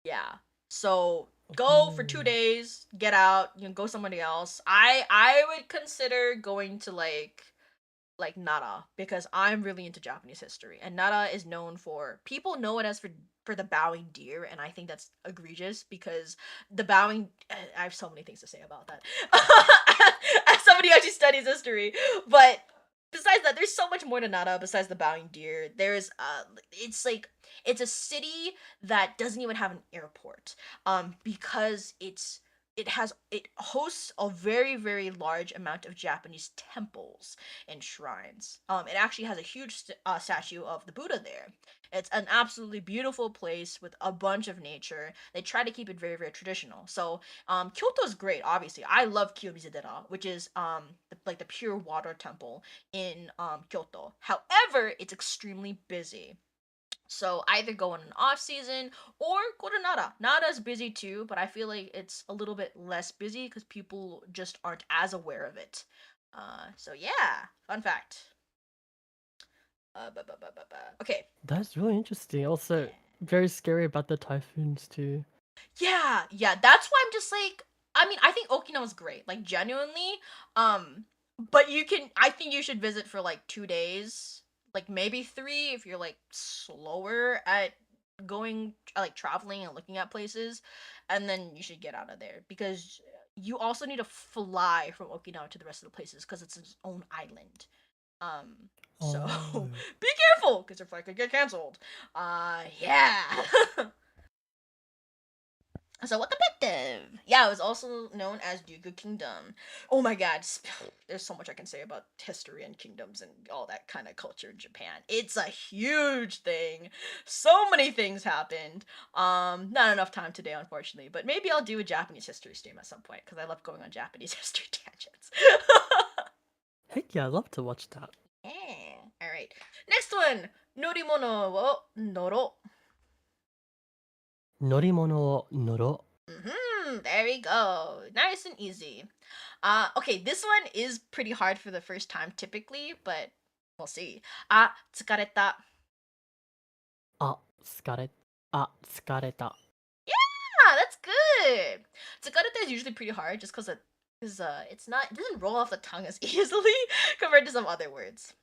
Yeah. So go for 2 days, get out, go somebody else. I would consider going to like Nara because I'm really into Japanese history, and Nara is known for people know it as for the bowing deer, and I think that's egregious because the bowing. I have so many things to say about that. As somebody who actually studies history, but besides that, there's so much more to Nara besides the bowing deer. There's it's like it's a city that doesn't even have an airport, because it hosts a very very large amount of Japanese temples and shrines. It actually has a huge statue of the Buddha there. It's an absolutely beautiful place with a bunch of nature. They try to keep it very very traditional. So Kyoto's great. Obviously, I love Kiyomizedera, which is like the pure water temple in Kyoto. However, it's extremely busy. So either go in an off season or go to Nara. Nara's busy too, but I feel like it's a little bit less busy because people just aren't as aware of it. So yeah, fun fact. Okay. That's really interesting. Also, very scary about the typhoons too. Yeah, that's why I'm just like, I mean, I think Okinawa's great, like genuinely. But I think you should visit for like 2 days, like maybe three if you're like slower at going, like traveling and looking at places, and then you should get out of there because you also need to fly from Okinawa to the rest of the places because it's its own island. So Oh. be careful because your flight could get canceled. Yeah. So what competitive? Yeah, it was also known as Ryugu Kingdom. Oh my god, there's so much I can say about history and kingdoms and all that kind of culture in Japan. It's a huge thing. So many things happened. Not enough time today, unfortunately, but maybe I'll do a Japanese history stream at some point because I love going on Japanese history tangents. Heck yeah, I'd love to watch that. Yeah. All right. Next one. Norimono wo noro. Norimono wo noro. There we go. Nice and easy. Okay, this one is pretty hard for the first time typically, but we'll see. Tsukareta. あ、疲れ、疲れた. Yeah, that's good. Tsukareta is usually pretty hard just because it doesn't roll off the tongue as easily compared to some other words.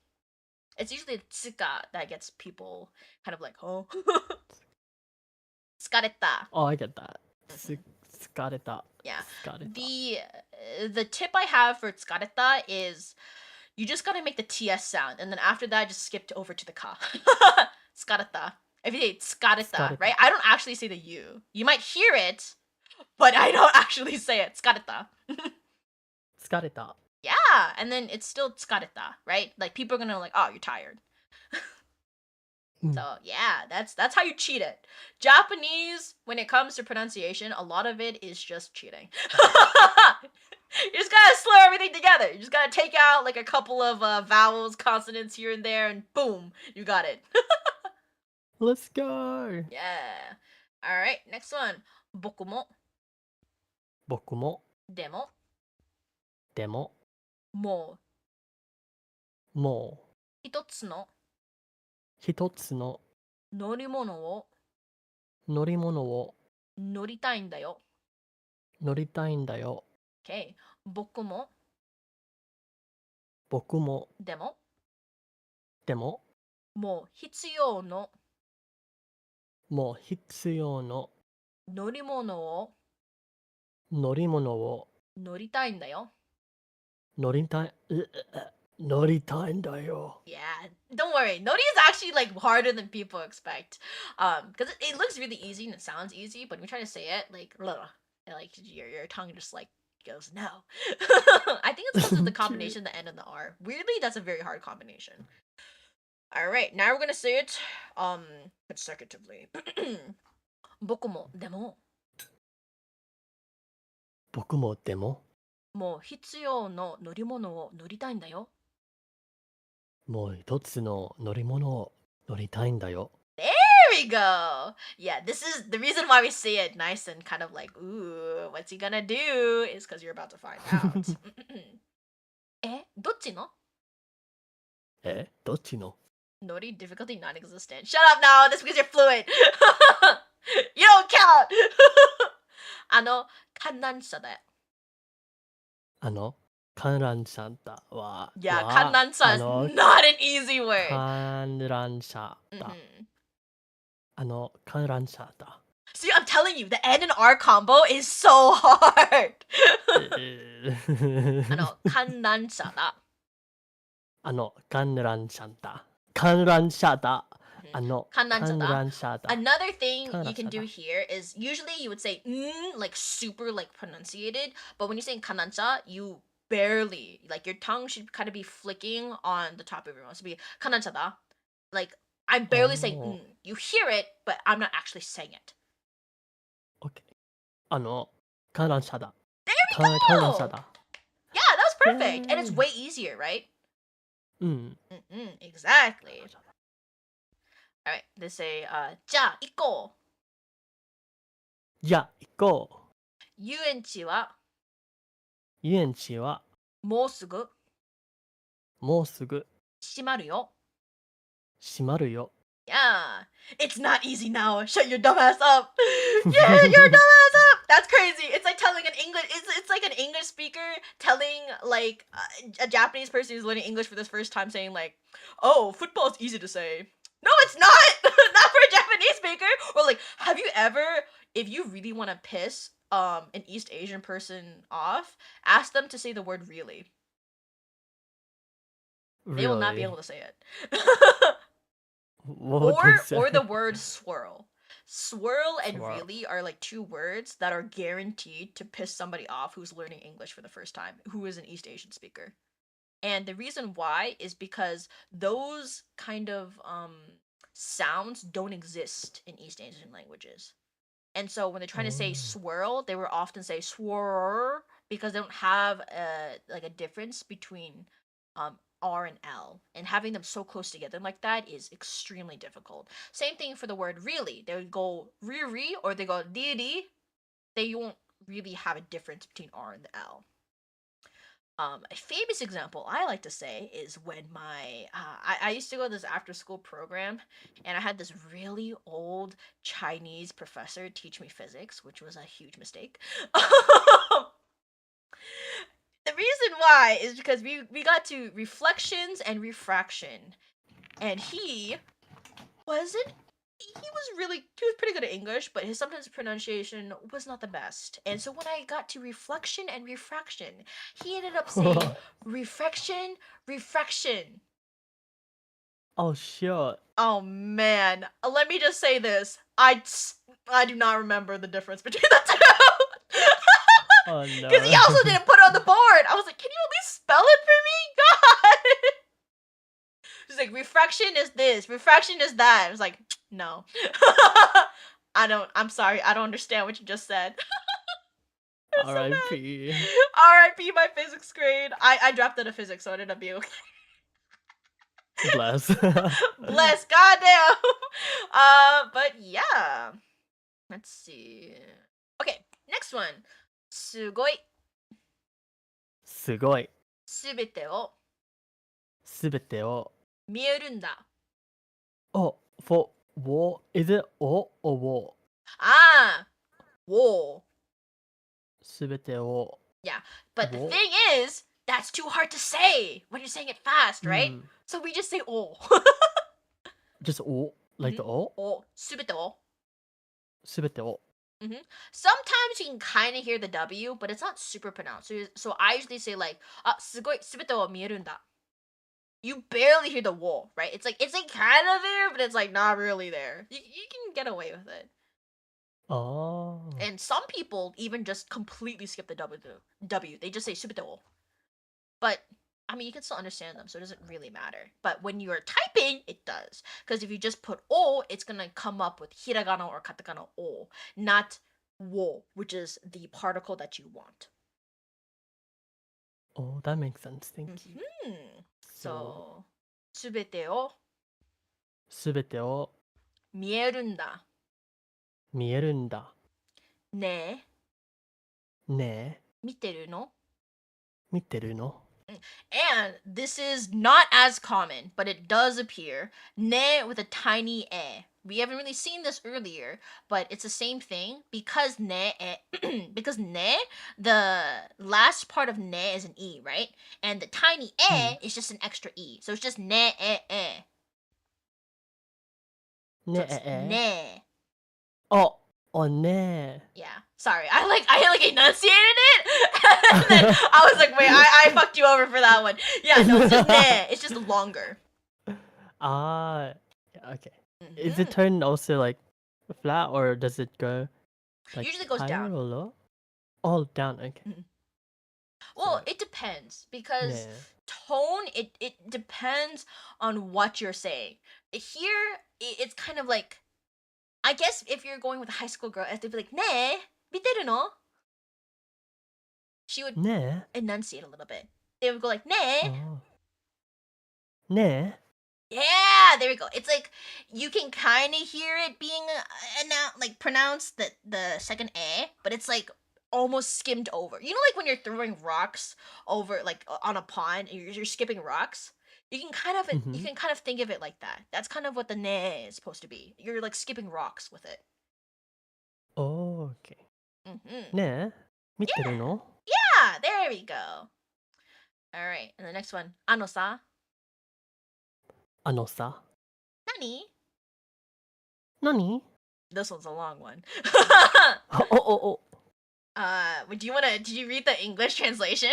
It's usually the tsuka that gets people kind of like, oh. Tsukareta. Oh, I get that. 疲れた. Yeah. 疲れた. The tip I have for tsukareta is you just gotta make the TS sound, and then after that, just skip over to the ka. Tsukareta. If you say tsukareta, right? I don't actually say the U. You might hear it, but I don't actually say it. Tsukareta. 疲れた. Yeah, and then it's still tsukareta, right? Like people are gonna like, oh, you're tired. So yeah, that's how you cheat it. Japanese, when it comes to pronunciation, a lot of it is just cheating. You just gotta slur everything together. You just gotta take out like a couple of vowels, consonants here and there, and boom, you got it. Let's go. Yeah. All right, next one. 僕も僕もでもでももうもう一つの一つの乗り物を乗り物を乗りたいんだよ。乗りたいんだよ. Okay. 僕も僕もでもでも、もう必要のもう必要の乗り物を乗り物を乗りたいんだよ。乗りたい、乗りたいんだよ。 Yeah, don't worry. Nori is actually like harder than people expect. Because it looks really easy and it sounds easy, but when you try to say it, like, like your tongue just like goes no. I think it's because of the combination of the N and the R. Weirdly, that's a very hard combination. All right, now we're gonna say it consecutively. 僕もでも僕もでも、もう必要の乗り物を乗りたいんだよ。もう一つの乗り物を乗りたいんだよ。There we go. Yeah, this is the reason why we say it nice and kind of like, ooh, what's he gonna do? Is because you're about to find out. どっちのどっちの Nori difficulty non-existent. Shut up now. This because you're fluent. You don't count. 観覧車だよ。観覧車だは、Yeah, 観覧車 is あの not an easy word. 観覧車だ。 Mhm. 観覧車だ。See, I'm telling you, the N and R combo is so hard. 観覧車だ。観覧車だ。観覧車だ。観覧車だ。観覧車だ。 Another thing you can do Kanancha. here is usually you would say like super like pronunciated, but when you say kanancha, you barely like your tongue should kind of be flicking on the top of your mouth. So be kanancha da. Like I'm barely saying Oh. You hear it, but I'm not actually saying it. OK。観覧車だ。 There we 観覧 go. 車だ。 Yeah, that was perfect, and it's Yay. way easier, right? うん。 Exactly. All right, they say じゃあ行こう。じゃあ行こう。遊園地は遊園地はもうすぐもうすぐ閉まるよ。閉まるよ。 Yeah, it's not easy now. Shut your dumb ass up. Yeah, your dumb ass up. That's crazy. It's like telling an English. It's like an English speaker telling like a Japanese person who's learning English for the first time saying like, "Oh, football is easy to say." No, it's not. Not for a Japanese speaker. Or like, have you ever, if you really want to piss an East Asian person off, ask them to say the word really. They will not be able to say it. Or the word swirl. Swirl and Swirl. really are like two words that are guaranteed to piss somebody off who's learning English for the first time, who is an East Asian speaker. And the reason why is because those kind of sounds don't exist in East Asian languages. And so when they're trying to say swirl, they will often say swirl because they don't have like a difference between R and L, and having them so close together like that is extremely difficult. Same thing for the word really. They would go re or they go di. They won't really have a difference between R and the L. A famous example I like to say is when I used to go to this after school program, and I had this really old Chinese professor teach me physics, which was a huge mistake. The reason why is because we got to reflections and refraction, and he was pretty good at English, but his sometimes pronunciation was not the best. And so when I got to reflection and refraction, he ended up saying refraction. Oh shit. Oh man, let me just say this: I do not remember the difference between the two. Oh no. Because he also didn't put it on the board. I was like, can you at least spell it for me? God. He's like, refraction is this, refraction is that. I was like, no. I'm sorry, I don't understand what you just said. R.I.P. R.I.P. my physics grade. I dropped out of physics, so it ended up being okay. Bless. Bless, goddamn. But yeah. Let's see. Okay, next one. すごい。すごい。すべてをすべてを。見えるんだ。Oh, is it o or wo? Ah, whoa. すべてを。 Yeah, but the Wo? thing is, that's too hard to say when you're saying it fast, right? Mm. So we just say oh. Just o, like the o, oh, すべてを. subete o. Sometimes you can kind of hear the W, but it's not super pronounced. So I usually say like, あ、すごいすべてを見えるんだ. You barely hear the wo, right? It's like kind of there, but it's like not really there. You can get away with it. Oh. And some people even just completely skip the W. They just say すべてを. But I mean, you can still understand them, so it doesn't really matter. But when you are typing, it does. Because if you just put o, it's gonna come up with hiragana or katakana o, not wo, which is the particle that you want. Oh, that makes sense. Thank you. So, すべてをsubete o 見えるんだ. 見えるんだ. ねえ、ねえ、見てるの? 見てるの? And this is not as common, but it does appear. Ne with a tiny e. We haven't really seen this earlier, but it's the same thing because because ne, the last part of ne is an e, right? And the tiny e is just an extra e, so it's just ne e e. So Ne it's e e. ne. Oh, oh ne. Yeah, sorry, I enunciated it, and then I was like, wait, I fucked you over for that one. Yeah, no, it's just ne. It's just longer. Ah, okay. Is the tone also like flat or does it go like Usually goes higher down. or low? Oh, down. Okay. Well, So, it depends because ne. tone it depends on what you're saying. Here it's kind of like, I guess if you're going with a high school girl, they'd be like, "Ne, biteru no?" She would Ne. enunciate a little bit. They would go like, "Ne." Oh. Ne. Yeah, there we go. It's like you can kind of hear it being like pronounced the second "eh," but it's like almost skimmed over. You know, like when you're throwing rocks over like on a pond and you're skipping rocks. You can kind of think of it like that. That's kind of what the "ne" is supposed to be. You're like skipping rocks with it. Oh, okay. Mm-hmm. Ne. 見てるの? Yeah, there we go. All right, and the next one, あのさ、あのさ。何? 何? This one's a long one. Oh, oh, oh. Did you read the English translation?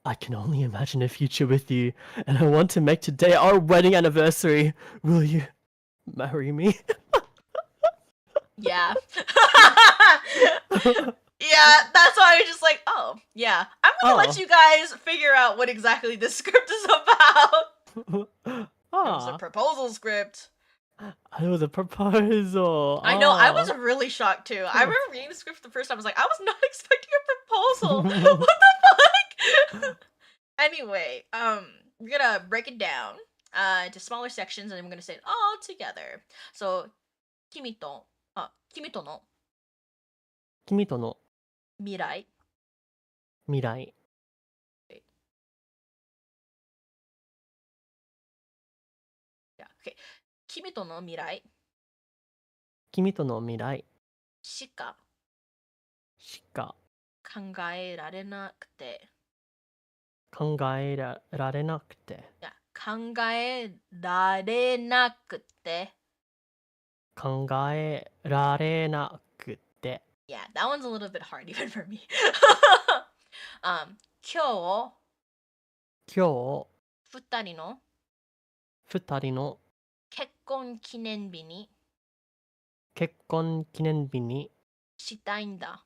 I can only imagine a future with you, and I want to make today our wedding anniversary. Will you marry me? Yeah. Yeah, that's why I was just like, oh, yeah. I'm gonna let you guys figure out what exactly this script is about. It was a proposal script. It was a proposal. I know, I was really shocked too. I remember reading the script the first time, I was like, I was not expecting a proposal. What the fuck? Anyway, we're gonna break it down into smaller sections, and then we're gonna say it all together. So, 君との君との未来. 未来. Yeah, okay. 君との未来君との未来しかしか考えられなくて. 考えられなくて. Yeah, 考えられなくて. 考えられなくて. Yeah, that one's a little bit hard even for me. 今日今日二人の二人の結婚記念日に結婚記念日にしたいんだ.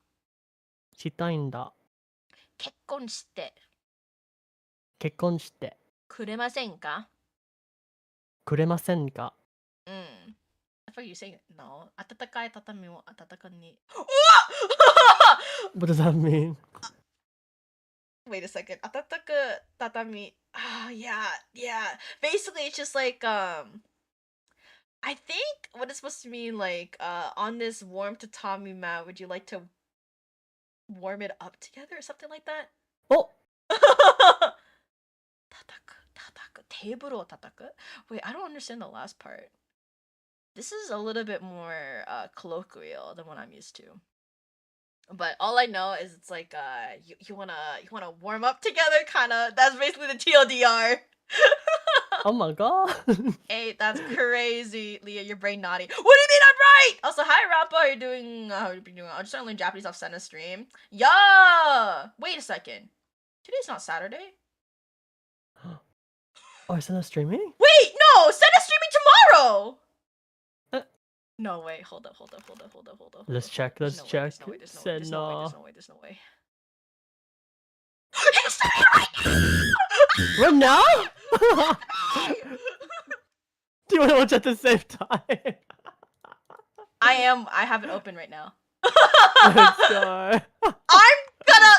したいんだ. 結婚して結婚してくれませんか? くれませんか? I thought you were saying no. 温かい畳を温かに. What does that mean? Wait a second. 温か畳. Ah, yeah. Basically, it's just like I think what it's supposed to mean, like on this warm tatami mat, would you like to warm it up together or something like that? お叩く. テーブルを叩く? Wait, I don't understand the last part. This is a little bit more colloquial than what I'm used to. But all I know is it's like you wanna warm up together, kind of. That's basically the TLDR. Oh my god. Hey, that's crazy, Leah. Your brain naughty. What do you mean I'm right? Also, hi Rampa. How are you doing? How are you doing? I'm just trying to learn Japanese off Senna's stream. Yeah. Wait a second. Today's not Saturday. Oh, is that streaming? Wait, no. Senna's streaming tomorrow. Uh. No way. Hold up. Let's check. There's Let's no way, check. There's no way. Senna. There's no way. He's streaming Right now? right now. Do you want to watch at the same time? I have it open right now. Let's go. I'm gonna.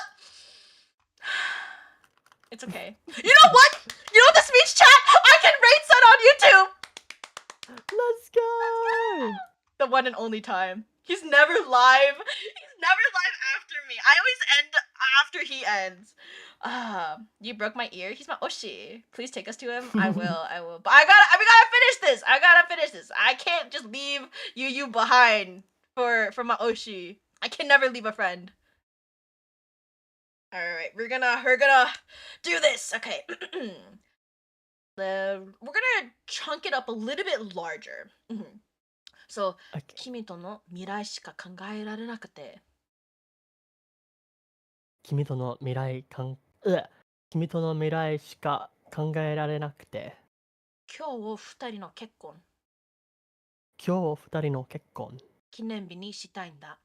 It's okay. You know what? You know the speech chat? I can rate Sun on YouTube. Let's go. The one and only time. He's never live. He's never live after me. I always end after he ends. You broke my ear. He's my Oshi. Please take us to him. I will. But we gotta finish this. I can't just leave Yuyu behind for my Oshi. I can never leave a friend. Alright, we're gonna do this. Okay. We're gonna chunk it up a little bit larger. So, Okay. 君との未来しか考えられなくて。君との未来しか考えられなくて。今日二人の結婚今日二人の結婚記念日にしたいんだ。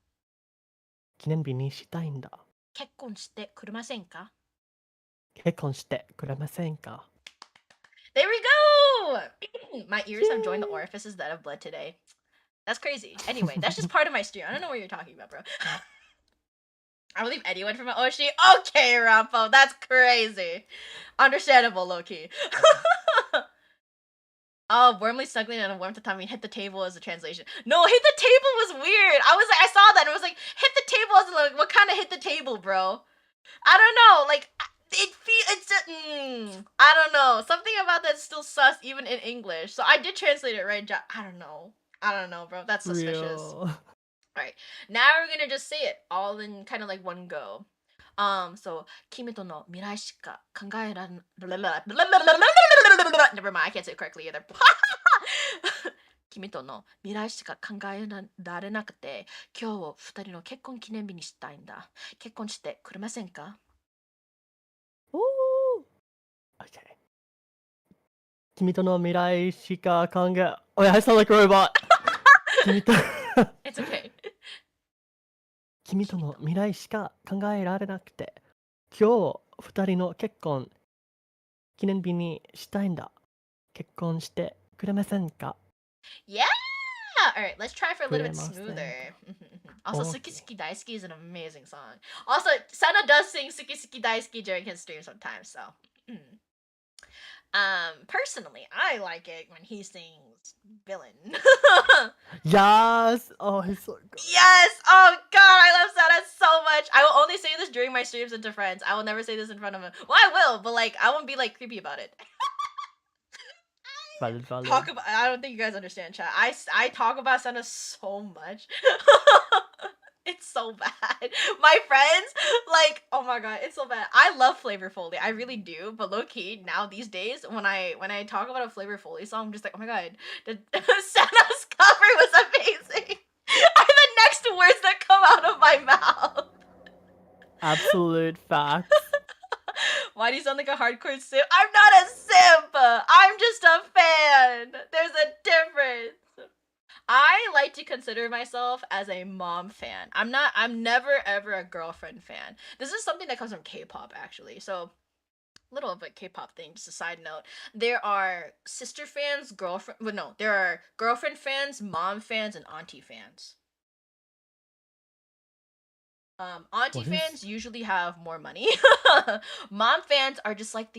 記念日にしたいんだ。結婚してくれませんか？結婚してくれませんか？ There we go! My ears have joined the orifices that have bled today. That's crazy. Anyway, that's just part of my stream. I don't know what you're talking about, bro. I believe anyone from my Oshi. Okay, Rampo, that's crazy. Understandable, low-key. Oh, warmly snuggling and a warm tatami hit the table as a translation. No, hit the table was weird. I saw that and it was like, hit the table as like, what kind of hit the table, bro? I don't know, like, I don't know. Something about that's still sus even in English. So I did translate it right. I don't know, bro. That's suspicious. Real. Alright, now we're gonna just say it all in kind of like one go. So, 君との未来しか考えられな Never mind, I can't say it correctly either. 君との未来しか考えられなくて、今日を二人の結婚記念日にしたいんだ。結婚してくれませんか？ Ooh. Okay. 君との未来しか考え... Oh yeah, I sound like a robot. 君と... It's okay. 君との未来しか考えられなくて、今日二人の結婚記念日にしたいんだ。結婚してくれませんか？ Yeah! Alright, let's try for a little bit くれませんか？ smoother. Also, Okay. Suki Suki Daisuki is an amazing song. Also, Sana does sing Suki Suki Daisuki during his stream sometimes, so. Personally, I like it when he sings Villain. Yes! Oh, he's so good. Yes! Oh god, I love Sana so much. I will only say this during my streams and to friends. I will never say this in front of him. Well, I will, but like, I won't be like creepy about it. Valid. I don't think you guys understand, chat. I talk about Sana so much. It's so bad. My friends, like, oh my god, it's so bad. I love Flavor Foley, I really do. But low key, now these days, when I talk about a Flavor Foley song, I'm just like, oh my god, Sana's cover was amazing. Are the next words that come out of my mouth. Absolute facts. Why do you sound like a hardcore simp? I'm not a simp! I'm just a fan! There's a difference! I like to consider myself as a mom fan. I'm never ever a girlfriend fan. This is something that comes from K-pop actually. So, little of a K-pop thing, just a side note. There are sister fans, there are girlfriend fans, mom fans, and auntie fans. Auntie fans usually have more money. Mom fans are just like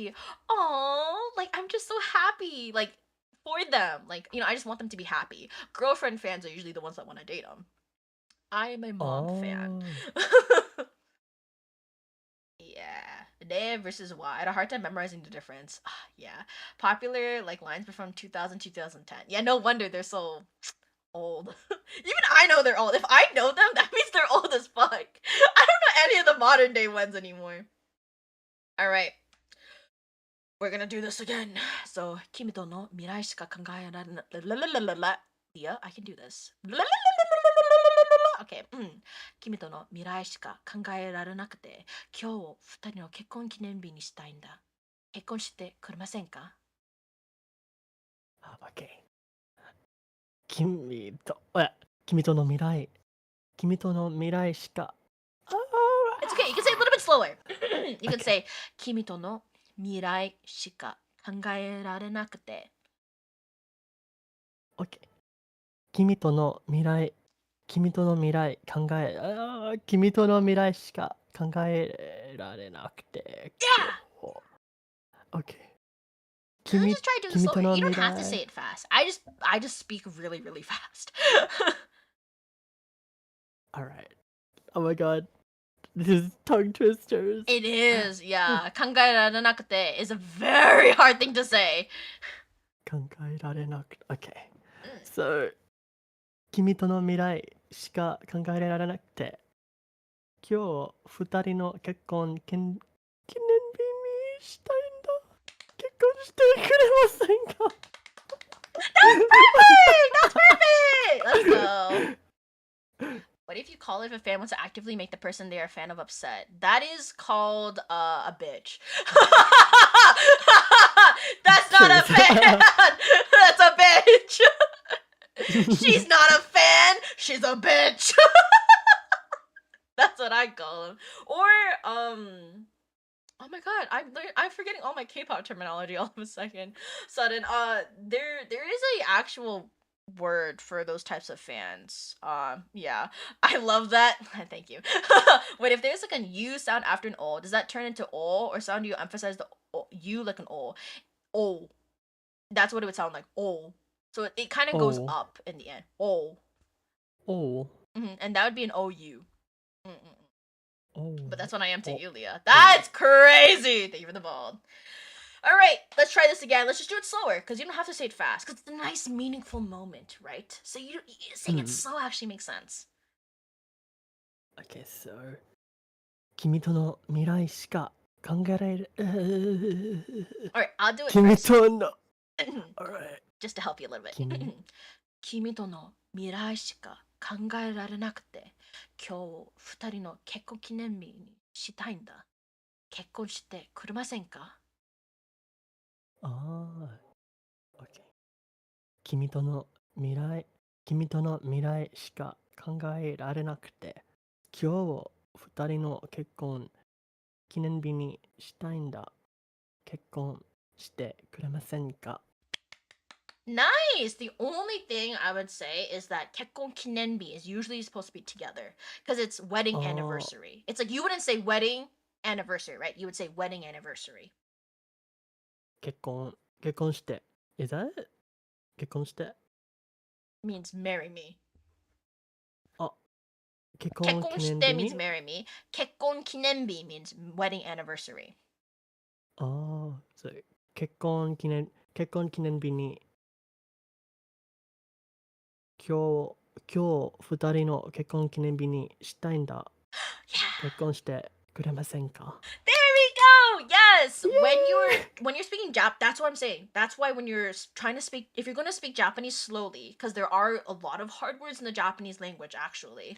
oh, like I'm just so happy, like for them, like I just want them to be happy. Girlfriend fans are usually the ones that want to date them. I am a mom fan. Yeah, they versus Y. I had a hard time memorizing the difference. Yeah, popular like lines were from 2000, 2010. Yeah, no wonder they're so old. Even I know they're old. If I know them, that means they're old as fuck. modern day ones anymore. All right. We're gonna do this again. So, 君との未来しか考えられな、Yeah, I can do this. Okay. 君との未来しか考えられなくて、今日を二人の結婚記念日にしたいんだ。結婚してくれませんか? Okay. 君との未来しか It's okay. You can say it a little bit slower. You can say 君との未来しか考えられなくて。Okay. 君との未来しか考えられなくて。Yeah! Okay. Let's just try doing it slower. 君との You don't 未 have to 来 say it fast. I just speak really, really fast. Alright. Oh my god. This is tongue twisters. It is, yeah. 考えられなくて is a very hard thing to say. 考えられなくて。Okay. So, 君との未来しか考えられなくて。今日、二人の結婚記念日にしたいんだ。結婚してくれませんか? That's perfect! Let's go. What if you call if a fan wants to actively make the person they are a fan of upset? That is called a bitch. That's not a fan! That's a bitch! She's not a fan! She's a bitch! That's what I call them. Or, oh my god, I'm forgetting all my K-pop terminology all of a sudden. There is a actual word for those types of fans. Yeah, I love that. Thank you. Wait, if there's like a U sound after an O, does that turn into O, or sound you emphasize the o, U like an O? O. That's what it would sound like. O. So it kind of goes O. up in the end. O. Oh. And that would be an OU. Oh. But that's what I am to Oh. you, Leah. That's crazy! Thank you for the ball. Alright, let's try this again. Let's just do it slower, because you don't have to say it fast, because it's a nice, meaningful moment, right? So saying it slow actually makes sense. Okay, so 君との未来しか考えられる Alright, I'll do it 君 first. との Alright. Just to help you a little bit. 君君との未来しか考えられなくて、今日二人の結婚記念日にしたいんだ。結婚してくれませんか? Okay. 君との未来しか考えられなくて、今日二人の結婚記念日にしたいんだ。結婚してくれませんか? Nice! The only thing I would say is that kekkon kinenbi is usually supposed to be together because it's wedding Oh. anniversary. It's like you wouldn't say wedding anniversary, right? You would say wedding anniversary. 結婚して。Is that it? 結婚して。Means marry me. 結婚 Kekkon 記念 shite 日 means に marry me. Kekkon kinenbi means wedding anniversary. そう結婚記念日に今日二人の結婚記念日にしたいんだ。 Yeah. 結婚してくれませんか? There we go. Yes. When you're speaking Jap, that's what I'm saying. That's why when you're trying to speak, if you're going to speak Japanese slowly, because there are a lot of hard words in the Japanese language actually,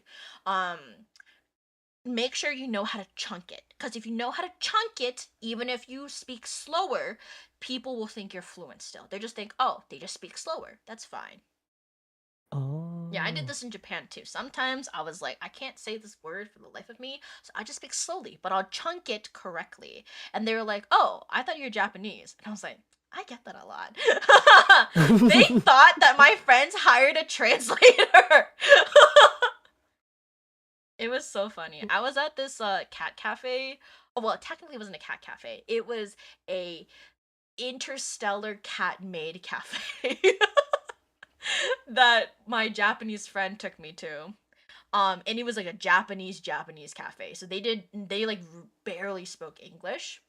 make sure you know how to chunk it. Because if you know how to chunk it, even if you speak slower, people will think you're fluent still. They just think, oh, they just speak slower. That's fine. Yeah, I did this in Japan too. Sometimes I was like, I can't say this word for the life of me, so I just speak slowly, but I'll chunk it correctly. And they were like, oh, I thought you were Japanese. And I was like, I get that a lot. They thought that my friends hired a translator. It was so funny. I was at this cat cafe. Oh, well, technically it wasn't a cat cafe. It was a interstellar cat made cafe. That my Japanese friend took me to. And it was like a Japanese cafe. So they like barely spoke English.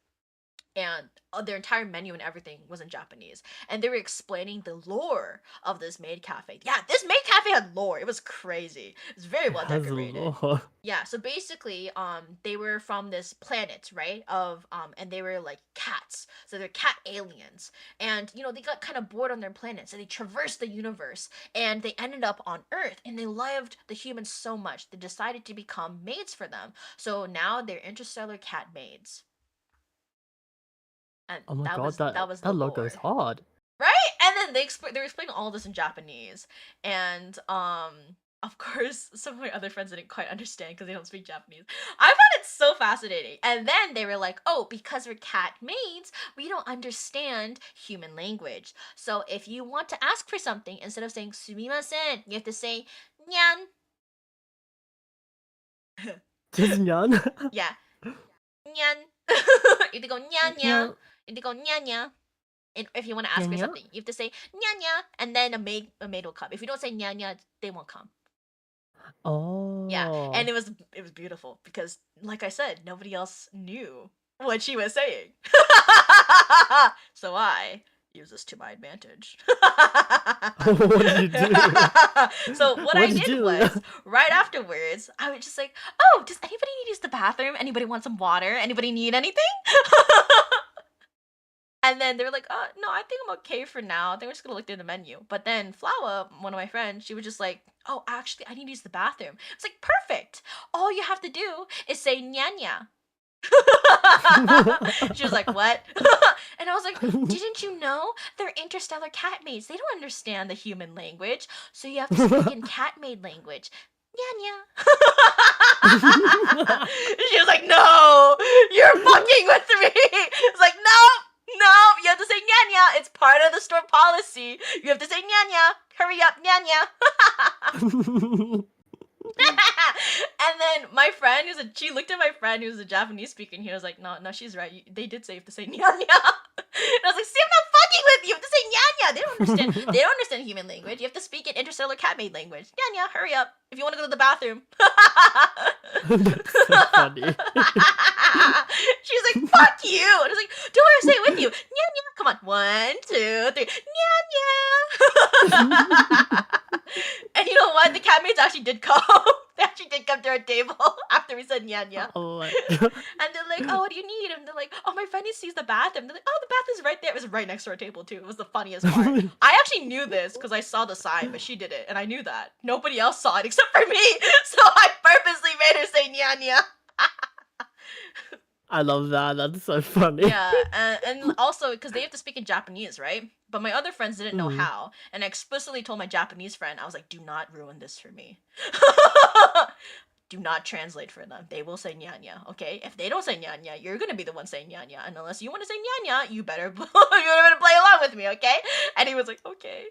and their entire menu and everything was in Japanese. And they were explaining the lore of this maid cafe. Yeah, this maid cafe had lore. It was crazy. It was very It well has decorated. lore. Yeah, so basically, they were from this planet, right? And they were like cats, so they're cat aliens. And they got kind of bored on their planet, so they traversed the universe, and they ended up on Earth, and they loved the humans so much they decided to become maids for them. So now they're interstellar cat maids, and Oh my that god, was that the that logo is lore. hard. Right? And then they were explaining all this in Japanese, and of course, some of my other friends didn't quite understand because they don't speak Japanese. I found it so fascinating. And then they were like, "Oh, because we're cat maids, we don't understand human language. So if you want to ask for something, instead of saying sumimasen, you have to say nyan." Just nyan. Yeah, nyan. You have to go nyan nya. Nyan. You have to go nyan nya. And if you want to ask for Nya-nya? something, you have to say nya nya, and then a maid will come. If you don't say nya nya, they won't come. Yeah, and Oh. it was beautiful because, like I said, nobody else knew what she was saying. So I use this to my advantage. What did you do? So what I What'd you did do? was, right afterwards, I was just like, "Oh, does anybody need to use the bathroom? Anybody want some water? Anybody need anything?" And then they were like, no, I think I'm okay for now. I think we're just gonna look through the menu." But then Flower, one of my friends, she was just like, "Oh, actually, I need to use the bathroom." It's like, perfect. All you have to do is say "nyanya." She was like, "What?" And I was like, "Didn't you know they're interstellar cat maids? They don't understand the human language, so you have to speak in cat maid language. Nyanya." She was like, "No, you're fucking with me." It's like, "No, no, you have to say nyanya. It's part of the store policy. You have to say nyanya. Hurry up, nyanya." And then my friend, she looked at my friend who's a Japanese speaker, and he was like, "No, no, she's right. They did say you have to say nyanya." And I was like, "See, I'm not fucking with you. You have to say nyanya. They don't understand. They don't understand human language. You have to speak in interstellar cat maid language. Nyanya, hurry up. If you want to go to the bathroom." That's so funny. She's like, "Fuck you." And I was like, "Don't want to say it with you. Nyanya. Come on. 1, 2, 3. Nyanya." And you know what? The cat maids actually did come. They actually did come to our table after we said nyanya. Oh my And they're like, "Oh, what do you need?" And they're like, "Oh, my friend needs to use the bathroom." They're like, "Oh, the bathroom's right there." It was right next to our table too. It was the funniest part. I actually knew this because I saw the sign, but she did it, and I knew that. Nobody else saw it except for me. So I purposely made her say nyanya. I love that. That's so funny. Yeah, and also because they have to speak in Japanese, right? But my other friends didn't know Mm. how, and I explicitly told my Japanese friend, I was like, "Do not ruin this for me. Do not translate for them. They will say nyanya, okay? If they don't say nyanya, you're gonna be the one saying nyanya, and unless you want to say nyanya, you better play along with me, okay?" And he was like, "Okay."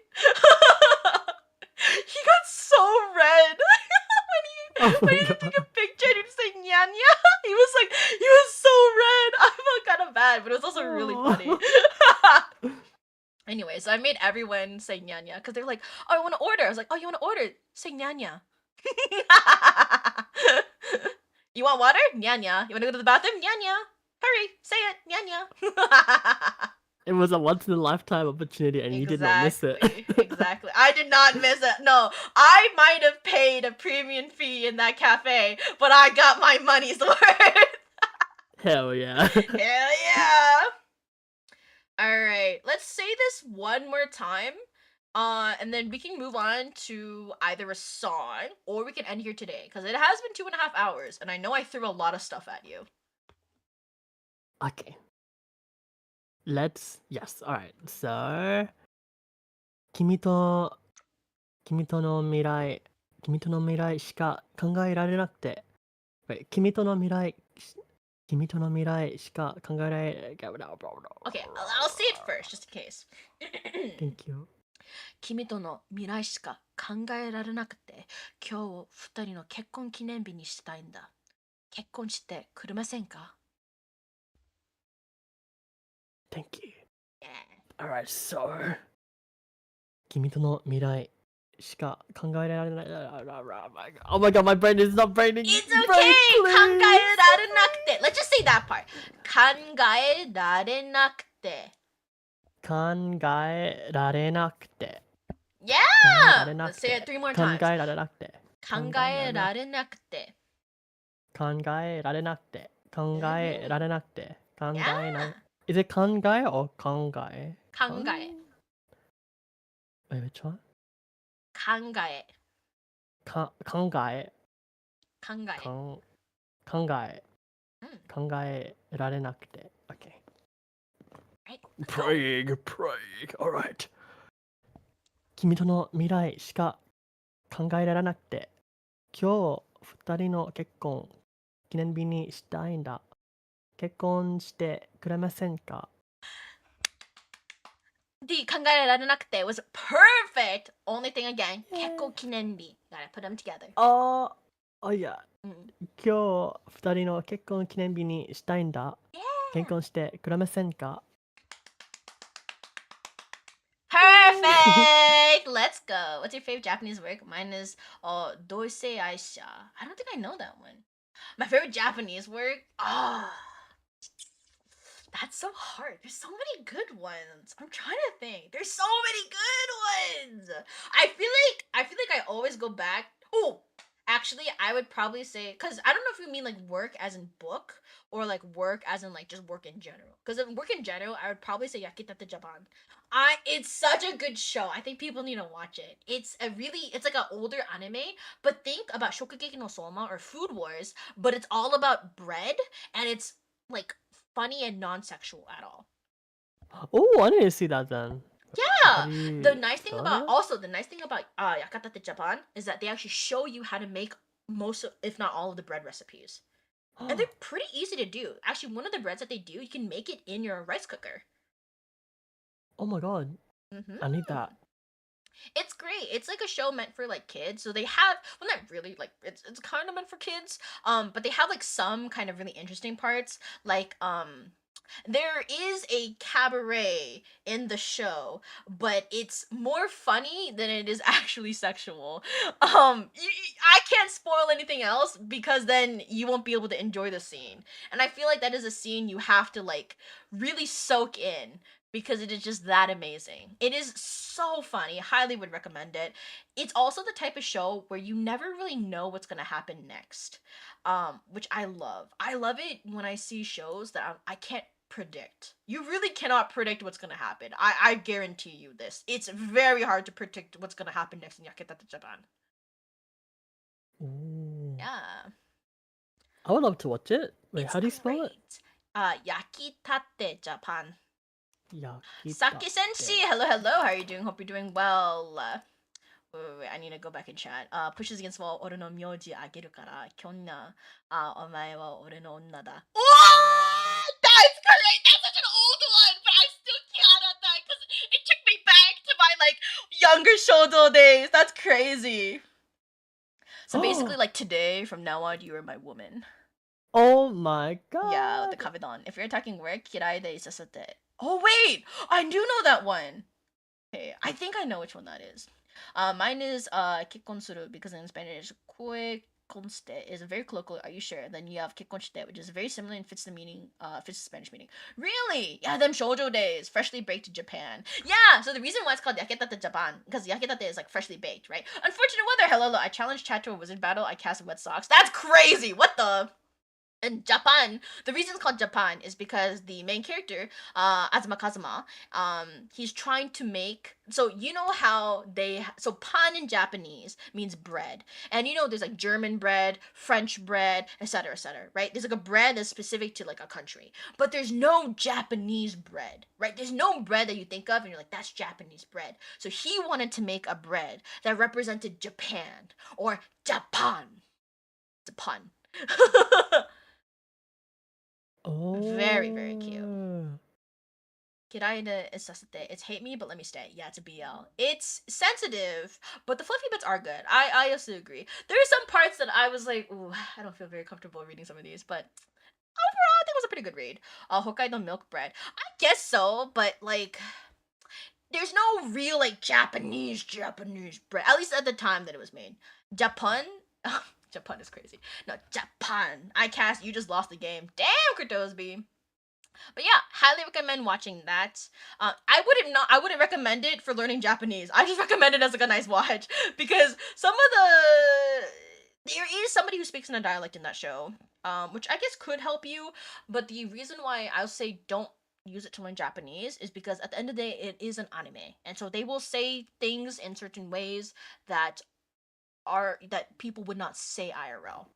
He got so red Oh when my he had to take god. a picture and he was saying nyanya. He was so red. I felt kind of bad, but it was also really funny. Anyway, so I made everyone say nyanya because they were like, "Oh, I want to order." I was like, "Oh, you want to order? Say nyanya." "You want water? Nyanya. You want to go to the bathroom? Nyanya. Hurry, say it. Nyanya." It was a once in a lifetime opportunity and you did not miss it. Exactly. I did not miss it. No, I might have paid a premium fee in that cafe, but I got my money's worth. Hell yeah. Hell yeah. All right, let's say this one more time. And then we can move on to either a song or we can end here today because it has been 2.5 hours, and I know I threw a lot of stuff at you. Okay. Yes, alright. So, 君と、君との未来、君との未来しか考えられなくて、Wait, 君との未来、君との未来しか考えられ、Okay, I'll say it first just in case. Thank you. 君との未来しか考えられなくて、今日を2人の結婚記念日にしたいんだ。結婚してくれませんか? Thank you. Yeah. Alright, so, 君との未来しか考えられない。Oh my god, my brain is not braining. It's Brain, okay. please. 考えられなくて. Let's just say that part. 考えられなくて. 考えられなくて。 Yeah. 考えられな Let's く say て。 it 3 more 考 times. えられなくて。考えられなくて. 考えられなくて。考えられなくて。考えな Yeah. Is it 考え or 考え 考え. Wait, which one? 考え. 考え考え. 考え考えられなくて。Okay. Right. Praying. Alright. 君との未来しか考えられなくて。今日二人の結婚記念日にしたいんだ。結婚してくれませんか？ The 考えられなくて was perfect. Only thing again. 結婚記念日. Gotta put them together. Oh, yeah. うん。今日二人の結婚記念日にしたいんだ。 Yeah. 結婚してくれませんか？ Perfect. Let's go. What's your favorite Japanese word? Mine is doisei aisha. I don't think I know that one. My favorite Japanese word? That's so hard. There's so many good ones. I'm trying to think. There's so many good ones. I feel like I always go back. Oh, actually, I would probably say, because I don't know if you mean like work as in book or like work as in like just work in general. Because if work in general, I would probably say Yakitate Japan. It's such a good show. I think people need to watch it. It's like an older anime, but think about Shokugeki no Soma or Food Wars, but it's all about bread and it's like funny and non-sexual at all. Oh, I didn't see that then. Yeah. The Pretty nice thing solid. about Yakatate Japan is that they actually show you how to make most of, if not all of the bread recipes. And they're pretty easy to do. Actually, one of the breads that they do, you can make it in your rice cooker. Oh my god, Mm-hmm. I need that. It's great. It's like a show meant for like kids. So they have, well, not really, like it's kind of meant for kids. But they have like some kind of really interesting parts. Like there is a cabaret in the show, but it's more funny than it is actually sexual. I can't spoil anything else because then you won't be able to enjoy the scene. And I feel like that is a scene you have to like really soak in because it is just that amazing. It is so funny. Highly would recommend it. It's also the type of show where you never really know what's gonna happen next, which I love. I love it when I see shows that I can't predict. You really cannot predict what's gonna happen. I guarantee you this. It's very hard to predict what's gonna happen next in Yakitate Japan. Ooh. Yeah. I would love to watch it. Wait, It's how do you spell it? great. Yakitate Japan. Yakitate. Saki Senshi, hello, hello. How are you doing? Hope you're doing well. Wait, I need to go back and chat. Pushes against wall. 俺の名字あげるから。きょんな。お前は俺の女だ。Oh, that's great. That's such an old one, but I still can't at that because it took me back to my like younger Shodo days. That's crazy. So basically, like today, from now on, you are my woman. Oh my god. Yeah, with the kavedon. If you're attacking work, kirai de isasate. Oh wait, I do know that one. Okay, I think I know which one that is. Mine is kikkon suru because in Spanish kue conste is a very colloquial. Are you sure? Then you have kikkon shite, which is very similar and fits the meaning. Fits the Spanish meaning. Really? Yeah, them shoujo days, freshly baked Japan. Yeah. So the reason why it's called yakitate Japan because yakitate is like freshly baked, right? Unfortunate weather. Hello, I challenged chat to a wizard battle. I cast wet socks. That's crazy. What the? In Japan, the reason it's called Japan is because the main character, Azuma Kazuma, he's trying to make. So you know how so pan in Japanese means bread, and you know there's like German bread, French bread, etc., etc. Right? There's like a bread that's specific to like a country, but there's no Japanese bread, right? There's no bread that you think of and you're like that's Japanese bread. So he wanted to make a bread that represented Japan or Japan. It's a pun. Oh. Very, very cute. Kiraide isasate. It's hate me, but let me stay. Yeah, it's a BL. It's sensitive, but the fluffy bits are good. I also agree. There are some parts that I was like, ooh, I don't feel very comfortable reading some of these, but overall, I think it was a pretty good read. Hokkaido milk bread. I guess so, but like, there's no real like Japanese bread. At least at the time that it was made. Japan. Japan is crazy. No, Japan. I cast. You just lost the game. Damn, Kratosby. But yeah, highly recommend watching that. I wouldn't recommend it for learning Japanese. I just recommend it as like a nice watch because there is somebody who speaks in a dialect in that show, which I guess could help you. But the reason why I'll say don't use it to learn Japanese is because at the end of the day, it is an anime, and so they will say things in certain ways that people would not say IRL.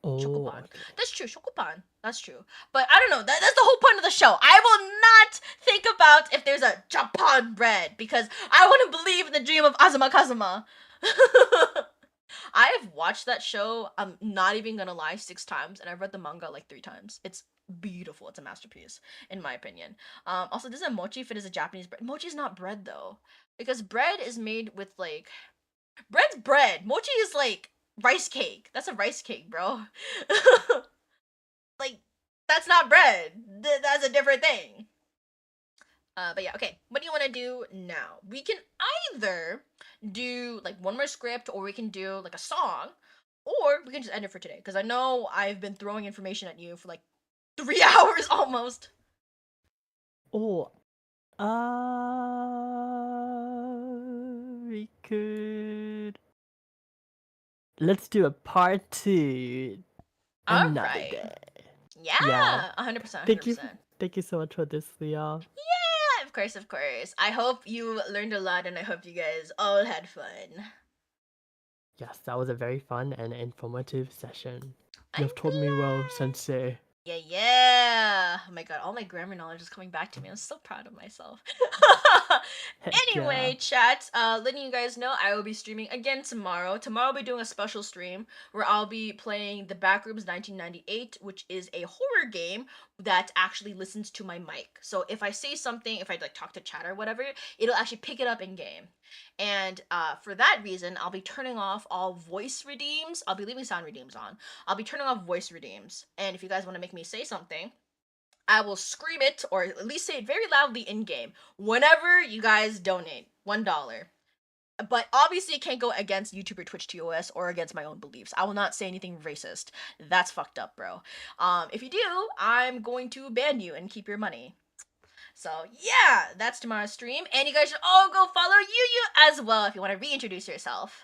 Oh, Shokupan. okay. That's true, Shokupan. That's true. But I don't know, that's the whole point of the show. I will not think about if there's a Japan bread because I want to believe in the dream of Azuma Kazuma. I've watched that show, I'm not even gonna lie, 6 times, and I've read the manga like 3 times. It's beautiful. It's a masterpiece, in my opinion. Also, this is a mochi if it is a Japanese bread. Mochi is not bread, though. Because bread is made with, like... Bread's bread. Mochi is, like, rice cake. That's a rice cake, bro. Like, that's not bread. That's a different thing. But yeah, okay. What do you want to do now? We can either do like one more script, or we can do like a song, or we can just end it for today. Because I know I've been throwing information at you for like 3 hours almost. Oh, we could. Let's do a part 2 another Alright. day. Yeah, 100%. Thank you so much for this, Leah. Yeah, of course. I hope you learned a lot, and I hope you guys all had fun. Yes, that was a very fun and informative session. I'm You've taught me well, glad. Sensei. Yeah. Oh my god, all my grammar knowledge is coming back to me. I'm so proud of myself. Heck Anyway, yeah. chat, letting you guys know I will be streaming again tomorrow. Tomorrow I'll be doing a special stream where I'll be playing The Backrooms 1998, which is a horror game that actually listens to my mic. So if I say something, if I like talk to chat or whatever, it'll actually pick it up in game. And for that reason, I'll be turning off all voice redeems. I'll be leaving sound redeems on. I'll be turning off voice redeems. And if you guys want to make me say something, I will scream it, or at least say it very loudly in game whenever you guys donate $1. But obviously, it can't go against YouTube or Twitch TOS or against my own beliefs. I will not say anything racist. That's fucked up, bro. If you do, I'm going to ban you and keep your money. So yeah, that's tomorrow's stream, and you guys should all go follow Yuyu as well if you want to reintroduce yourself.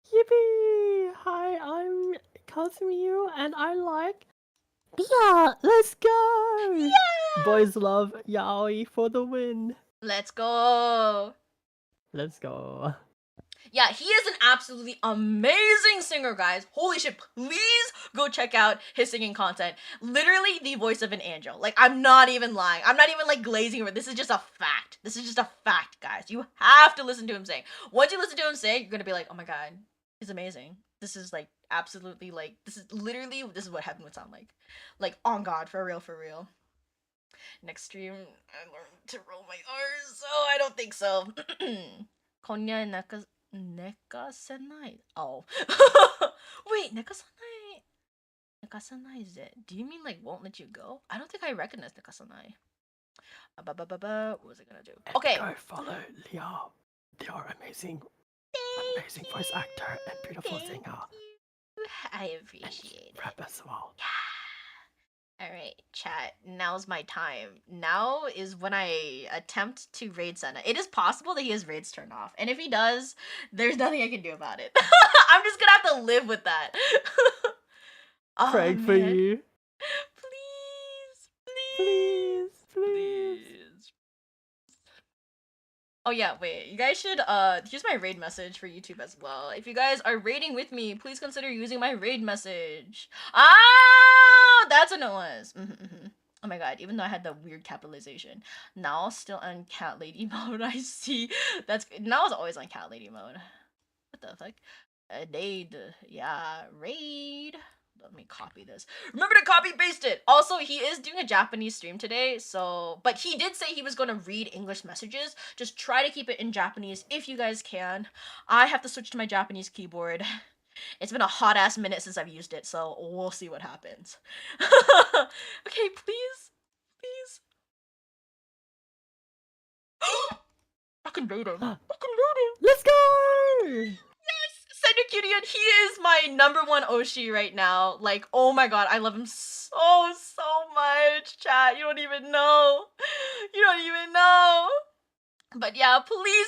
Yippee! Hi, I'm Kazumiyu, and I like Leah. Let's go! Yeah! Boys love yaoi for the win. Let's go! Let's go. Yeah, he is an absolutely amazing singer, guys. Holy shit, please go check out his singing content. Literally the voice of an angel. Like, I'm not even lying. I'm not even, like, glazing over. This is just a fact. This is just a fact, guys. You have to listen to him sing. Once you listen to him sing, you're gonna be like, oh my god, he's amazing. This is, like, absolutely, like, this is what heaven would sound like. Like, on God, for real, for real. Next stream, I learned to roll my R's, so I don't think so. Konya nekasenai. Oh. Wait, nekasanai. Nekasanai is it? Do you mean like won't let you go? I don't think I recognize nekasanai. What was I gonna do? Okay. Go follow Leah. They are amazing. Amazing voice actor and beautiful singer. I appreciate it. Rap as well. Yeah. Alright, chat. Now's my time. Now is when I attempt to raid Senna. It is possible that he has raids turned off. And if he does, there's nothing I can do about it. I'm just gonna have to live with that. Oh, Praying for man. you. Please. Oh yeah, wait. You guys should here's my raid message for YouTube as well. If you guys are raiding with me, please consider using my raid message. Ah, that's what it was. Oh my god, even though I had the weird capitalization. Now still on cat lady mode, I see. That's now it's always on cat lady mode. What the fuck? Yeah, raid. Let me copy this. Remember to copy paste it. Also, he is doing a Japanese stream today, so but he did say he was going to read English messages. Just try to keep it in Japanese if you guys can. I have to switch to my Japanese keyboard. It's been a hot ass minute since I've used it, so we'll see what happens. Okay, please. can rate him. Let's go! Sender Kyrian, he is my number one Oshi right now. Like, oh my god, I love him so much, chat. You don't even know. You don't even know. But yeah, please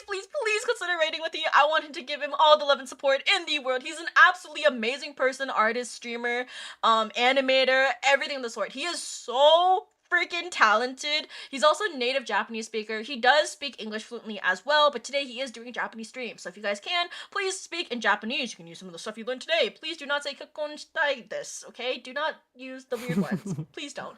consider rating with me. I want him to give him all the love and support in the world. He's an absolutely amazing person, artist, streamer, animator, everything of the sort. He is so freaking talented. He's also a native Japanese speaker. He does speak English fluently as well, but today he is doing Japanese streams. So if you guys can, please speak in Japanese. You can use some of the stuff you learned today. Please do not say kakkon shitai desu, okay? Do not use the weird ones. Please don't.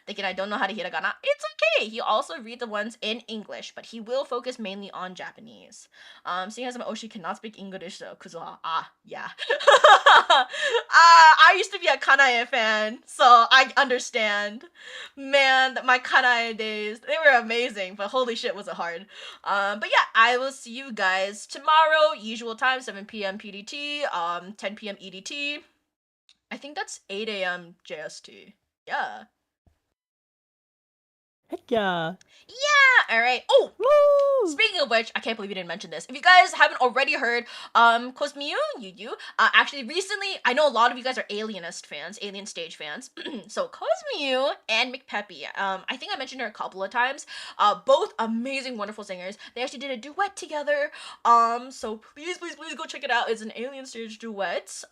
Thinking I don't know how to hiragana. It's okay. He also read the ones in English, but he will focus mainly on Japanese. Seeing as Oshi cannot speak English though, yeah. I used to be a Kanae fan, so I understand. Man, my Kanae days, they were amazing, but holy shit was it hard. But yeah, I will see you guys tomorrow, usual time, 7 p.m. PDT, 10 p.m. EDT. I think that's 8 a.m. JST. Yeah. Heck yeah! Yeah, alright. Oh! Woo! Speaking of which, I can't believe you didn't mention this. If you guys haven't already heard, Cosmiu, Yuyu, actually recently, I know a lot of you guys are Alienist fans, Alien Stage fans. So Cosmiu and McPeppy, I think I mentioned her a couple of times. Both amazing, wonderful singers. They actually did a duet together. So please go check it out. It's an Alien Stage duet.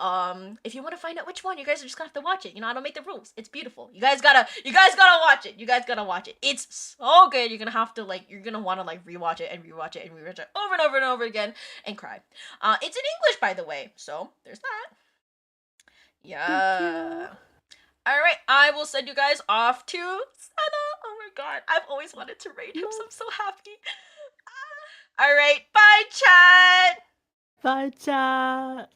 If you want to find out which one, you guys are just gonna have to watch it. You know, I don't make the rules. It's beautiful. You guys gotta watch it. You guys gotta watch it. It's so good. You're gonna have to you're gonna want to rewatch it and rewatch it and rewatch it over and over and over again and cry. It's in English, by the way, so there's that. Yeah. All right, I will send you guys off to Sana. Oh my god, I've always wanted to rate him, so I'm so happy. All right, bye, chat. Bye, chat!